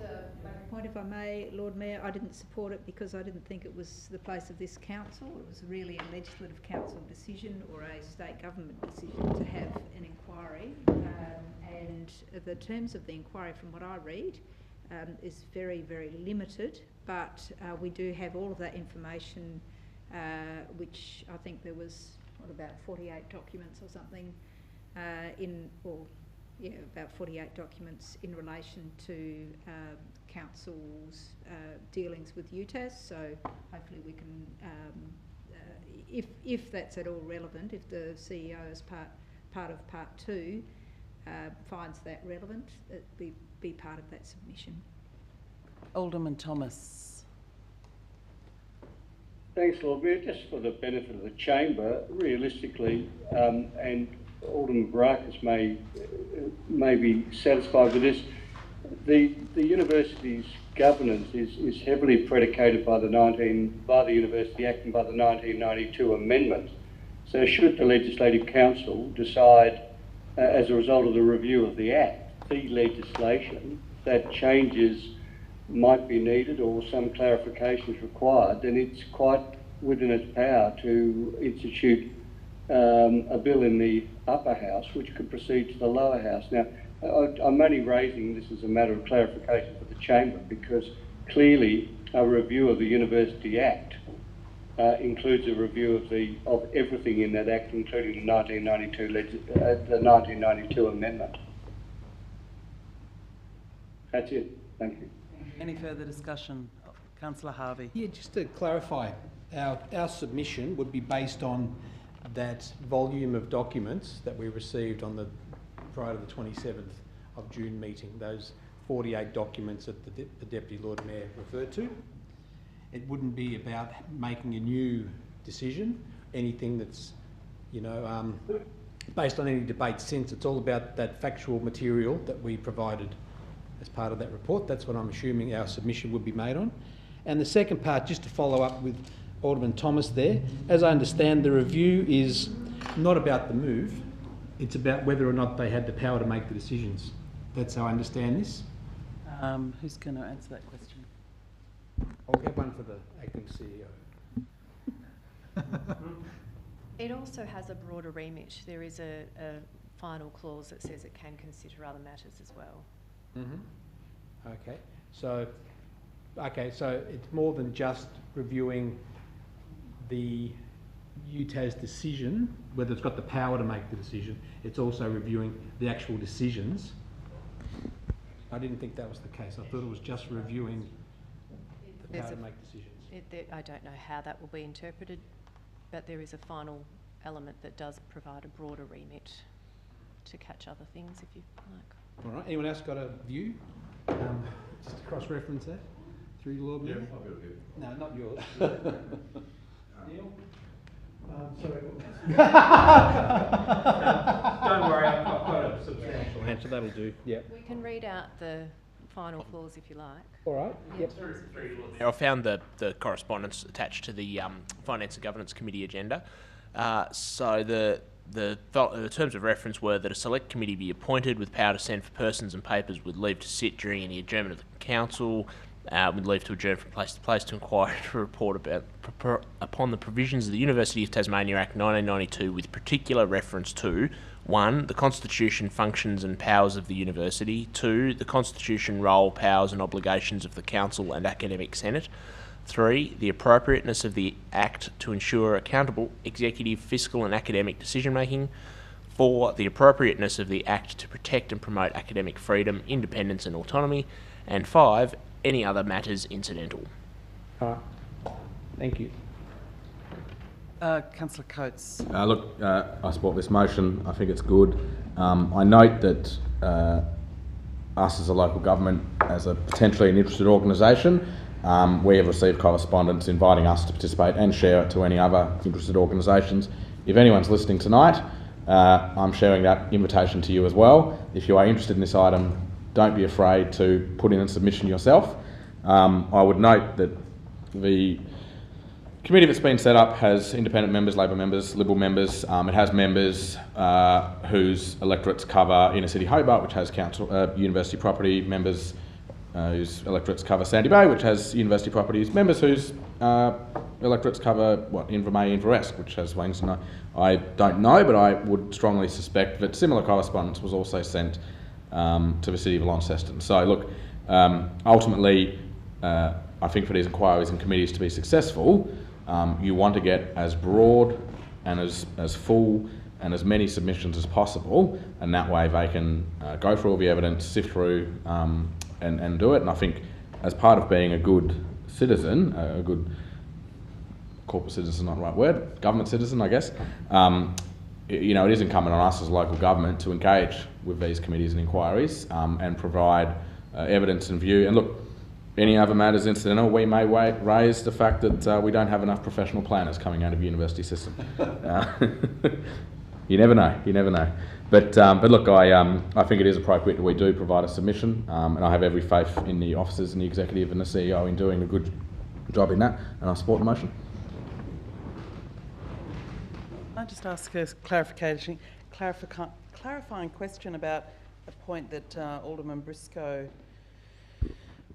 make a point, if I may, Lord Mayor. I didn't support it because I didn't think it was the place of this council. It was really a legislative council decision or a state government decision to have an inquiry, and the terms of the inquiry, from what I read, is very, very limited, but we do have all of that information, which I think there was, about 48 documents or something about 48 documents in relation to council's dealings with UTAS. So hopefully we can, if that's at all relevant, if the CEO as part of part 2 finds that relevant, it be part of that submission. Alderman Thomas. Thanks, Lord Mayor. Just for the benefit of the chamber, realistically, and Alderman Barakis may be satisfied with this, the university's governance is heavily predicated by the University Act and by the 1992 amendment. So should the Legislative Council decide, as a result of the review of the Act, the legislation, that changes might be needed or some clarifications required, then it's quite within its power to institute a bill in the upper house which could proceed to the lower house. Now, I'm only raising this as a matter of clarification for the chamber, because clearly a review of the University Act includes a review of everything in that Act, including the 1992 amendment. That's it. Thank you. Any further discussion? Councillor Harvey. Yeah, just to clarify, our submission would be based on that volume of documents that we received on the prior to the 27th of June meeting, those 48 documents that the Deputy Lord Mayor referred to. It wouldn't be about making a new decision, anything that's, you know, based on any debate since. It's all about that factual material that we provided as part of that report. That's what I'm assuming our submission would be made on. And the second part, just to follow up with Alderman Thomas there, as I understand, the review is not about the move, it's about whether or not they had the power to make the decisions. That's how I understand this. Who's going to answer that question? I'll get one for the acting CEO. It also has a broader remit. There is a final clause that says it can consider other matters as well. Mm-hmm. Okay, so it's more than just reviewing the UTAS decision, whether it's got the power to make the decision. It's also reviewing the actual decisions. I didn't think that was the case. I thought it was just reviewing the power to make decisions. I don't know how that will be interpreted, but there is a final element that does provide a broader remit to catch other things, if you like. All right. Anyone else got a view? Just to cross-reference that through the Lord Mayor? Yeah, I've got a view. No, not yours. Neil? Sorry. Don't worry, I've got a substantial answer. That'll do. Yeah. We can read out the final clause if you like. All right. Yep. I found the correspondence attached to the Finance and Governance Committee agenda. So the terms of reference were that a select committee be appointed with power to send for persons and papers with leave to sit during any adjournment of the council, with leave to adjourn from place to place to inquire to report upon the provisions of the University of Tasmania Act 1992 with particular reference to 1. The Constitution, functions and powers of the University. 2. The Constitution, role, powers and obligations of the Council and Academic Senate. 3. The appropriateness of the Act to ensure accountable executive, fiscal and academic decision-making. 4. The appropriateness of the Act to protect and promote academic freedom, independence and autonomy. And 5. Any other matters incidental. Thank you. Councillor Coates. I support this motion. I think it's good. I note that us as a local government, as a potentially an interested organisation, we have received correspondence inviting us to participate and share it to any other interested organisations. If anyone's listening tonight, I'm sharing that invitation to you as well. If you are interested in this item, don't be afraid to put in a submission yourself. I would note that the committee that's been set up has independent members, Labor members, Liberal members. It has members whose electorates cover inner city Hobart, which has university property, members whose electorates cover Sandy Bay, which has university properties, members whose electorates cover Invermay, Inveresk, which has Wellington. I don't know, but I would strongly suspect that similar correspondence was also sent to the City of Launceston. So look, ultimately, I think for these inquiries and committees to be successful, you want to get as broad and as full and as many submissions as possible, and that way they can go through all the evidence, sift through and do it. And I think as part of being a good citizen, a good corporate citizen is not the right word, government citizen, I guess, you know, it is incumbent on us as local government to engage with these committees and inquiries and provide evidence and view. And look, any other matters incidental, we may raise the fact that we don't have enough professional planners coming out of the university system. You never know, you never know. But look, I think it is appropriate that we do provide a submission, and I have every faith in the officers and the executive and the CEO in doing a good job in that, and I support the motion. Can I just ask a clarifying question about a point that Alderman Briscoe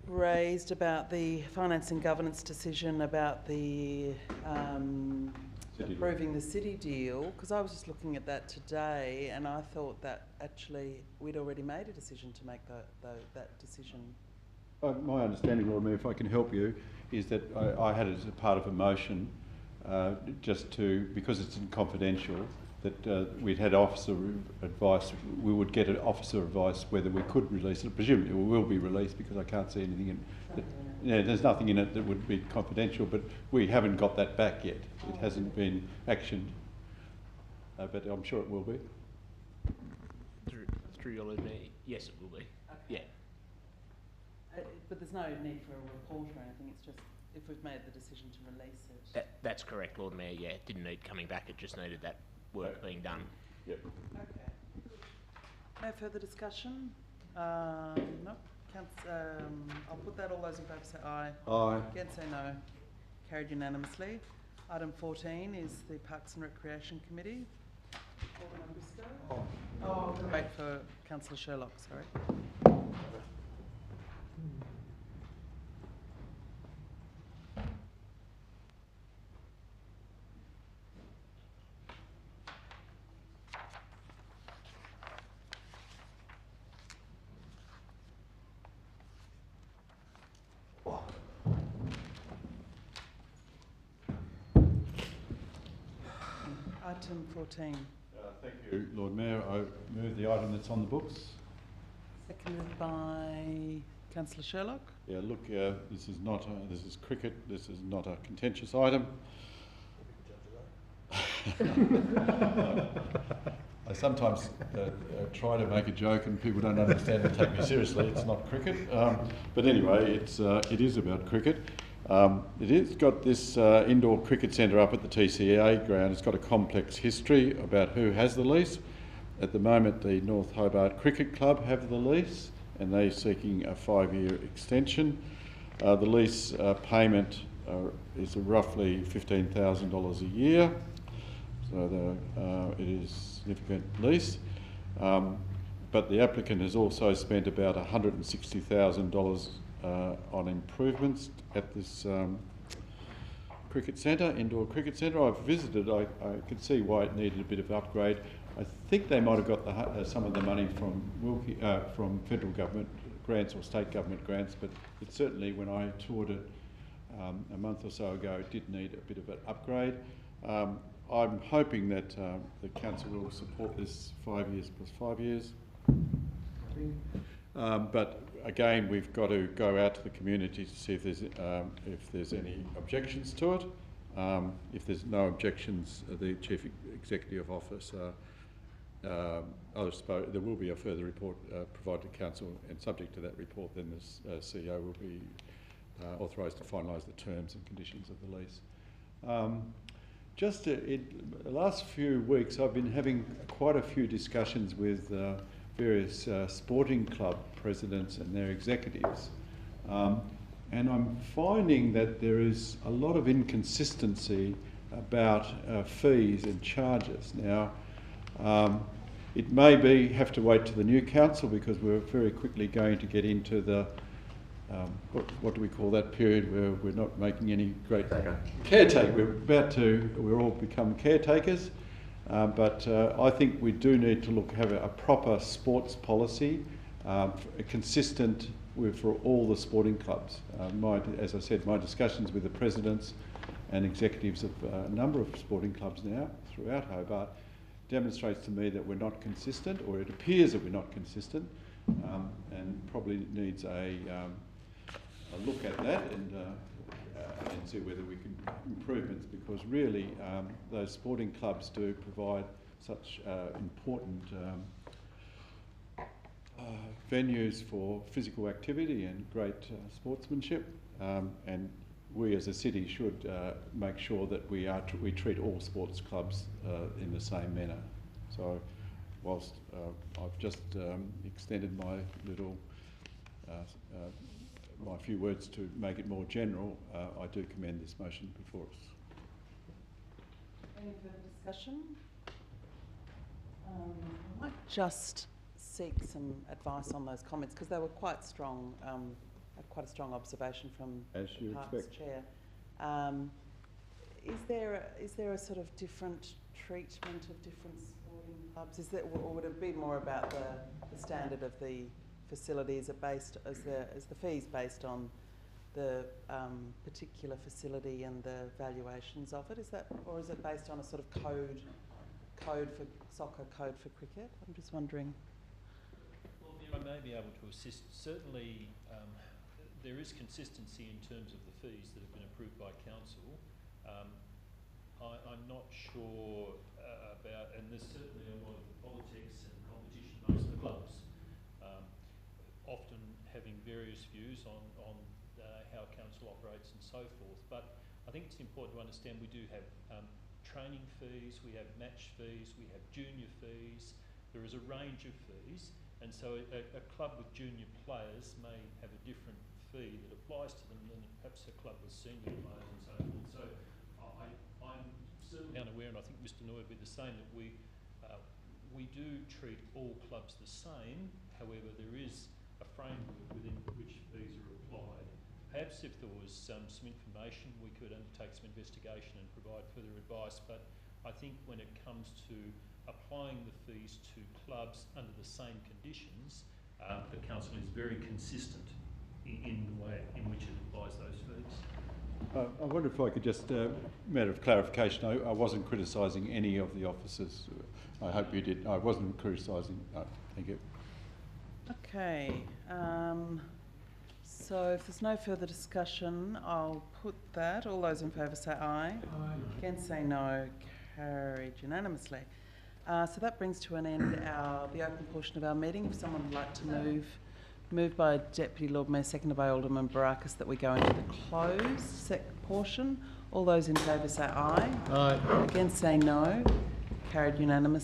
raised about the finance and governance decision about the approving the city deal, because I was just looking at that today and I thought that actually we'd already made a decision to make that decision. My understanding, Lord Mayor, if I can help you, is that I had it as a part of a motion just to, because it's confidential, that we'd had officer advice, we would get an officer advice whether we could release it. Presumably it will be released because I can't see anything in it. Yeah, there's nothing in it that would be confidential, but we haven't got that back yet. It hasn't been actioned. but I'm sure it will be. Through your Lord Mayor, yes, it will be. Okay. Yeah. But there's no need for a report or anything, it's just if we've made the decision to release it. That's correct, Lord Mayor. Yeah, it didn't need coming back. It just needed that work being done. Yep. Okay. No further discussion? No. I'll put that. All those in favour say aye. Aye. Against say no. Carried unanimously. Item 14 is the Parks and Recreation Committee. Oh, wait for Councillor Sherlock, sorry. Item 14. Thank you, Lord Mayor. I move the item that's on the books. Seconded by Councillor Sherlock. Yeah, look, this is cricket. This is not a contentious item. I sometimes try to make a joke and people don't understand and take me seriously. It's not cricket. But anyway, it is about cricket. It has got this indoor cricket centre up at the TCA ground. It's got a complex history about who has the lease. At the moment, the North Hobart Cricket Club have the lease and they're seeking a 5-year extension. The lease payment is roughly $15,000 a year, so it is a significant lease. But the applicant has also spent about $160,000 on improvements at this cricket centre, indoor cricket centre. I've visited. I could see why it needed a bit of upgrade. I think they might have got some of the money from federal government grants or state government grants, but it certainly, when I toured it a month or so ago, it did need a bit of an upgrade. I'm hoping that the council will support this 5 years plus 5 years. But again, we've got to go out to the community to see if there's any objections to it. If there's no objections, the Chief Executive Officer, there will be a further report provided to Council, and subject to that report, then the CEO will be authorised to finalise the terms and conditions of the lease. In the last few weeks, I've been having quite a few discussions with various sporting club presidents and their executives. And I'm finding that there is a lot of inconsistency about fees and charges. Now, it may have to wait to the new council, because we're very quickly going to get into the, what do we call that period where we're not making any great... Caretaker. We're all become caretakers. But I think we do need to have a proper sports policy, consistent for all the sporting clubs. As I said, my discussions with the presidents and executives of a number of sporting clubs now throughout Hobart demonstrates to me that we're not consistent, or it appears that we're not consistent, and probably needs a look at that and see whether we can improvements, because really those sporting clubs do provide such important venues for physical activity and great sportsmanship, and we as a city should make sure that we treat all sports clubs in the same manner. So whilst I've just extended my little my few words to make it more general, I do commend this motion before us. Any further discussion? I might just seek some advice on those comments, because they were quite strong, quite a strong observation from the Parks Chair. Is there a sort of different treatment of different sporting clubs? Or would it be more about the standard of the facilities? Is the fees based on the particular facility and the valuations of it? Or is it based on a sort of code for soccer, code for cricket? I'm just wondering. Well, I may be able to assist. Certainly, there is consistency in terms of the fees that have been approved by council. I'm not sure about and there's certainly a lot of politics and competition amongst the clubs, often having various views on how council operates and so forth. But I think it's important to understand we do have training fees, we have match fees, we have junior fees. There is a range of fees, and so a club with junior players may have a different fee that applies to them than perhaps a club with senior players and so forth. So I'm certainly unaware, and I think Mr. Noy would be the same, that we do treat all clubs the same. However, there is a framework within which fees are applied. Perhaps if there was some information, we could undertake some investigation and provide further advice, but I think when it comes to applying the fees to clubs under the same conditions, the council is very consistent in the way in which it applies those fees. I wonder if I could just, matter of clarification, I wasn't criticising any of the officers. I hope you did. I wasn't criticising. No, thank you. Okay. So if there's no further discussion, I'll put that. All those in favour say aye. Aye. Against say no. Carried unanimously. So that brings to an end the open portion of our meeting. If someone would like to move by Deputy Lord Mayor, seconded by Alderman Barakis, that we go into the closed portion. All those in favour say aye. Aye. Against say no. Carried unanimously.